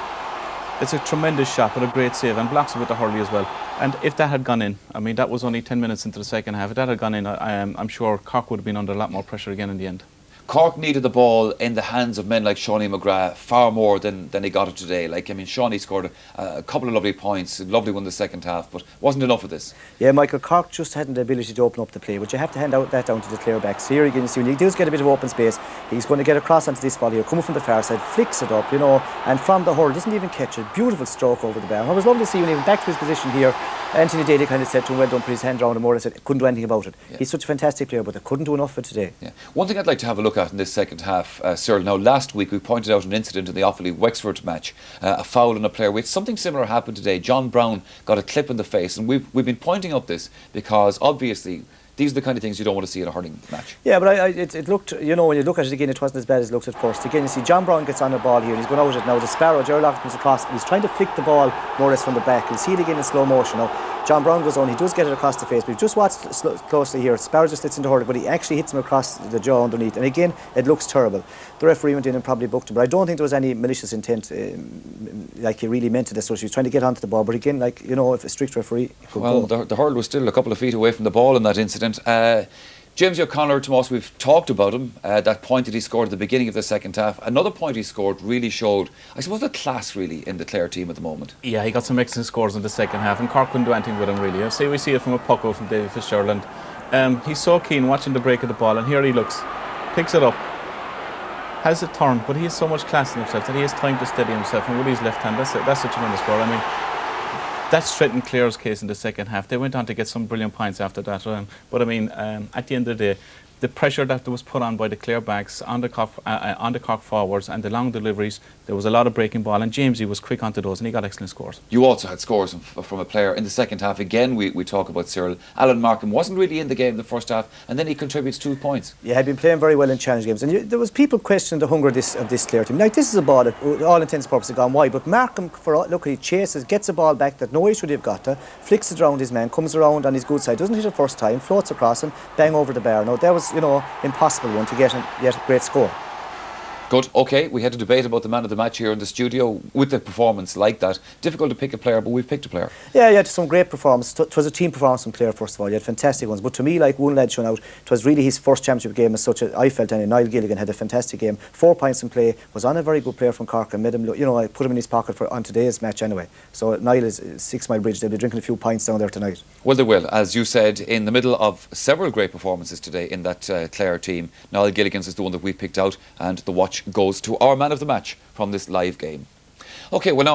It's a tremendous shot, but a great save, and blocks it with the hurley as well. And if that had gone in, I mean, that was only 10 minutes into the second half. If that had gone in, I'm sure Cork would have been under a lot more pressure again in the end. Cork needed the ball in the hands of men like Shawnee McGrath far more than they got it today. Shawnee scored a couple of lovely points, lovely one in the second half, but wasn't enough of this. Yeah, Michael, Cork just hadn't the ability to open up the play, but you have to hand out that down to the Clare backs. Here again, you see, when he does get a bit of open space, he's going to get across onto this ball here, coming from the far side, flicks it up, and from the hurl, doesn't even catch it. Beautiful stroke over the bar. And I was lovely to see when he went back to his position here, Anthony Daly kind of said to him, well done, put his hand round him more and said, couldn't do anything about it. Yeah. He's such a fantastic player, but they couldn't do enough for today. Yeah. One thing I'd like to have a look at in this second half, Cyril. Now, last week we pointed out an incident in the Offaly Wexford match, a foul on a player. With something similar happened today. John Brown got a clip in the face, and we've been pointing out this because obviously these are the kind of things you don't want to see in a hurling match. Yeah, but it looked, when you look at it again, it wasn't as bad as it looked at first. Again, you see John Brown gets on the ball here, and he's going out it now. The Sparrow, Gerald Loughlin comes across, and he's trying to flick the ball more or less from the back. You'll see it again in slow motion now. John Brown goes on, he does get it across the face, but if you just watch closely here, Sparrow just gets into hurling, but he actually hits him across the jaw underneath, and again, it looks terrible. The referee went in and probably booked him, but I don't think there was any malicious intent, like he really meant it as such. He was trying to get onto the ball, but again, if a strict referee could go. The hurl was still a couple of feet away from the ball in that incident. James O'Connor, Tomás, we've talked about him, that point that he scored at the beginning of the second half. Another point he scored really showed, I suppose, the class really in the Clare team at the moment. Yeah, he got some excellent scores in the second half, and Cork couldn't do anything with him really. We see it from a puck out from David Fitzgerald, and he's so keen watching the break of the ball, and here he looks, picks it up, has it turned, but he has so much class in himself that he has time to steady himself, and with his left hand, that's a tremendous score. I mean, that straightened Clare's case in the second half. They went on to get some brilliant points after that. But I mean, at the end of the day, the pressure that was put on by the Clare backs on the Cork forwards and the long deliveries, there was a lot of breaking ball, and Jamesy was quick onto those, and he got excellent scores. You also had scores from a player in the second half. Again, we talk about Cyril. Alan Markham wasn't really in the game the first half, and then he contributes 2 points. Yeah, he'd been playing very well in challenge games, and there was people questioning the hunger of this Clare team. Now, this is a ball that, all intents and purposes, gone wide, but Markham, look, he chases, gets a ball back that nobody should have got to, flicks it around his man, comes around on his good side, doesn't hit it first time, floats across and bang over the bar. Now, that was, impossible one to get a great score. Good. OK, we had a debate about the man of the match here in the studio with a performance like that. Difficult to pick a player, but we've picked a player. Yeah, you had some great performance. It was a team performance from Clare, first of all. You had fantastic ones. But to me, like one lad showing out, it was really his first championship game as such. I felt, and Niall Gilligan had a fantastic game. 4 points in play, was on a very good player from Cork and made him, I put him in his pocket on today's match anyway. So Niall is 6 Mile Bridge. They'll be drinking a few pints down there tonight. Well, they will. As you said, in the middle of several great performances today in that Clare team, Niall Gilligan's is the one that we picked out, and the watch goes to our man of the match from this live game. OK, well now